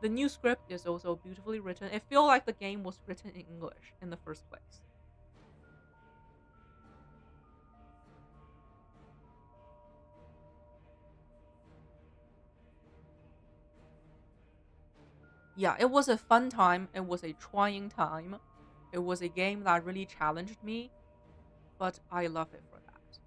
The new script is also beautifully written. It feels like the game was written in English in the first place. Yeah, it was a fun time. It was a trying time. It was a game that really challenged me, but I love it for that.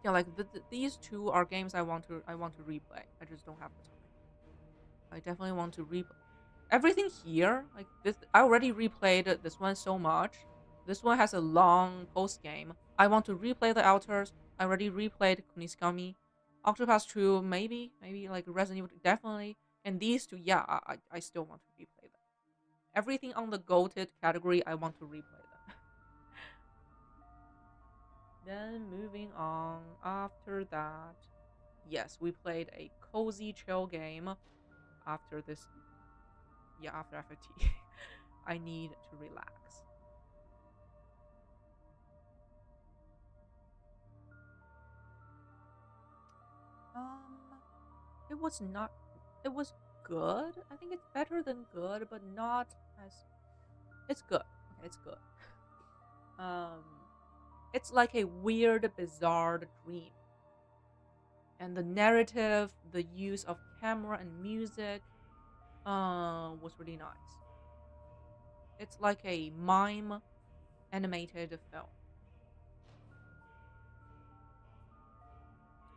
Yeah, like these two are games I want to replay. I just don't have the time. I definitely want to replay everything here. Like this, I already replayed this one so much. This one has a long post game. I want to replay the Altars. I already replayed Kuniskami, Octopath 2, maybe like Resident Evil, definitely. And these two, yeah, I still want to replay them. Everything on the goated category, I want to replay them. Then moving on after that, yes, we played a cozy chill game after this. Yeah, after FFT. I need to relax. Um, it was not. It was good. I think it's better than good, but not as. It's good. Okay, it's good. Um, it's like a weird, bizarre dream, and the narrative, the use of camera and music, was really nice. It's like a mime animated film.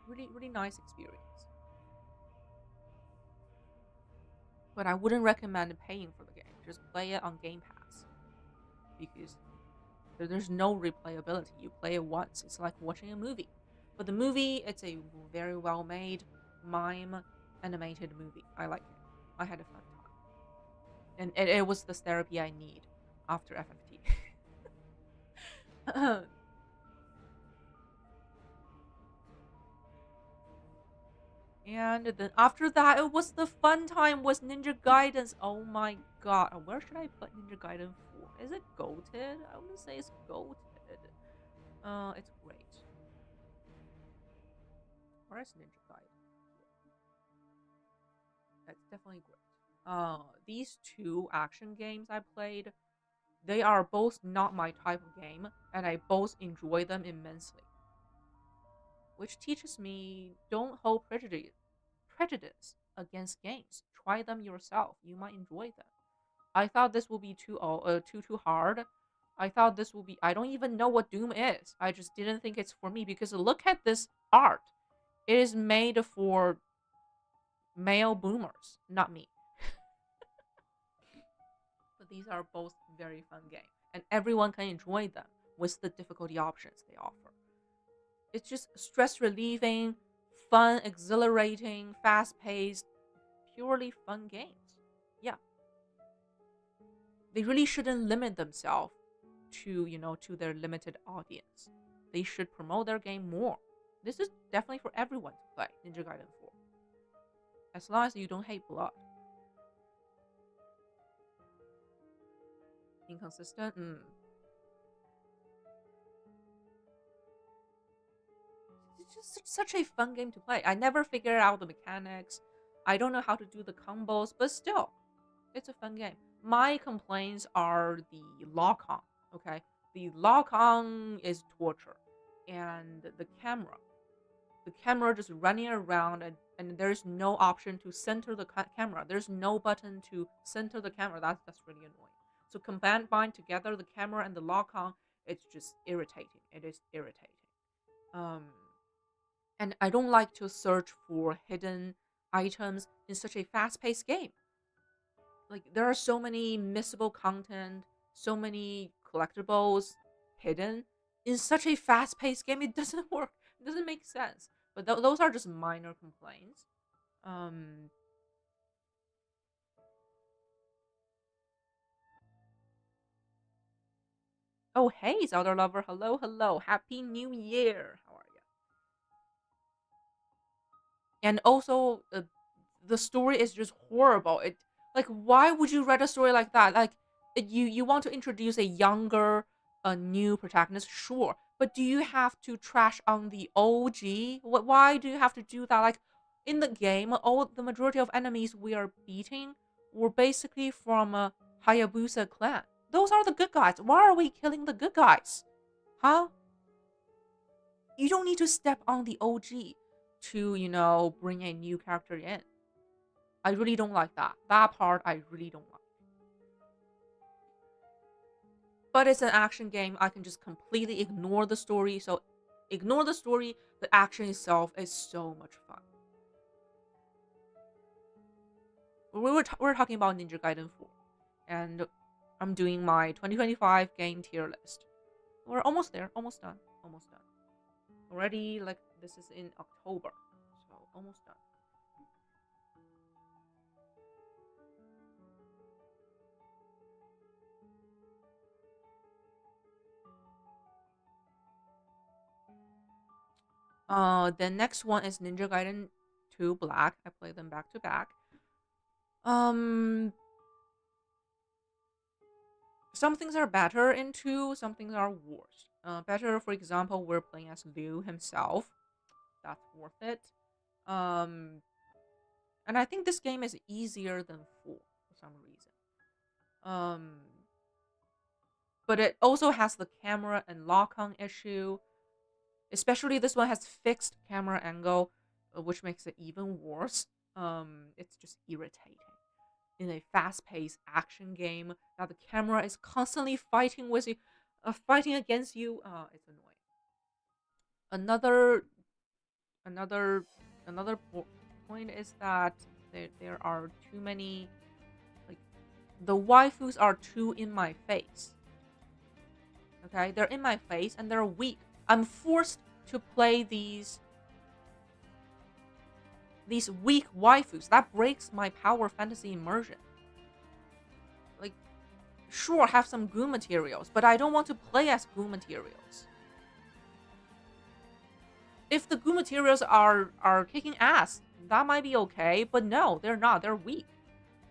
Really, really nice experience. But I wouldn't recommend paying for the game. Just play it on Game Pass because there's no replayability. You play it once. It's like watching a movie. But the movie, it's a very well made mime animated movie. I like it. I had a fun time. And it was the therapy I need after FFT. And then after that, it was the fun time was Ninja Gaiden. Oh my god. Where should I put Ninja Gaiden 4? Is it goated? I wouldn't say it's goated. It's great. Where is Ninja Gaiden? That's definitely great. These two action games I played, they are both not my type of game, and I both enjoy them immensely. which teaches me don't hold prejudice against games. Try them yourself. You might enjoy them. I thought this would be too hard. I thought this would be. I don't even know what Doom is. I just didn't think it's for me because look at this art. It is made for male boomers, not me. But these are both very fun games, and everyone can enjoy them with the difficulty options they offer. It's just stress relieving, fun, exhilarating, fast paced, purely fun games. Yeah, they really shouldn't limit themselves to to their limited audience. They should promote their game more. This is definitely for everyone to play Ninja Gaiden 4, as long as you don't hate blood. Inconsistent. It's just such a fun game to play. I never figured out the mechanics. I don't know how to do the combos, but still, it's a fun game. My complaints are the lock on. Okay, the lock on is torture, and the camera just running around, and there's no option to center the camera. There's no button to center the camera. That's really annoying. So combined together, the camera and the lock on, it's just irritating. It is irritating. Um, and I don't like to search for hidden items in such a fast-paced game. Like there are so many missable content, so many collectibles hidden in such a fast-paced game. It doesn't work. It doesn't make sense. But those are just minor complaints. Um. Oh, hey, Zelda lover. Hello, hello. Happy New Year. How are you? And also, the story is just horrible. It like why would you write a story like that? Like you want to introduce a younger, a new protagonist, sure, but do you have to trash on the OG? Why do you have to do that? Like in the game, all the majority of enemies we are beating were basically from a Hayabusa clan. Those are the good guys. Why are we killing the good guys? Huh? You don't need to step on the OG to, bring a new character in. I really don't like that. That part I really don't like. But it's an action game. I can just completely ignore the story. So ignore the story. The action itself is so much fun. We're talking about Ninja Gaiden 4, and I'm doing my 2025 game tier list. We're almost there. Almost done. Almost done. Already, like this is in October, so almost done. The next one is Ninja Gaiden 2 Black. I play them back to back. Um, some things are better in 2, some things are worse. Better, for example, we're playing as Liu himself. That's worth it. Um, and I think this game is easier than 4 for some reason. Um, but it also has the camera and lock-on issue. Especially this one has fixed camera angle, which makes it even worse. It's just irritating. In a fast-paced action game that the camera is constantly fighting with you, fighting against you, it's annoying. Another another another point is that there are too many, like, the waifus are too in my face. Okay, they're in my face and they're weak. I'm forced to play these weak waifus. That breaks my power fantasy immersion. Like, sure, have some goo materials, but I don't want to play as goo materials. If the goo materials are kicking ass, that might be okay, but no, they're not. They're weak.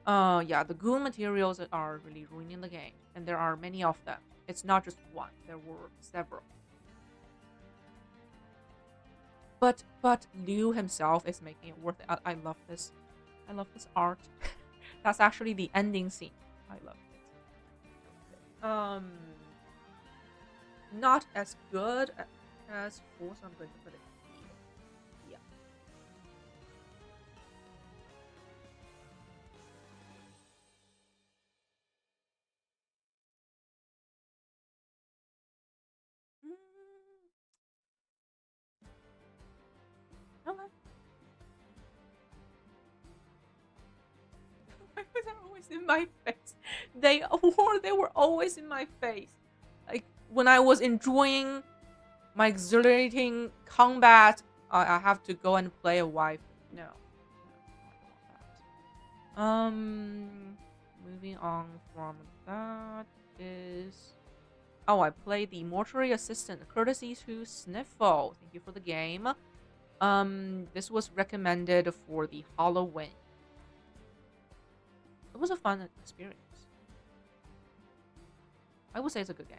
Yeah, the goo materials are really ruining the game, and there are many of them. It's not just one. There were several. But Liu himself is making it worth it. I love this. I love this art. That's actually the ending scene. I love it. Not as good as Force. I'm going to put it always in my face. They were always in my face. Like when I was enjoying my exhilarating combat, I have to go and play a wife. No, no, I don't want that. Moving on from that is. Oh, I played the Mortuary Assistant, courtesy to Sniffle. Thank you for the game. This was recommended for the Halloween. It was a fun experience. I would say it's a good game.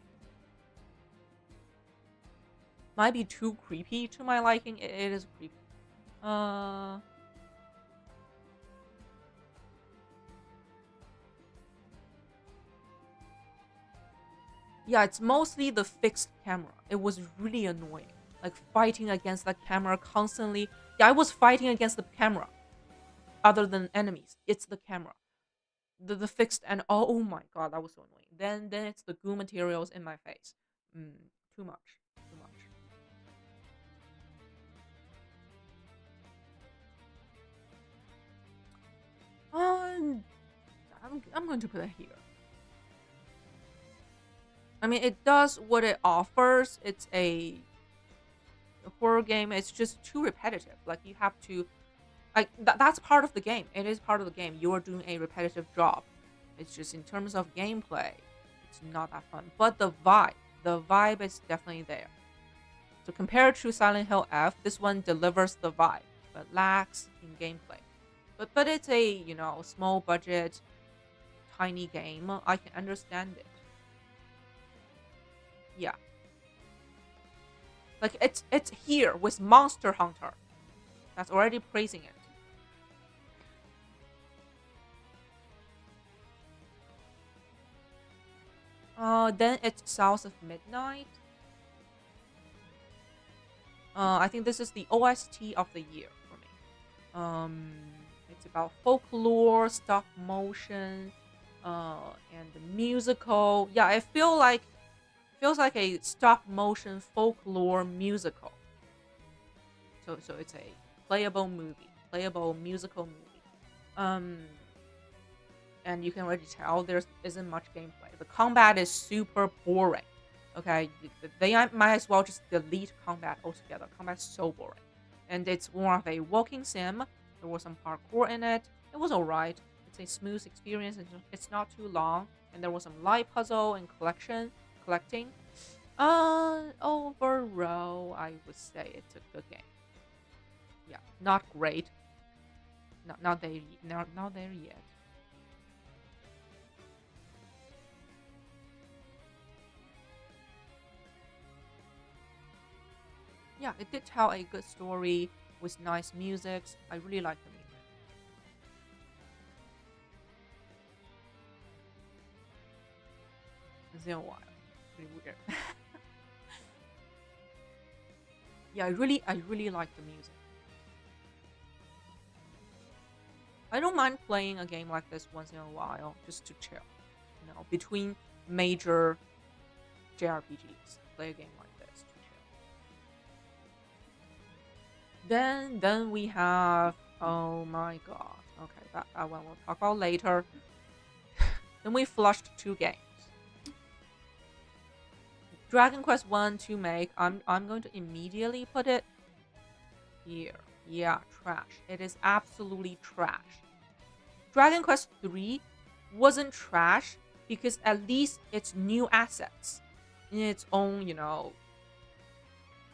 Might be too creepy to my liking. It is creepy. Yeah, it's mostly the fixed camera. It was really annoying. Like fighting against the camera constantly. Yeah, I was fighting against the camera. Other than enemies, it's the camera. The fixed and oh my god, that was so annoying. Then it's the goo materials in my face. Too much. Too much. I'm going to put it here. I mean, it does what it offers. It's a horror game. It's just too repetitive. Like you have to, like that's part of the game. It is part of the game. You are doing a repetitive job. It's just in terms of gameplay, it's not that fun. But the vibe is definitely there. So compared to Silent Hill F, this one delivers the vibe, but lacks in gameplay. But it's a small budget, tiny game. I can understand it. Yeah. Like it's here with Monster Hunter. That's already praising it. Then it's South of Midnight. I think this is the OST of the year for me. It's about folklore, stop motion, and the musical. Yeah, it feels like a stop motion folklore musical. So it's a playable musical movie. Um, and you can already tell there isn't much gameplay. The combat is super boring. Okay, they might as well just delete combat altogether. Combat's so boring, and it's more of a walking sim. There was some parkour in it. It was alright. It's a smooth experience. It's not too long, and there was some light puzzle and collecting. Overall, I would say it's a good game. Yeah, not great. Not there. Not there yet. Yeah, it did tell a good story with nice music. I really like the music. It's been a while. Pretty weird. Yeah, I really like the music. I don't mind playing a game like this once in a while, just to chill. Between major JRPGs, play a game like this to chill. Then we have, oh my god. Okay, that one we'll talk about later. Then we flushed two games. Dragon Quest 1 to make. I'm going to immediately put it here. Yeah, trash. It is absolutely trash. Dragon Quest 3 wasn't trash because at least it's new assets in its own,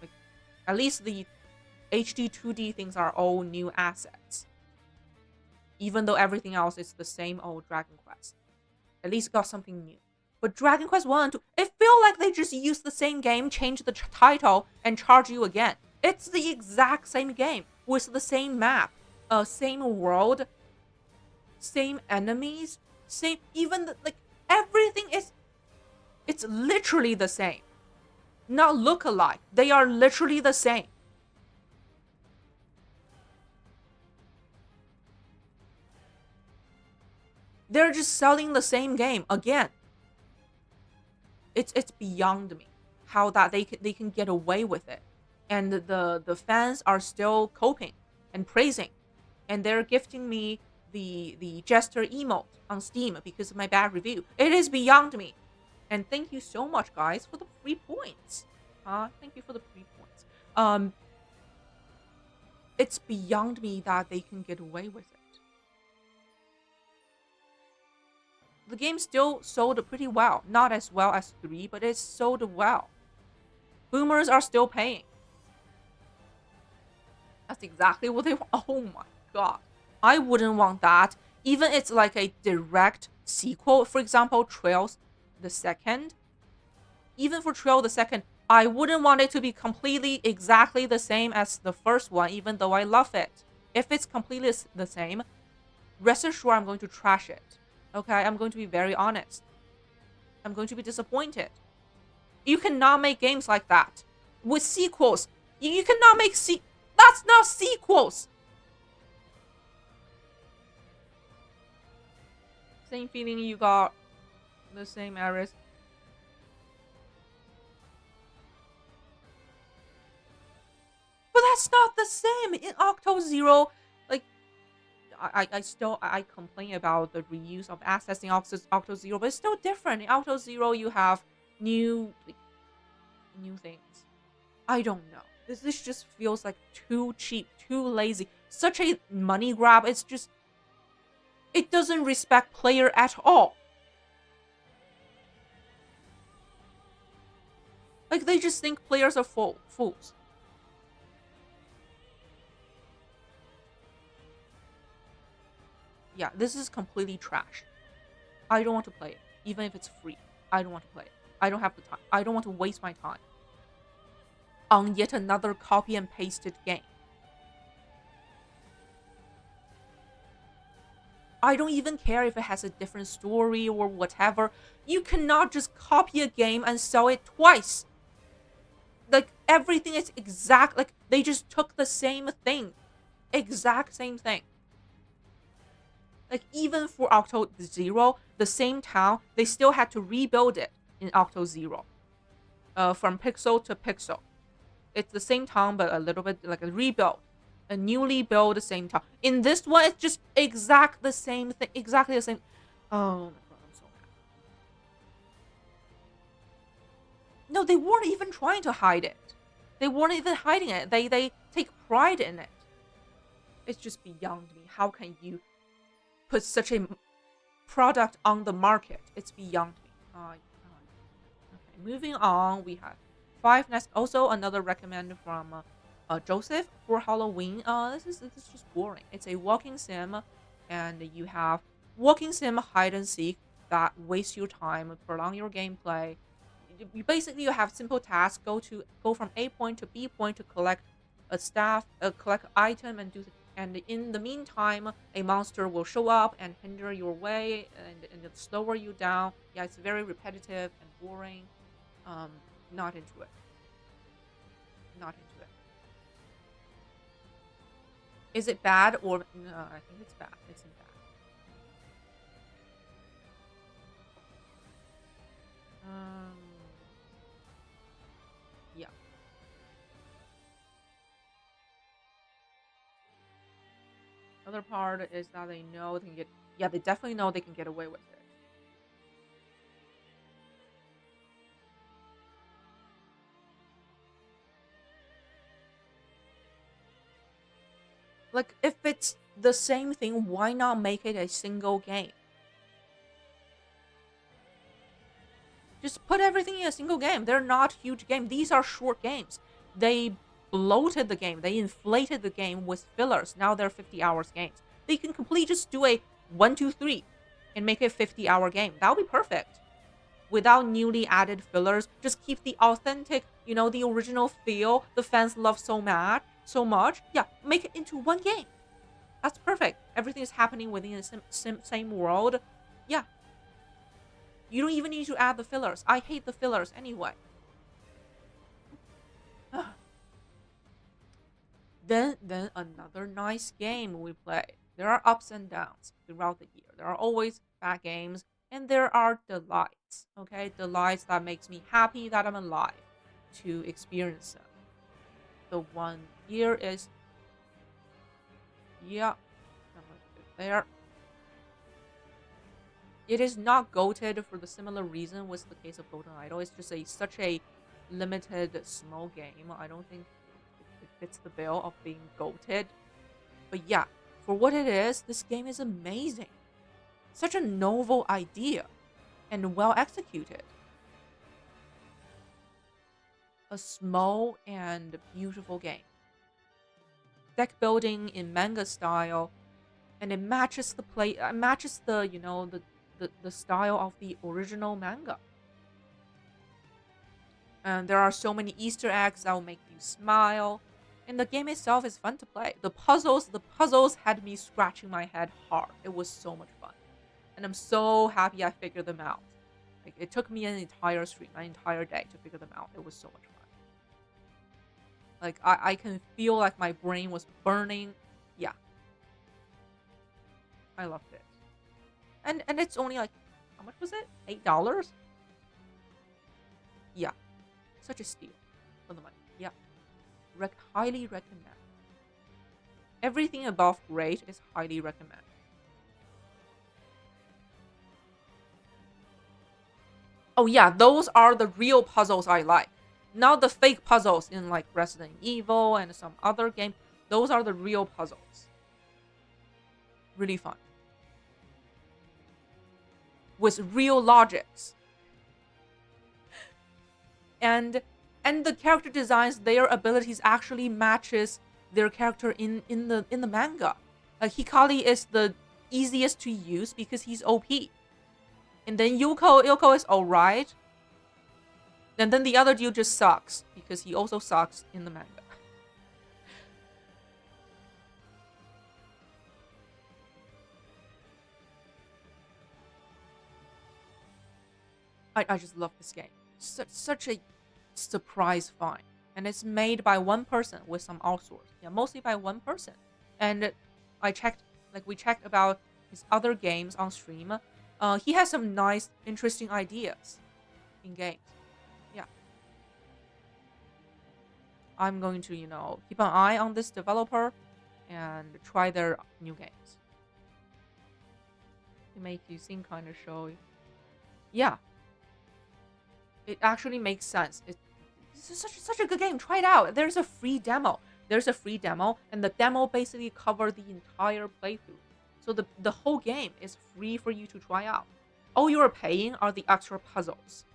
like at least the HD 2D things are all new assets. Even though everything else is the same old Dragon Quest. At least got something new. But Dragon Quest 1 and 2, it feel like they just used the same game, changed the title, and charge you again. It's the exact same game with the same map, same world, same enemies, same like everything is. It's literally the same. Not look alike. They are literally the same. They're just selling the same game again. It's beyond me how that they can get away with it, and the fans are still coping and praising, and they're gifting me the gesture emote on Steam because of my bad review. It is beyond me. And thank you so much, guys, for the 3 points. Thank you for the 3 points. It's beyond me that they can get away with it. The game still sold pretty well. Not as well as 3, but it sold well. Boomers are still paying. That's exactly what they want. Oh my god. I wouldn't want that. Even it's like a direct sequel. For example, Trails the Second. Even for Trail the Second, I wouldn't want it to be completely exactly the same as the first one, even though I love it. If it's completely the same, rest assured I'm going to trash it. Okay, I'm going to be very honest. I'm going to be disappointed. You cannot make games like that. With sequels, you cannot make that's not sequels! Same feeling you got. The same errors. But that's not the same! In Octo Zero, like, I complain about the reuse of assets in Octo Zero, but it's still different. In Octo Zero, you have new things. I don't know. This just feels like too cheap, too lazy. Such a money grab. It's just... It doesn't respect player at all. Like, they just think players are fools. Yeah, this is completely trash. I don't want to play it. Even if it's free. I don't want to play it. I don't have the time. I don't want to waste my time on yet another copy and pasted game. I don't even care if it has a different story or whatever. You cannot just copy a game and sell it twice. Like, everything is exact. Like, they just took the same thing. Exact same thing. Like, even for Octo Zero, the same town, they still had to rebuild it in Octo Zero. From pixel to pixel. It's the same town, but a little bit like a rebuild. A newly built same town. In this one, it's just exactly the same thing. Exactly the same. Oh my god, I'm so mad. No, they weren't even trying to hide it. They weren't even hiding it. They take pride in it. It's just beyond me. How can you put such a product on the market? It's beyond me. Okay, moving on. We have Five Nights. Also, another recommend from Joseph for Halloween. This is just boring. It's a walking sim, and you have walking sim hide and seek that waste your time, prolong your gameplay. You basically you have simple tasks. Go from A point to B point to collect a staff, collect item, and do. And in the meantime, a monster will show up and hinder your way and slower you down. Yeah, it's very repetitive and boring. Not into it. Not into it. Is it bad or no? I think it's bad. It's bad. Yeah. Other part is that they know they can get. Yeah, they definitely know they can get away with it. Like, if it's the same thing, why not make it a single game? Just put everything in a single game. They're not huge games. These are short games. They bloated the game. They inflated the game with fillers. Now they're 50 hours games. They can completely just do a 1, 2, 3 and make a 50-hour game. That would be perfect. Without newly added fillers, just keep the authentic, the original feel the fans love so much. Yeah, make it into one game. That's perfect. Everything is happening within the same world. Yeah. You don't even need to add the fillers. I hate the fillers anyway. Then another nice game we play. There are ups and downs throughout the year. There are always bad games, and there are delights. Okay, delights that makes me happy that I'm alive to experience them. The one here is, yeah, I'm gonna put it there. It is not goated for the similar reason was the case of Golden Idol. It's just such a limited small game. I don't think it fits the bill of being goated. But yeah, for what it is, this game is amazing. Such a novel idea and well executed. A small and beautiful game. Deck building in manga style, and it matches matches the the style of the original manga. And there are so many Easter eggs that will make you smile. And the game itself is fun to play. The puzzles had me scratching my head hard. It was so much fun. And I'm so happy I figured them out. Like it took me an entire stream, an entire day to figure them out. It was so much fun. Like I can feel like my brain was burning. Yeah. I loved it. And it's only like how much was it? $8? Yeah. Such a steal for the money. Yeah. Highly recommend. Everything above great is highly recommend. Oh yeah, those are the real puzzles I like. Not the fake puzzles in like Resident Evil and some other game. Those are the real puzzles. Really fun. With real logics. And the character designs, their abilities actually matches their character in the manga. Like Hikari is the easiest to use because he's OP. And then Yoko is alright. And then the other dude just sucks because he also sucks in the manga. I just love this game. Such a surprise find. And it's made by one person with some outsource. Yeah, mostly by one person. And we checked about his other games on stream. He has some nice, interesting ideas in games. Yeah. I'm going to, keep an eye on this developer and try their new games. It makes you think kind of showy. Yeah. It actually makes sense. It's such a good game. Try it out. There's a free demo. And the demo basically covers the entire playthrough. So the whole game is free for you to try out. All you are paying are the extra puzzles.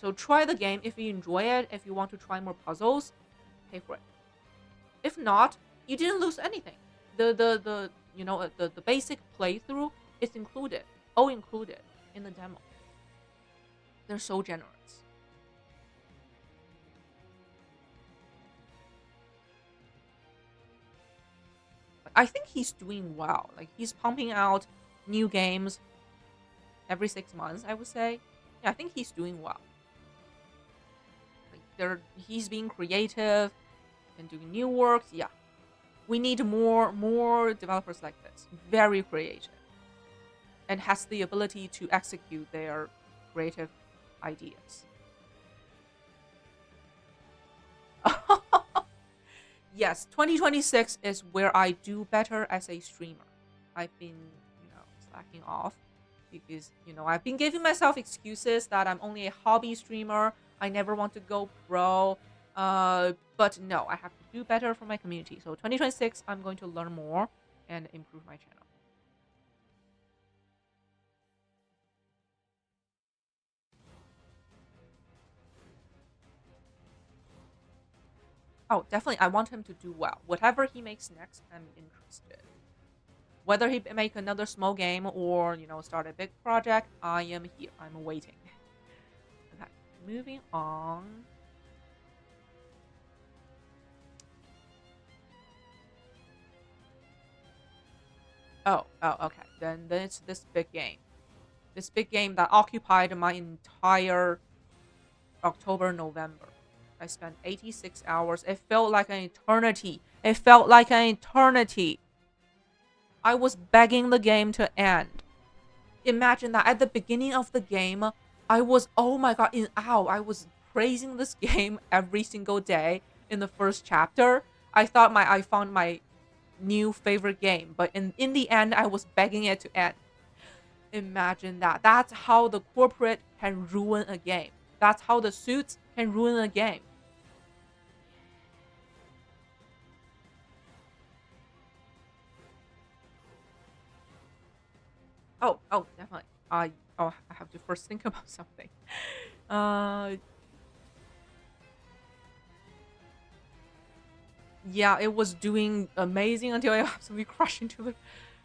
So try the game if you enjoy it. If you want to try more puzzles, pay for it. If not, you didn't lose anything. The basic playthrough is included, all included in the demo. They're so generous. I think he's doing well. Like he's pumping out new games every 6 months, I would say. Yeah, I think he's doing well. Like he's being creative and doing new works. Yeah. We need more developers like this. Very creative. And has the ability to execute their creative ideas. Yes, 2026 is where I do better as a streamer. I've been, slacking off because, I've been giving myself excuses that I'm only a hobby streamer. I never want to go pro. But no, I have to do better for my community. So 2026, I'm going to learn more and improve my channel. Oh, definitely. I want him to do well. Whatever he makes next, I'm interested. Whether he make another small game or, start a big project, I am here. I'm waiting. Okay, moving on. Oh, okay. Then it's this big game. This big game that occupied my entire October, November. I spent 86 hours. It felt like an eternity. I was begging the game to end. Imagine that at the beginning of the game, I was, oh my god, in awe. I was praising this game every single day in the first chapter. I thought I found my new favorite game, but in the end, I was begging it to end. Imagine that. That's how the corporate can ruin a game. That's how the suits can ruin a game. Oh, definitely. I have to first think about something. Uh, yeah, it was doing amazing until I absolutely crashed into the.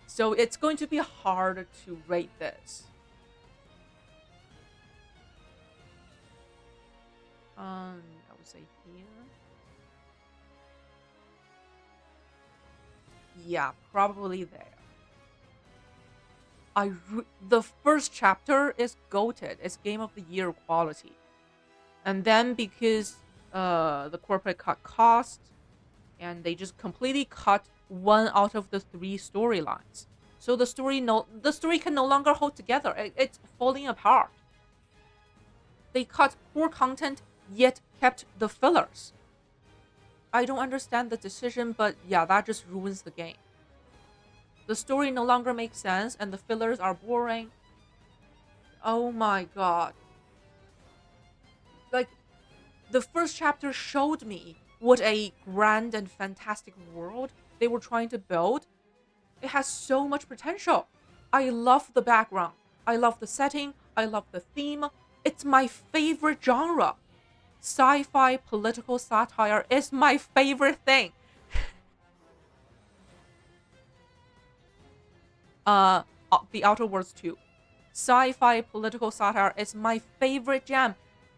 So it's going to be hard to rate this. I would say here. Yeah, probably there. The first chapter is goated. It's game of the year quality, and then because the corporate cut cost, and they just completely cut one out of the three storylines. So the story can no longer hold together. It's falling apart. They cut core content yet kept the fillers. I don't understand the decision, but yeah, that just ruins the game. The story no longer makes sense and the fillers are boring. Oh my god. Like, the first chapter showed me what a grand and fantastic world they were trying to build. It has so much potential. I love the background. I love the setting. I love the theme. It's my favorite genre. Sci-fi political satire is my favorite thing. Uh, The Outer Worlds 2. Sci-fi political satire is my favorite jam,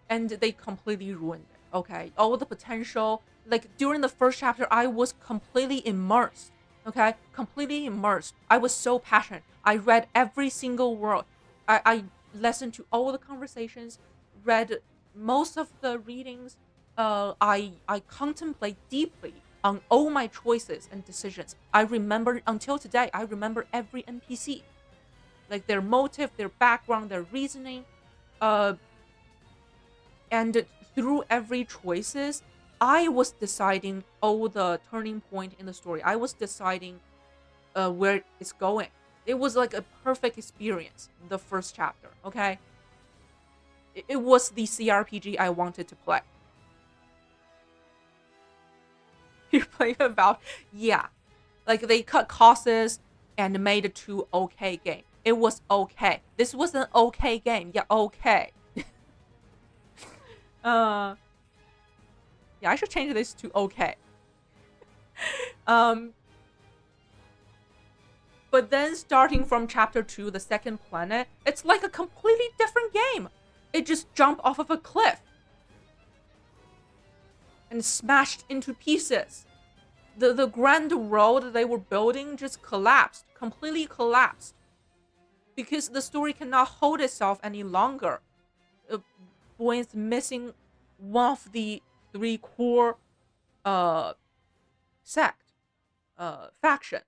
and they completely ruined it. Okay, all the potential. Like during the first chapter, I was completely immersed. Okay, completely immersed. I was so passionate. I read every single word. I listened to all the conversations, read most of the readings. I contemplate deeply on all my choices and decisions. I remember until today. I remember every NPC, like their motive, their background, their reasoning, uh, and through every choices, I was deciding all the turning point in the story. I was deciding where it's going. It was like a perfect experience. The first chapter, okay, it was the CRPG I wanted to play. You're playing about, yeah, like they cut costs and made it to okay game. It was okay. This was an okay game. Yeah, okay. Uh, yeah, I should change this to okay. Um, but then starting from chapter 2, the second planet, it's like a completely different game. It just jumped off of a cliff and smashed into pieces. The grand world they were building just collapsed, completely collapsed, because the story cannot hold itself any longer. Uh, Boy's missing one of the three core uh sect faction.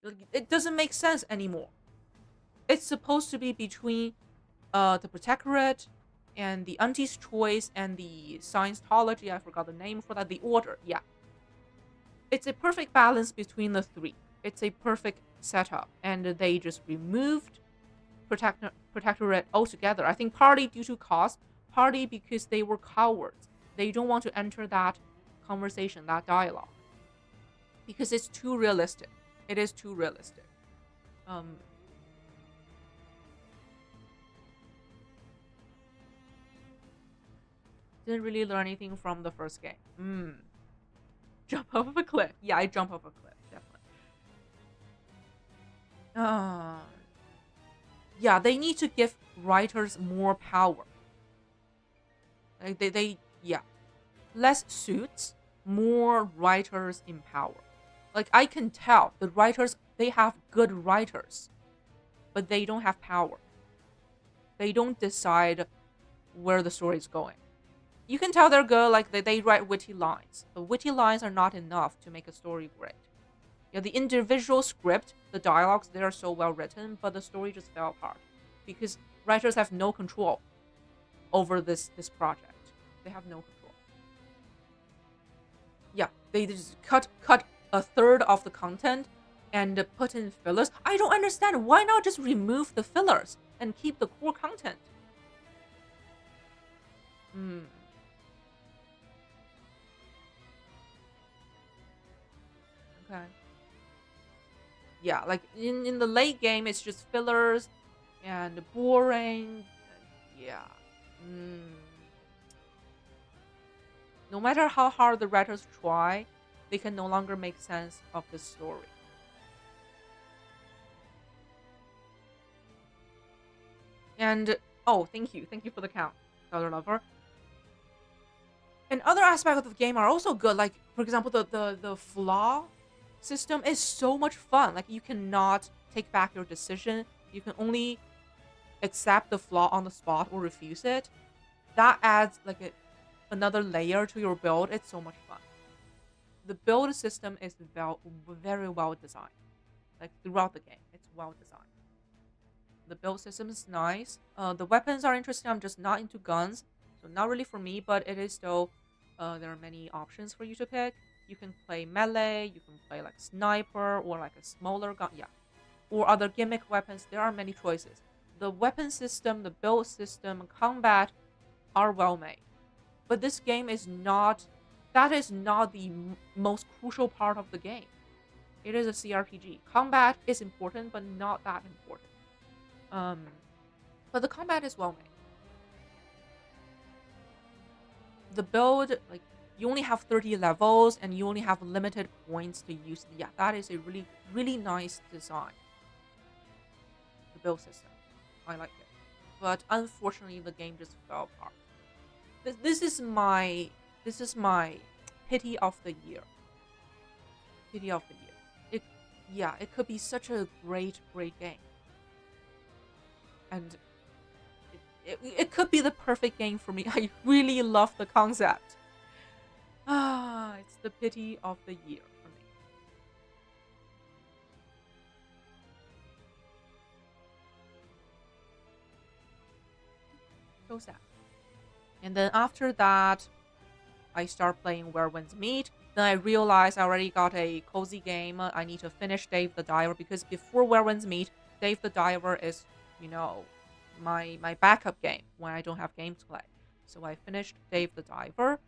Like, it doesn't make sense anymore. It's supposed to be between the Protectorate and the Auntie's Choice and the Scientology. I forgot the name for that. The Order. Yeah, it's a perfect balance between the three. It's a perfect setup, and they just removed Protectorate altogether. I think partly due to cost, partly because they were cowards. They don't want to enter that conversation, that dialogue, because it's too realistic. It is too realistic. Um, didn't really learn anything from the first game. Jump off of a cliff. Yeah, I jump off a cliff, definitely. Uh, yeah, they need to give writers more power. Like yeah, less suits, more writers in power. Like I can tell the writers, they have good writers, but they don't have power. They don't decide where the story is going. You can tell they're good, like they write witty lines, but witty lines are not enough to make a story great. Yeah, the individual script, the dialogues, they are so well written, but the story just fell apart because writers have no control over this project. They have no control. Yeah, they just cut a third of the content, and put in fillers. I don't understand. Why not just remove the fillers and keep the core content? Hmm. Okay. Yeah, like in the late game, it's just fillers and boring. Yeah. Mm. No matter how hard the writers try, they can no longer make sense of the story. And oh, thank you for the count, Elder Lover. And other aspects of the game are also good. Like for example, the flaw system is so much fun. Like you cannot take back your decision. You can only accept the flaw on the spot or refuse it. That adds like another layer to your build. It's so much fun. The build system is very well designed. Like throughout the game, it's well designed. The build system is nice. The weapons are interesting. I'm just not into guns, so not really for me. But it is still. There are many options for you to pick. You can play melee. You can play like sniper or like a smaller gun. Yeah, or other gimmick weapons. There are many choices. The weapon system, the build system, and combat are well made. But this game is not. That is not the most crucial part of the game. It is a CRPG. Combat is important, but not that important. Um, but the combat is well made. The build, like you only have 30 levels and you only have limited points to use. Yeah, that is a really nice design. The build system, I like it. But unfortunately, the game just fell apart. This is my pity of the year. Pity of the year. It Yeah, it could be such a great game, and it could be the perfect game for me. I really love the concept. Ah, it's the pity of the year for me. So sad. And then after that, I start playing Where Winds Meet. Then I realize I already got a cozy game. I need to finish Dave the Diver because before Where Winds Meet, Dave the Diver is, you know, my backup game when I don't have games to play. So I finished Dave the Diver.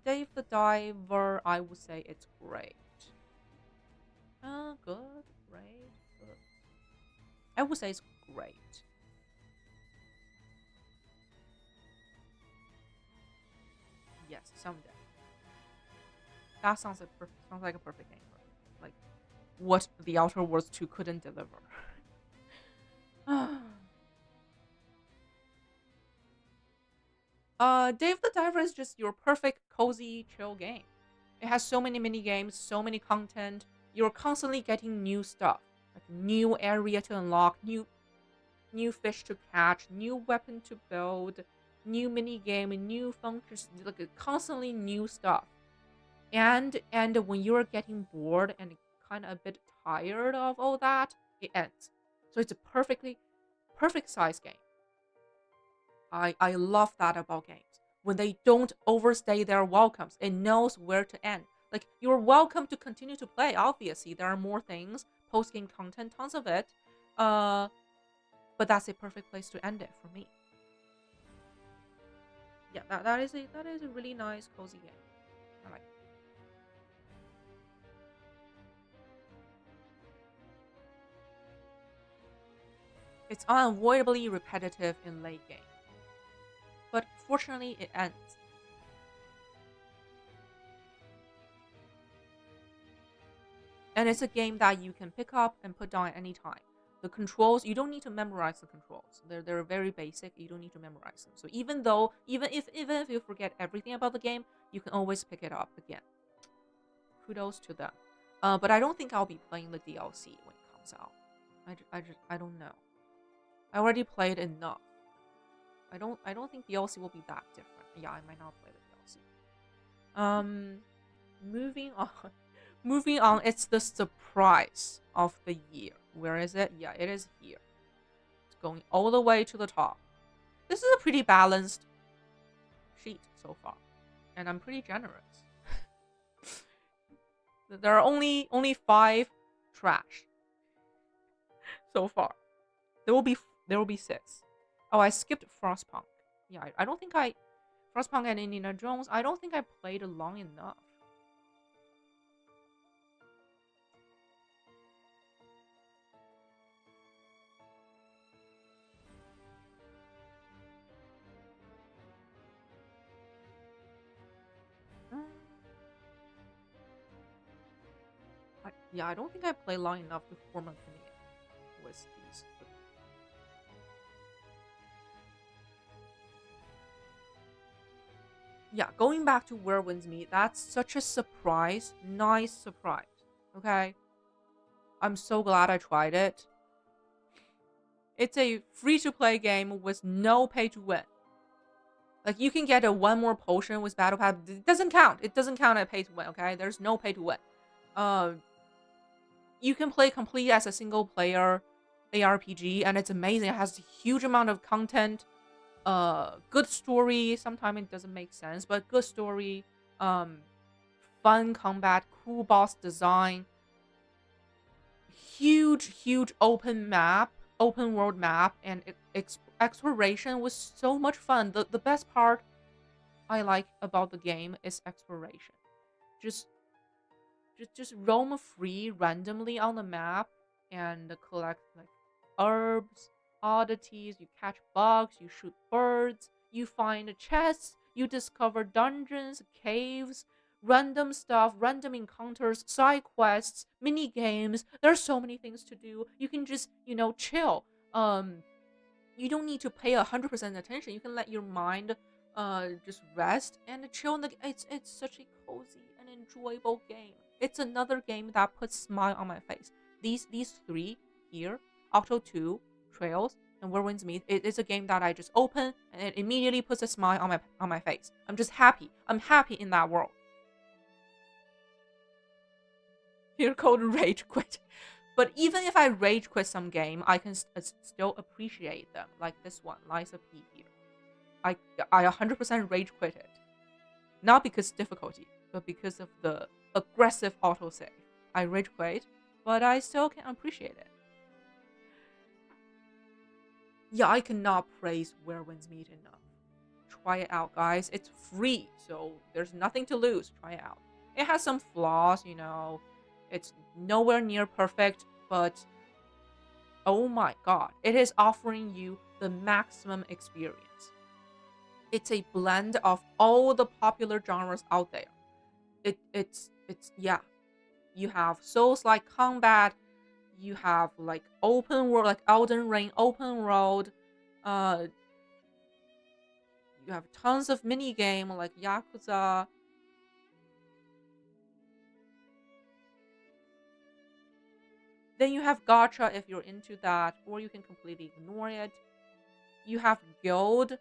Dave the Diver, I would say it's great. Good, great, good. I would say it's great. Yes, someday. That sounds like a perfect game for me. Like what the Outer Worlds 2 couldn't deliver. Dave the Diver is just your perfect cozy chill game. It has so many mini games, so many content. You're constantly getting new stuff, like new area to unlock, new fish to catch, new weapon to build, new mini game, new functions, like constantly new stuff. And when you're getting bored and kind of a bit tired of all that, it ends. So it's a perfect size game. I love that about games. When they don't overstay their welcomes, it knows where to end. Like you're welcome to continue to play. Obviously, there are more things, post game content, tons of it. Uh, but that's a perfect place to end it for me. Yeah, that is a really nice cozy game. I like it. It's unavoidably repetitive in late game, but fortunately it ends. And it's a game that you can pick up and put down at any time. The controls, you don't need to memorize the controls. They're very basic. You don't need to memorize them. So even if you forget everything about the game, you can always pick it up again. Kudos to them. But I don't think I'll be playing the DLC when it comes out. I don't know. I already played enough. I don't think DLC will be that different. Yeah, I might not play the DLC. Moving on. Moving on, it's the surprise of the year. Where is it? Yeah, it is here. It's going all the way to the top. This is a pretty balanced sheet so far, and I'm pretty generous. There are only five Trash so far. There will be there will be 6. Oh, I skipped Frostpunk. Yeah, I don't think I Frostpunk and Indiana Jones. I don't think I played long enough. Mm, yeah, I don't think I played long enough to form an opinion with these. Yeah, going back to Where Winds Meet, that's such a surprise. Nice surprise. Okay. I'm so glad I tried it. It's a free to play game with no pay to win. Like you can get a one more potion with battle pass. It doesn't count. It doesn't count at pay to win, okay? There's no pay to win. Uh you can play complete as a single player ARPG and it's amazing. It has a huge amount of content. Good story. Sometimes it doesn't make sense, but good story. Um fun combat, cool boss design, huge open world map, and exploration was so much fun. The best part I like about the game is exploration. Just just roam free randomly on the map and collect like herbs, oddities, you catch bugs, you shoot birds, you find chests, you discover dungeons, caves, random stuff, random encounters, side quests, mini games. There's so many things to do. You can just, chill. You don't need to pay 100% attention. You can let your mind just rest and chill in the it's such a cozy and enjoyable game. It's another game that puts smile on my face. These three here, Octo 2, Trails, and Where Winds Meet, it's a game that I just open and it immediately puts a smile on my face. I'm just happy. I'm happy in that world. Here called rage quit. But even if I rage quit some game, I can still appreciate them. Like this one, Liza P here. I 100% rage quit it. Not because difficulty, but because of the aggressive autosave. I rage quit, but I still can appreciate it. Yeah, I cannot praise Where Winds Meet enough. Try it out, guys. It's free, so there's nothing to lose. Try it out. It has some flaws. It's nowhere near perfect, but oh my god, it is offering you the maximum experience. It's a blend of all the popular genres out there. It's yeah. You have Souls like combat, you have like open world like Elden Ring open world, uh you have tons of mini game like Yakuza. Then you have gacha if you're into that, or you can completely ignore it. You have guild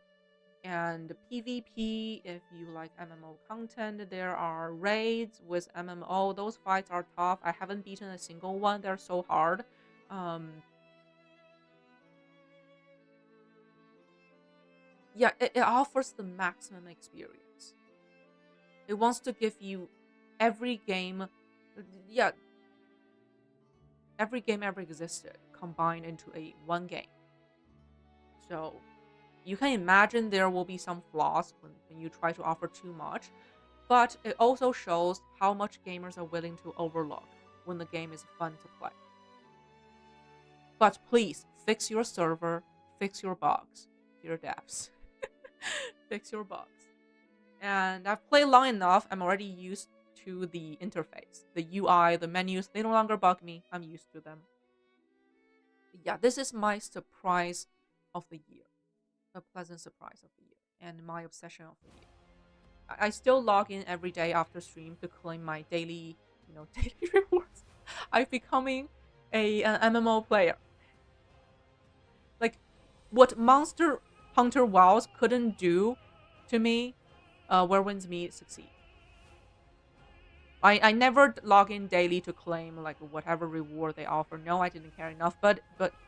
and PvP if you like MMO content. There are raids with MMO. Those fights are tough. I haven't beaten a single one. They're so hard. Um, yeah, it offers the maximum experience. It wants to give you every game, yeah, every game ever existed combined into a one game. So you can imagine there will be some flaws when you try to offer too much, but it also shows how much gamers are willing to overlook when the game is fun to play. But please fix your server, fix your bugs, dear devs. Fix your bugs. And I've played long enough, I'm already used to the interface. The UI, the menus, they no longer bug me. I'm used to them. Yeah, this is my surprise of the year. A pleasant surprise of the year. And my obsession of the year. I still log in every day after stream to claim my daily, daily rewards. I'm becoming an MMO player. Like what Monster Hunter Wilds couldn't do to me, Where Winds Meet succeed. I never log in daily to claim like whatever reward they offer. No, I didn't care enough, but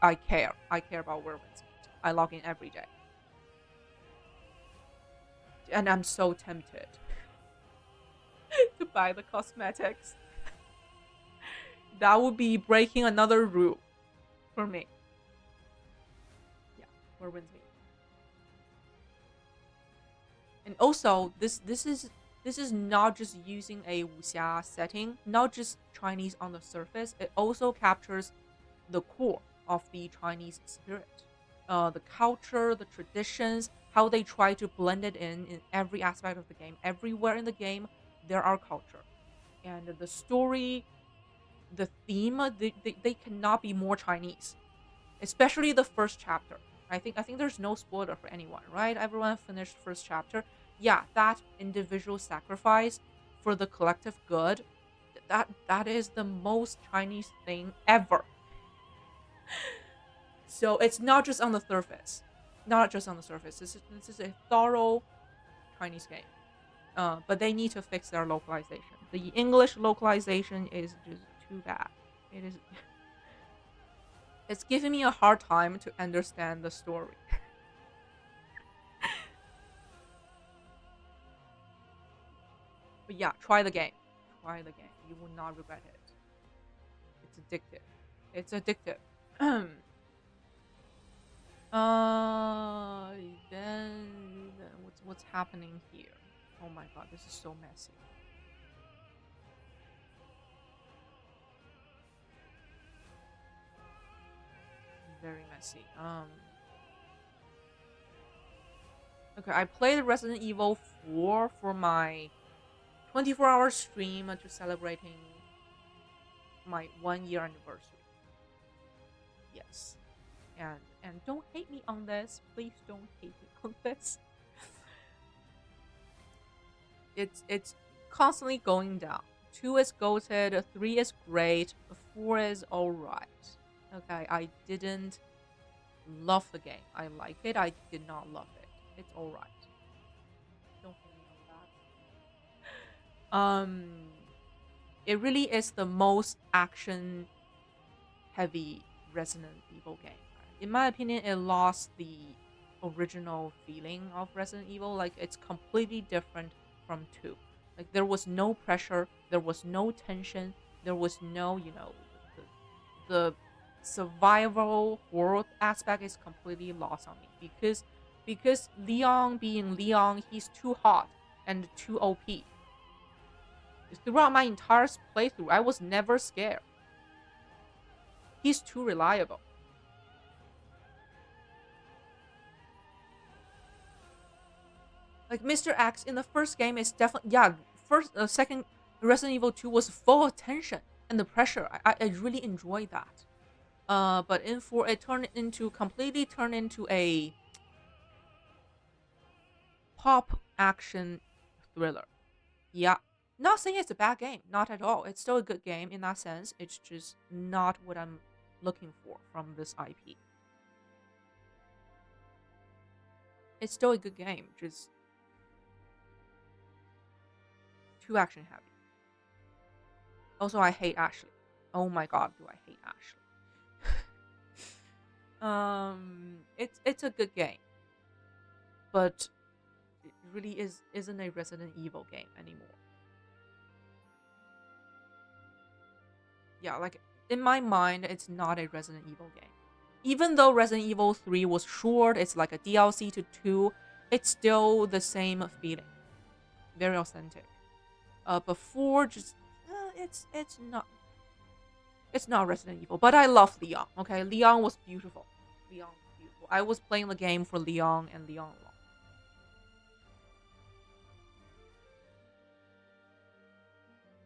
I care. I care about Where Winds Meet. I log in every day. And I'm so tempted to buy the cosmetics. That would be breaking another rule for me. Yeah, where wins me. And also, this is not just using a wuxia setting, not just Chinese on the surface. It also captures the core of the Chinese spirit, the culture, the traditions, how they try to blend it in every aspect of the game. Everywhere in the game, there are culture, and the story, the theme, they cannot be more Chinese, especially the first chapter. I think there's no spoiler for anyone, right? Everyone finished first chapter. Yeah, that individual sacrifice for the collective good, that is the most Chinese thing ever. So it's not just on the surface, not just on the surface. This is a thorough Chinese game. But they need to fix their localization. The English localization is just too bad. It is. It's giving me a hard time to understand the story. But yeah, try the game. Try the game. You will not regret it. It's addictive. It's addictive. uh, then what's happening here? Oh my god, this is so messy. Very messy. Okay, I played Resident Evil 4 for my 24-hour stream to celebrating my 1 year anniversary. Yes. And don't hate me on this. Please don't hate me on this. It's constantly going down. 2 is goated, 3 is great, 4 is alright. Okay, I didn't love the game. I like it. I did not love it. It's alright. Don't hate me on that. It really is the most action heavy Resident Evil game. In my opinion, it lost the original feeling of Resident Evil. Like, it's completely different from 2. Like, there was no pressure, there was no tension, there was no, the survival horror aspect is completely lost on me because Leon being Leon, he's too hot and too OP. Throughout my entire playthrough, I was never scared. He's too reliable. Like Mr. X in the first game is definitely, yeah. Second Resident Evil 2 was full of tension and the pressure. I really enjoyed that. But in 4 it completely turned into a pop action thriller. Yeah. Not saying it's a bad game, not at all. It's still a good game in that sense. It's just not what I'm looking for from this IP. It's still a good game, just too action heavy. Also, I hate Ashley. Oh my god, do I hate Ashley? It's a good game, but it really isn't a Resident Evil game anymore. Yeah, like in my mind, it's not a Resident Evil game. Even though Resident Evil 3 was short, it's like a DLC to 2, it's still the same feeling. Very authentic. Before just it's not Resident Evil, but I love Leon. Okay, Leon was beautiful. Leon was beautiful. I was playing the game for Leon and Leon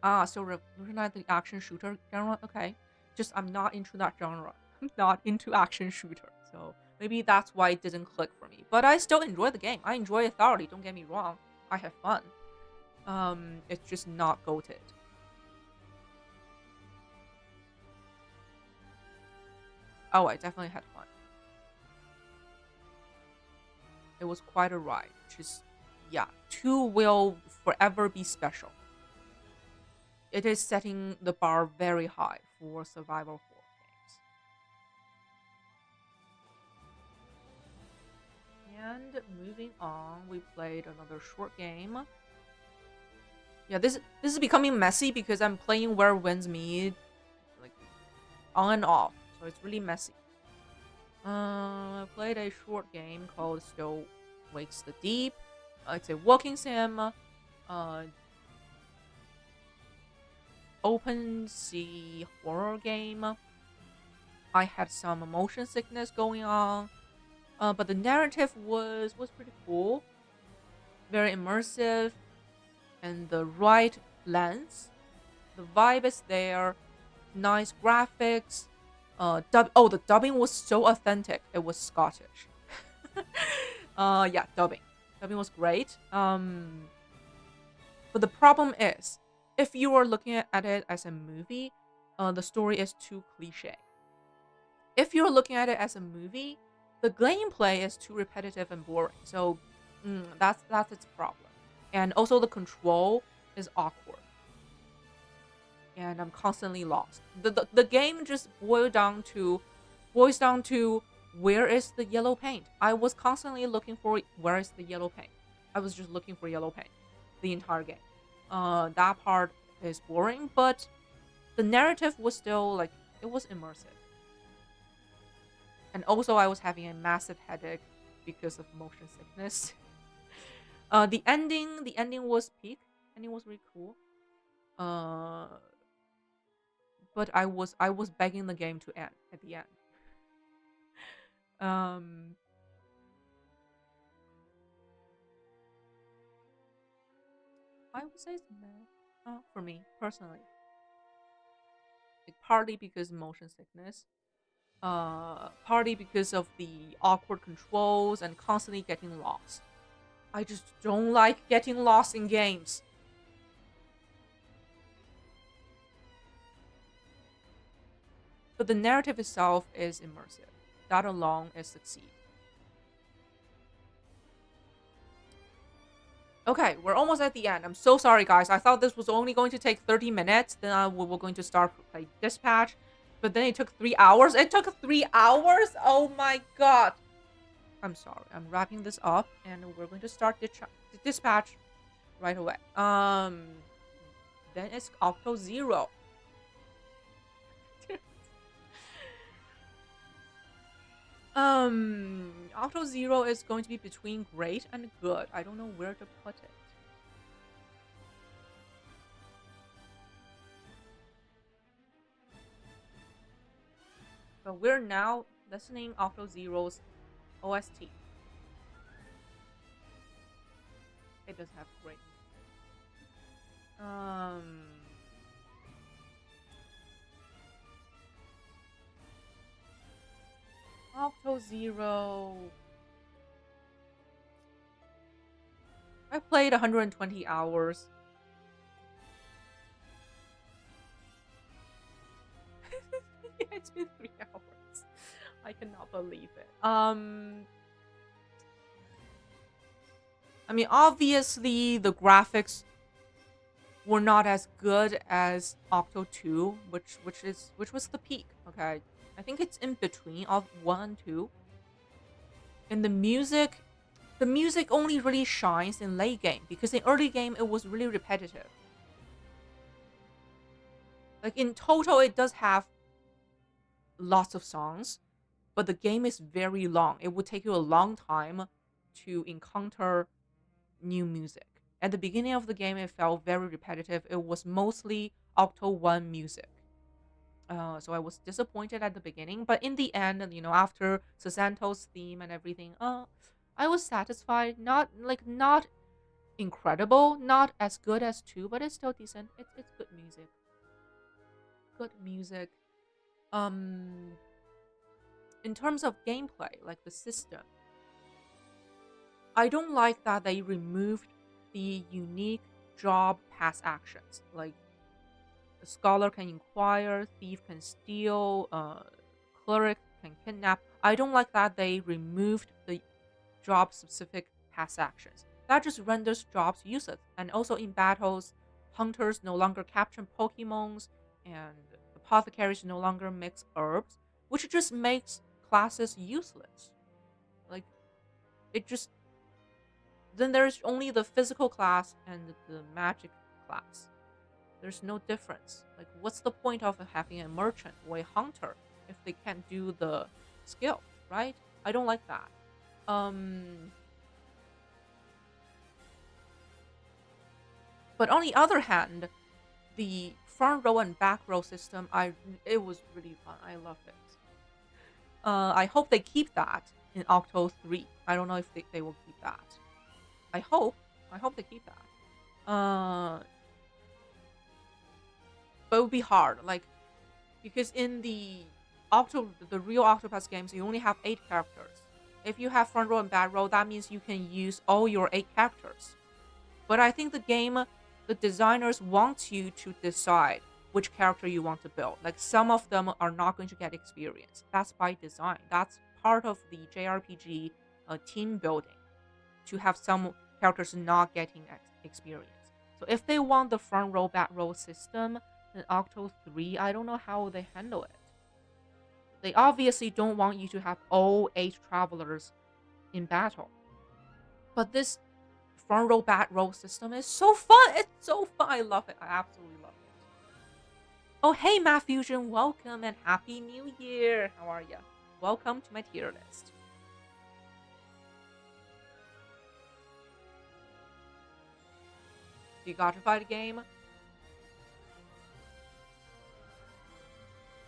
alone. So recognize the action shooter genre. Okay, just I'm not into that genre. I'm not into action shooter, so maybe that's why it didn't click for me. But I still enjoy the game. I enjoy it thoroughly. Don't get me wrong. I have fun. It's just not goated. Oh, I definitely had fun. It was quite a ride. Just, yeah, 2 will forever be special. It is setting the bar very high for survival horror games. And moving on, we played another short game. Yeah, this is becoming messy because I'm playing Where Winds Meet like on and off, so it's really messy. I played a short game called Still Wakes the Deep. It's a walking sim, open sea horror game. I had some motion sickness going on, but the narrative was pretty cool, very immersive, and the right lens. The vibe is there, nice graphics. The dubbing was so authentic. It was Scottish. Yeah, dubbing was great. But the problem is, if you are looking at it as a movie, the story is too cliche. If you're looking at it as a movie, the gameplay is too repetitive and boring. So that's its problem. And also the control is awkward. And I'm constantly lost. The game just boils down to where is the yellow paint. I was constantly looking for where is the yellow paint. I was just looking for yellow paint the entire game. That part is boring, but the narrative was still like it was immersive. And also I was having a massive headache because of motion sickness. The ending was peak. Ending was really cool. Uh, but I was begging the game to end at the end. Um, I would say it's meh. For me personally, like partly because motion sickness, partly because of the awkward controls and constantly getting lost. I just don't like getting lost in games. But the narrative itself is immersive. That alone is succeed. Okay, we're almost at the end. I'm so sorry, guys. I thought this was only going to take 30 minutes. Then we were going to start like dispatch, but then it took 3 hours. It took 3 hours. Oh my god. I'm sorry. I'm wrapping this up, and we're going to start dispatch right away. Then it's Octo Zero. Octo Zero is going to be between great and good. I don't know where to put it. But we're now listening Octo Zero's OST. It does have great. Octo Zero. I played 120 hours. Yeah, it's been 3 hours. I cannot believe it. I mean, obviously the graphics were not as good as Octo 2, which was the peak. Okay, I think it's in between of 1 and 2. And the music only really shines in late game because in early game it was really repetitive. Like in total, it does have lots of songs, but the game is very long. It would take you a long time to encounter new music. At the beginning of the game, it felt very repetitive. It was mostly Octo 1 music. So I was disappointed at the beginning, but in the end, after Sasanto's theme and everything, I was satisfied. Not incredible, not as good as 2, but it's still decent. It's good music. Good music. Um, in terms of gameplay, like the system, I don't like that they removed the unique job pass actions. Like a scholar can inquire, thief can steal, cleric can kidnap. I don't like that they removed the job specific pass actions. That just renders jobs useless. And also in battles, hunters no longer capture Pokemons, and apothecaries no longer mix herbs, which just makes classes useless. Like it just then there's only the physical class and the magic class. There's no difference. Like, what's the point of having a merchant or a hunter if they can't do the skill, right? I don't like that. But on the other hand, the front row and back row system, it was really fun. I love it. I hope they keep that in Octo 3. I don't know if they will keep that. I hope. I hope they keep that. But it would be hard, like, because in the real Octopus games, you only have 8 characters. If you have front row and back row, that means you can use all your 8 characters. But I think the designers want you to decide which character you want to build. Like, some of them are not going to get experience. That's by design. That's part of the JRPG team building, to have some characters not getting experience. So if they want the front row, back row system in Octo 3, I don't know how they handle it. They obviously don't want you to have all 8 travelers in battle. But this front row, back row system is so fun. It's so fun. I love it. I absolutely love it. Oh, hey, Matt Fusion. Welcome and Happy New Year. How are you? Welcome to my tier list. You got to fight a game?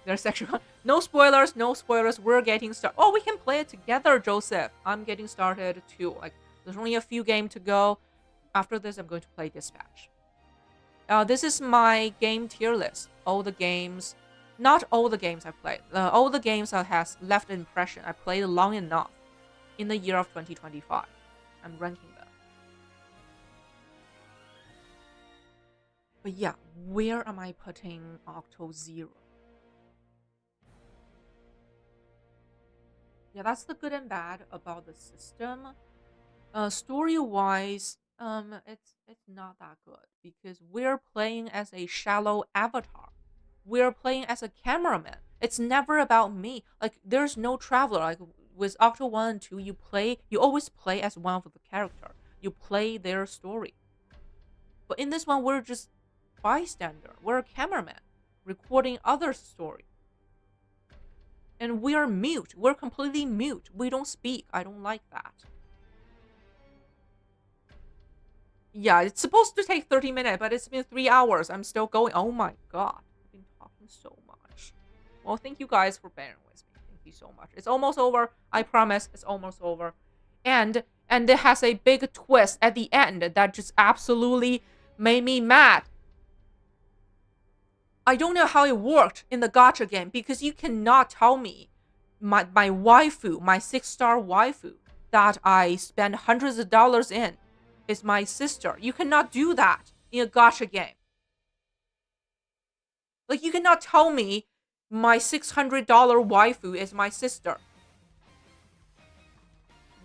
There's sexual. No spoilers, no spoilers. We're getting started. Oh, we can play it together, Joseph. I'm getting started too. Like, there's only a few games to go. After this, I'm going to play Dispatch. This is my game tier list. All the games, not all the games I played. All the games that has left an impression. I played long enough in the year of 2025. I'm ranking them. But yeah, where am I putting Octo Zero? Yeah, that's the good and bad about the system. Story-wise, it's not that good because we're playing as a shallow avatar. We're playing as a cameraman. It's never about me. Like, there's no traveler. Like, with Octo 1 and 2, you always play as one of the character. You play their story. But in this one, we're just bystander. We're a cameraman recording other story. And we are mute. We're completely mute. We don't speak. I don't like that. Yeah, it's supposed to take 30 minutes, but it's been 3 hours. I'm still going. Oh my god. I've been talking so much. Well, thank you guys for bearing with me. Thank you so much. It's almost over. I promise it's almost over. And it has a big twist at the end that just absolutely made me mad. I don't know how it worked in the gacha game because you cannot tell me my waifu, my 6-star waifu that I spend hundreds of dollars in is my sister. You cannot do that in a gacha game. Like, you cannot tell me my $600 waifu is my sister.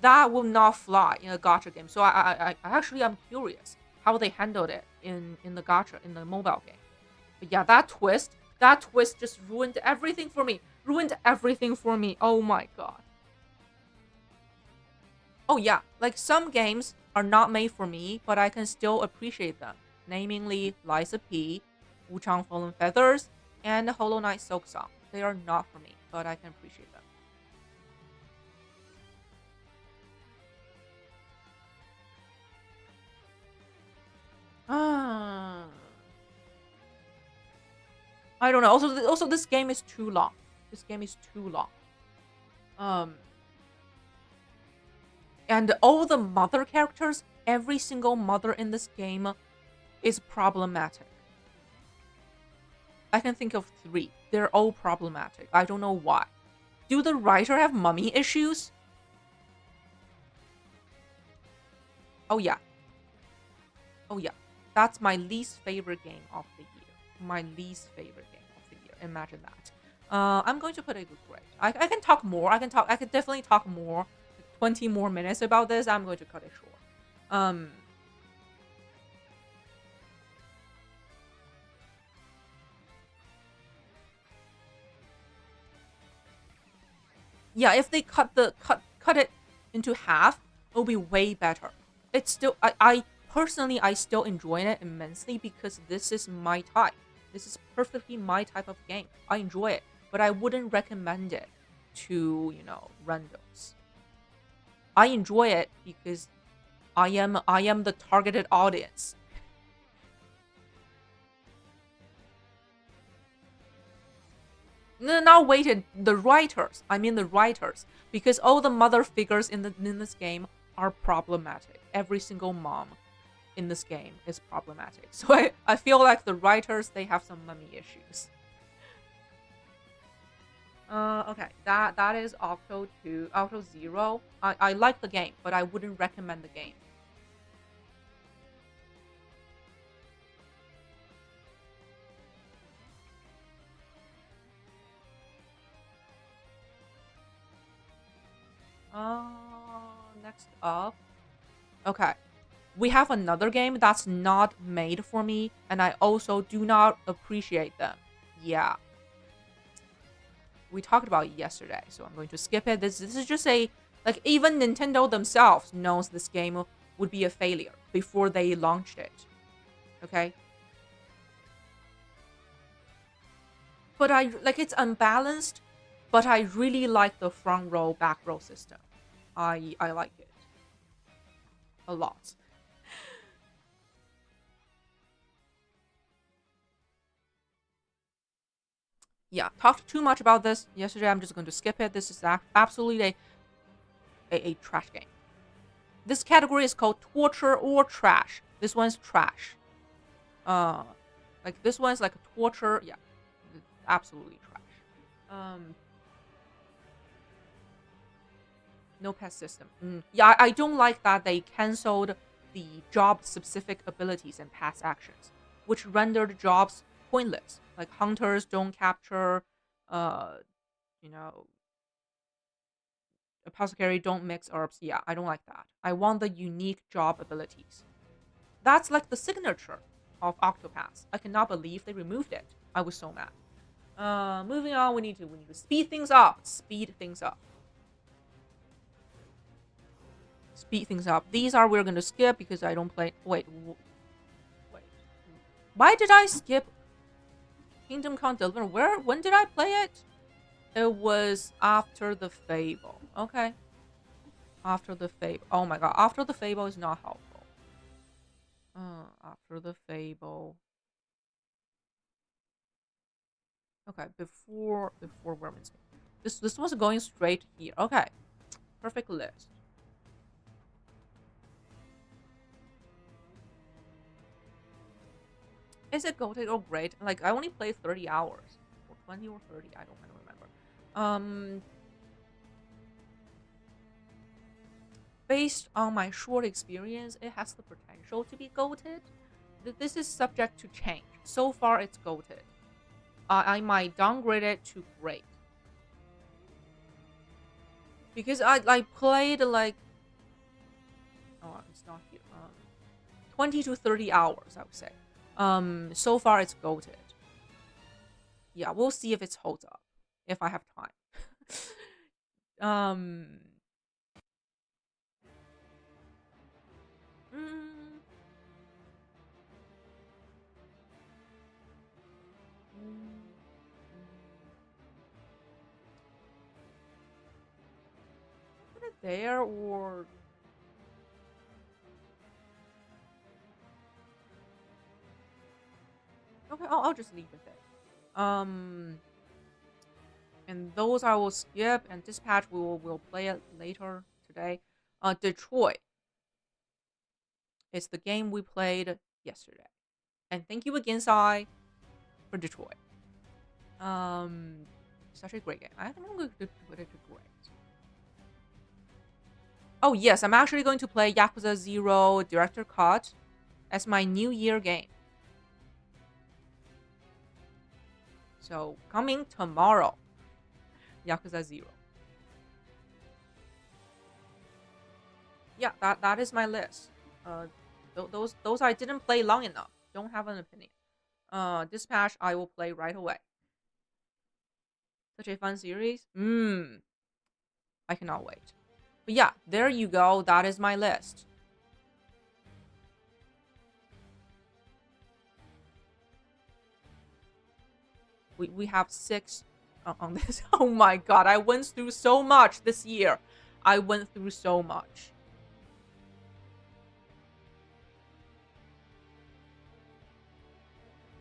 That will not fly in a gacha game. So I actually I'm curious how they handled it in the gacha, in the mobile game. But yeah, that twist just ruined everything for me. Oh my god. Oh yeah, like, some games are not made for me, but I can still appreciate them. Namely, Liza P, Wuchang Fallen Feathers, and Hollow Knight Silk Song. They are not for me, but I can appreciate them. I don't know. Also, this game is too long. And all the mother characters, every single mother in this game is problematic. I can think of 3. They're all problematic. I don't know why. Do the writer have mommy issues? Oh yeah. That's my least favorite game of the year. Imagine that. I'm going to put a good grade. I can talk more. I can definitely talk more. 20 more minutes about this. I'm going to cut it short. Yeah, if they cut it into half, it'll be way better. It's still, I personally, I still enjoy it immensely because this is my type. This is perfectly my type of game. I enjoy it, but I wouldn't recommend it to, randoms. I enjoy it because I am the targeted audience. No, not waited. The writers. I mean the writers, because all the mother figures in this game are problematic. Every single mom in this game is problematic. So I feel like the writers, they have some mommy issues. Okay, that is Octo 2, Octo 0. I like the game, but I wouldn't recommend the game. Next up. Okay. We have another game that's not made for me, and I also do not appreciate them. Yeah. We talked about it yesterday, so I'm going to skip it. This is just like even Nintendo themselves knows this game would be a failure before they launched it. Okay? But I like it's unbalanced, but I really like the front row back row system. I like it a lot. Yeah, talked too much about this yesterday. I'm just going to skip it. This is absolutely a trash game. This category is called torture or trash. This one's trash. Uh, like this one's like a torture. Yeah, absolutely trash. No pet system. Yeah, I don't like that they canceled the job-specific abilities and past actions, which rendered jobs pointless. Like hunters don't capture, uh, you know, apothecary don't mix herbs. Yeah, I don't like that. I want the unique job abilities. That's like the signature of Octopath. I cannot believe they removed it. I was so mad. Moving on, we need to speed things up. Speed things up. Speed things up. These are we're gonna skip because I don't play. Wait. Why did I skip Kingdom Come Deliverance? When did I play it? It was after the Fable. Okay. After the Fable. Oh my god. After the Fable is not helpful. After the Fable. Okay, before Worm's. This was going straight here. Okay. Perfect list. Is it goated or great? Like I only played 30 hours. Or 20 or 30, I don't remember. Based on my short experience, it has the potential to be goated. This is subject to change. So far, it's goated. I might downgrade it to great. Because I played like... Oh, it's not here. 20 to 30 hours, I would say. So far, it's goated. Yeah, we'll see if it holds up. If I have time. Mm, put it there or... Okay, I'll just leave it there. And those I will skip, and Dispatch we'll play it later today. Detroit. It's the game we played yesterday. And thank you again, Sai, for Detroit. Such a great game. I think I'm going to put it to great. Oh yes, I'm actually going to play Yakuza 0 Director Cut as my New Year game. So coming tomorrow, Yakuza 0. Yeah, that is my list. Those I didn't play long enough. Don't have an opinion. Dispatch I will play right away. Such a fun series. I cannot wait. But yeah, there you go. That is my list. We have 6 on this. Oh my god, I went through so much this year. I went through so much.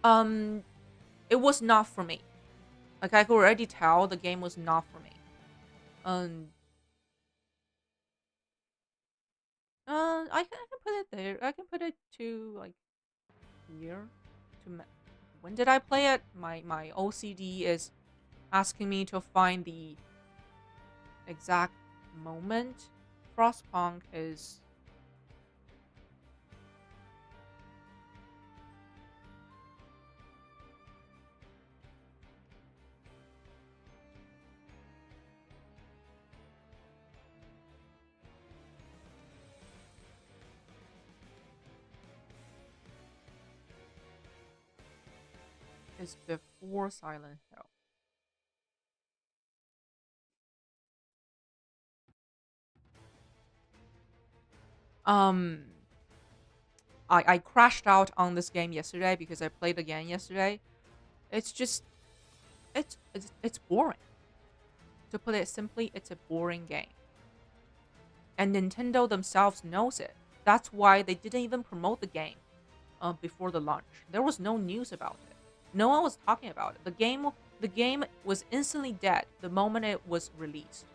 Um, it was not for me. Like I could already tell the game was not for me. Um, I can put it there. I can put it to like here. When did I play it? My OCD is asking me to find the exact moment. Frostpunk is before Silent Hill. Um, I crashed out on this game yesterday because I played again yesterday. It's just it's boring. To put it simply, it's a boring game. And Nintendo themselves knows it. That's why they didn't even promote the game before the launch. There was no news about it. No one was talking about it. The game was instantly dead the moment it was released.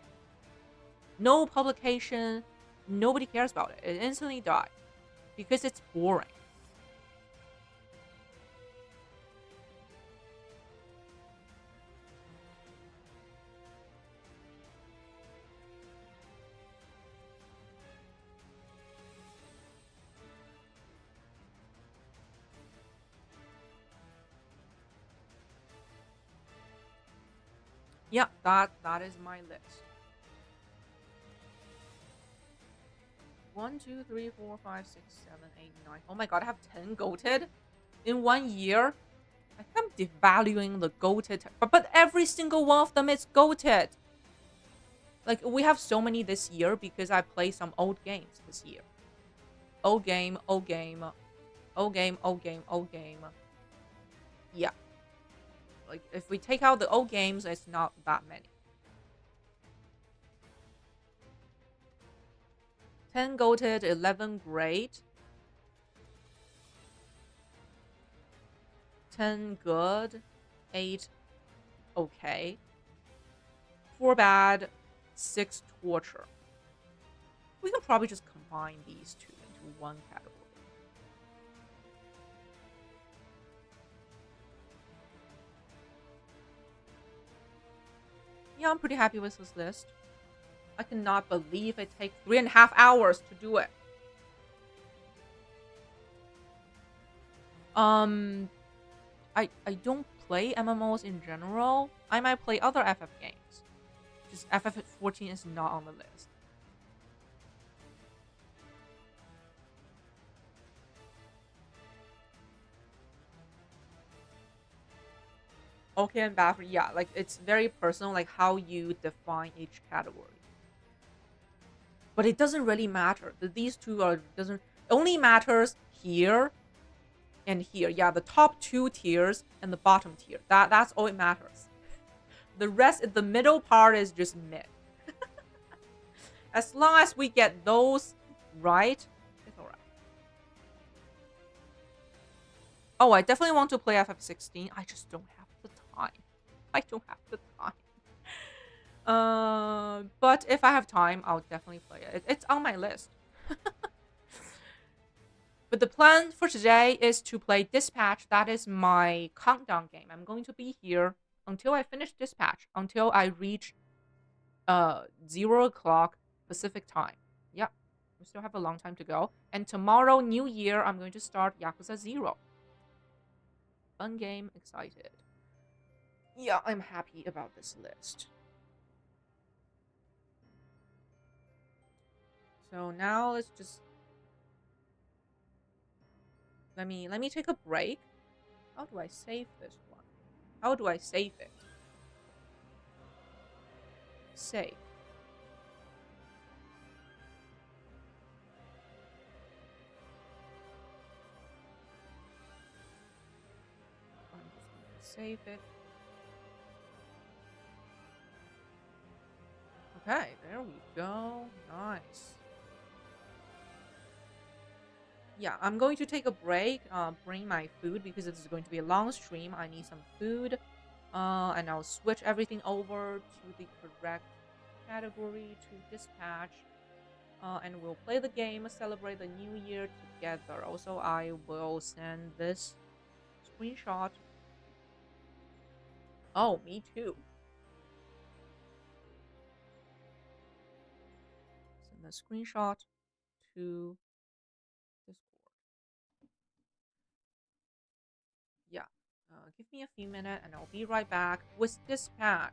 No publication, nobody cares about it. It instantly died because it's boring. Yeah, that is my list. 1, 2, 3, 4, 5, 6, 7, 8, 9. Oh my god, I have 10 goated in 1 year. I think I'm devaluing the goated, but every single one of them is goated. Like we have so many this year because I play some old games this year. Old game, old game, old game, old game, old game. Yeah, like if we take out the old games, it's not that many. 10 goated, 11 great, 10 good, 8 okay, 4 bad, 6 torture. We can probably just combine these two into one category. Yeah, I'm pretty happy with this list. I cannot believe it takes 3.5 hours to do it. Um, I don't play MMOs in general. I might play other FF games. Just FF14 is not on the list. Okay and bad for yeah, like it's very personal, like how you define each category. But it doesn't really matter. These two are doesn't only matters here and here. Yeah, the top 2 tiers and the bottom tier. That's all it matters. The rest, the middle part is just mid. As long as we get those right, it's alright. Oh, I definitely want to play FF16. I just don't have the time. I don't have the time. But if I have time, I'll definitely play it. It's on my list. But the plan for today is to play Dispatch. That is my countdown game. I'm going to be here until I finish Dispatch, until I reach 0 o'clock Pacific time. Yeah, we still have a long time to go. And tomorrow, New Year, I'm going to start Yakuza 0. Fun game, excited. Yeah, I'm happy about this list. So now let's just let me take a break. How do I save this one? How do I save it? Save. I'm just gonna save it. Okay, there we go. Nice. Yeah, I'm going to take a break, bring my food because this is going to be a long stream. I need some food. And I'll switch everything over to the correct category to dispatch. And we'll play the game, celebrate the new year together. Also, I will send this screenshot. Oh, me too. Send the screenshot to Discord. Yeah. Give me a few minutes and I'll be right back with dispatch.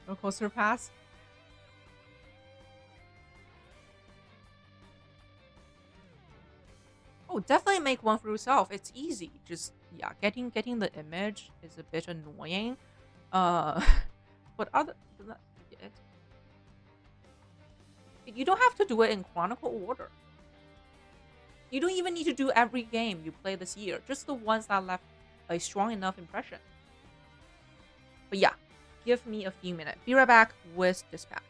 No coaster pass. Oh, definitely make one for yourself. It's easy. Just yeah, getting the image is a bit annoying. Uh, but other than that, you don't have to do it in chronicle order. You don't even need to do every game you play this year. Just the ones that left a strong enough impression. But yeah, give me a few minutes. Be right back with dispatch.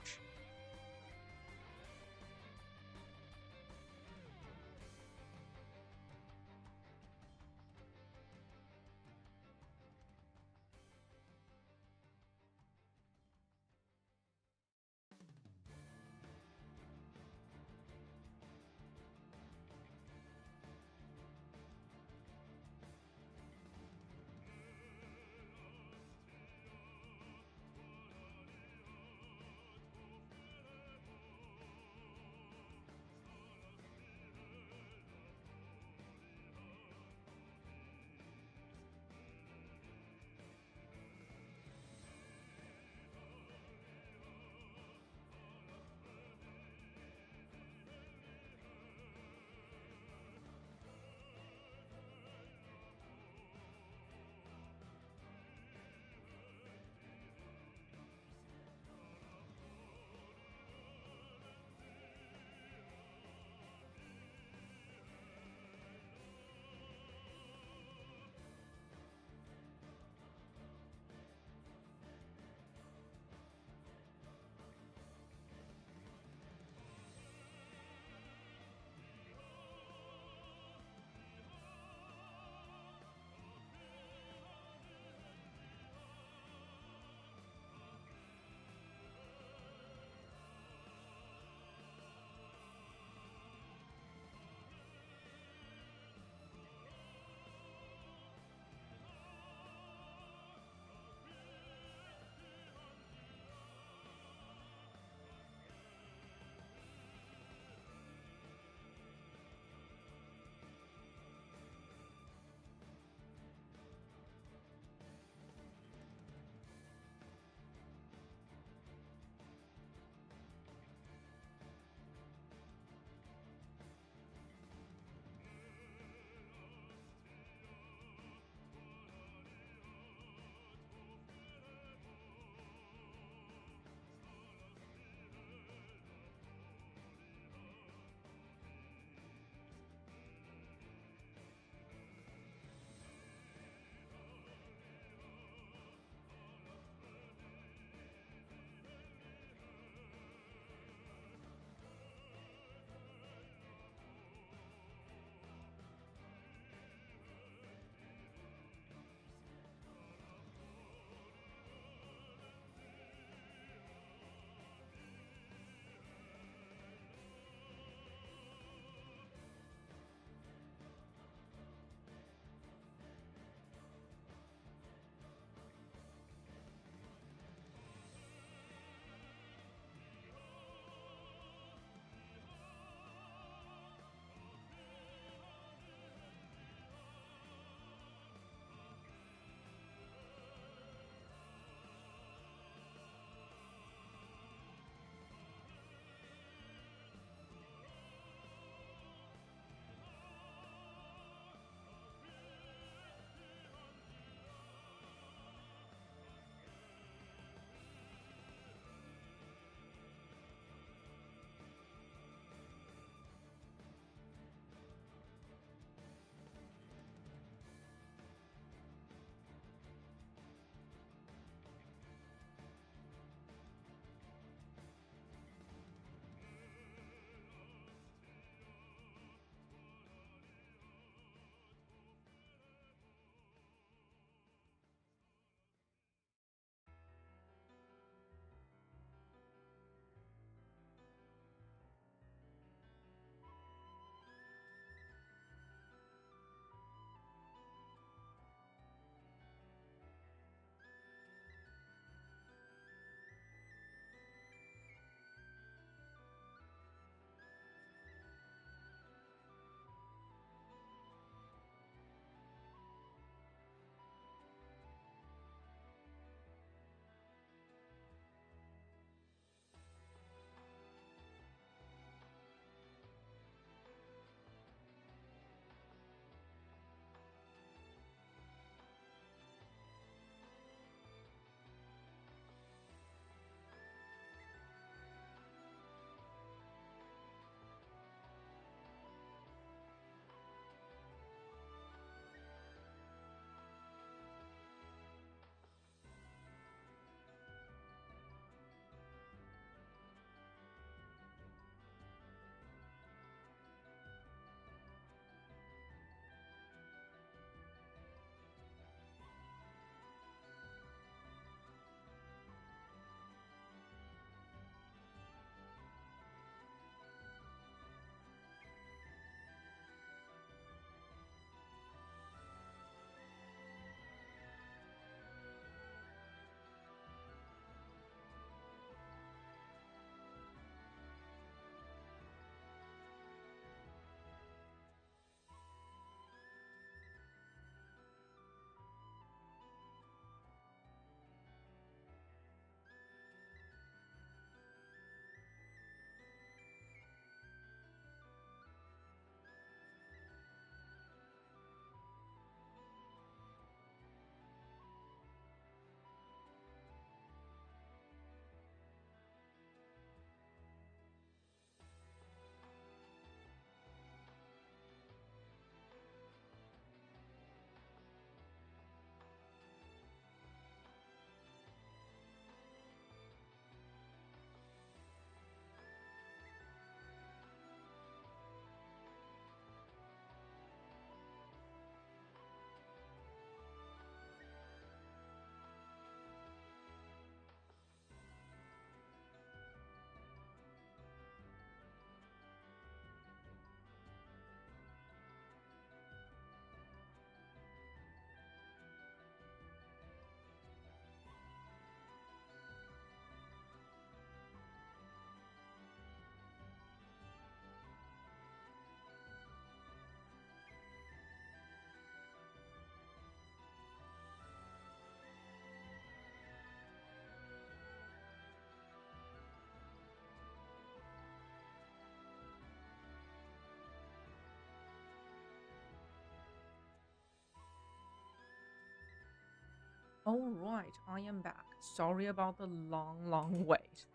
All right, I am back. Sorry about the long wait.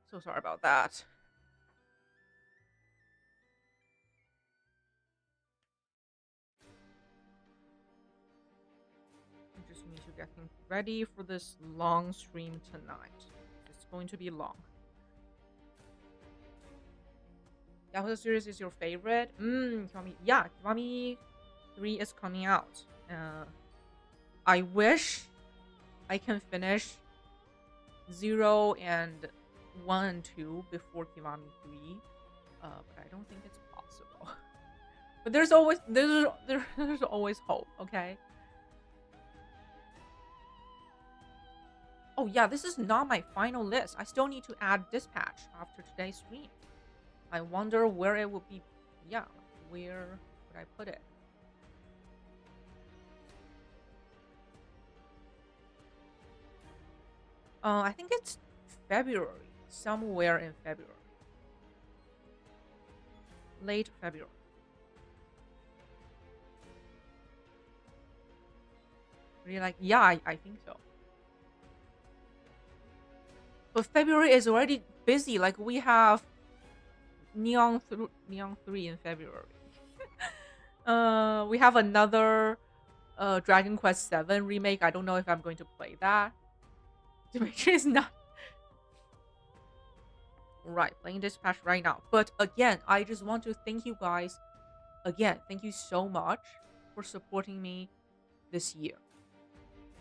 So sorry about that. I just need to get things ready for this long stream tonight. It's going to be long. Yakuza series is your favorite? Kiwami. Yeah, Kiwami 3 is coming out. I wish I can finish 0 and 1 and 2 before Kiwami 3. But I don't think it's possible. But there's always hope, okay? Oh yeah, this is not my final list. I still need to add Dispatch after today's stream. I wonder where it would be. Yeah, where would I put it? I think it's February, somewhere in February, late February. Really like, yeah, I think so. But February is already busy. Like we have Neon 3 in February. We have another Dragon Quest 7 remake. I don't know if I'm going to play that. Dimitri is not right playing Dispatch right now. But again, I just want to thank you guys. Again, thank you so much for supporting me this year.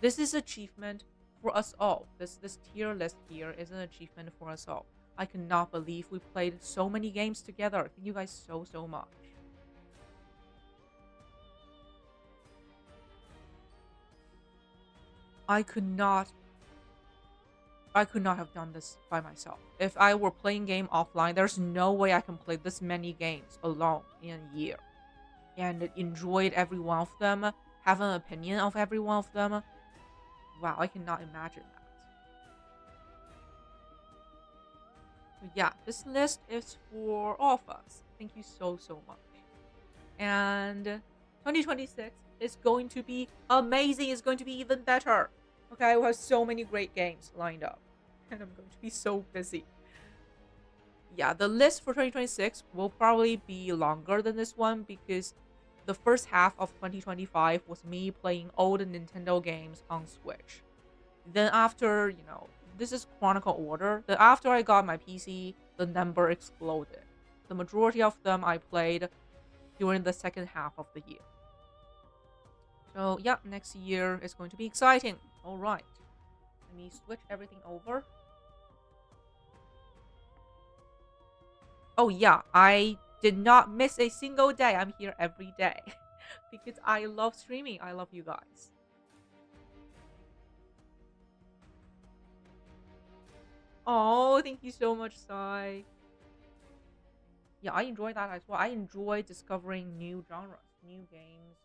This is achievement for us all. This tier list here is an achievement for us all. I cannot believe we played so many games together. Thank you guys so much. I could not have done this by myself. If I were playing game offline, there's no way I can play this many games alone in a year and enjoyed every one of them, have an opinion of every one of them. Wow, I cannot imagine that. So yeah, this list is for all of us. Thank you so much. And 2026 is going to be amazing. It's going to be even better. Okay, we have so many great games lined up, and I'm going to be so busy. Yeah, the list for 2026 will probably be longer than this one because the first half of 2025 was me playing old Nintendo games on Switch. Then after, this is Chronicle Order. Then after I got my PC, the number exploded. The majority of them I played during the second half of the year. So yeah, next year is going to be exciting. All right, let me switch everything over. Oh yeah, I did not miss a single day. I'm here every day because I love streaming. I love you guys. Oh, thank you so much, Sai. Yeah, I enjoy that as well. I enjoy discovering new genres, new games.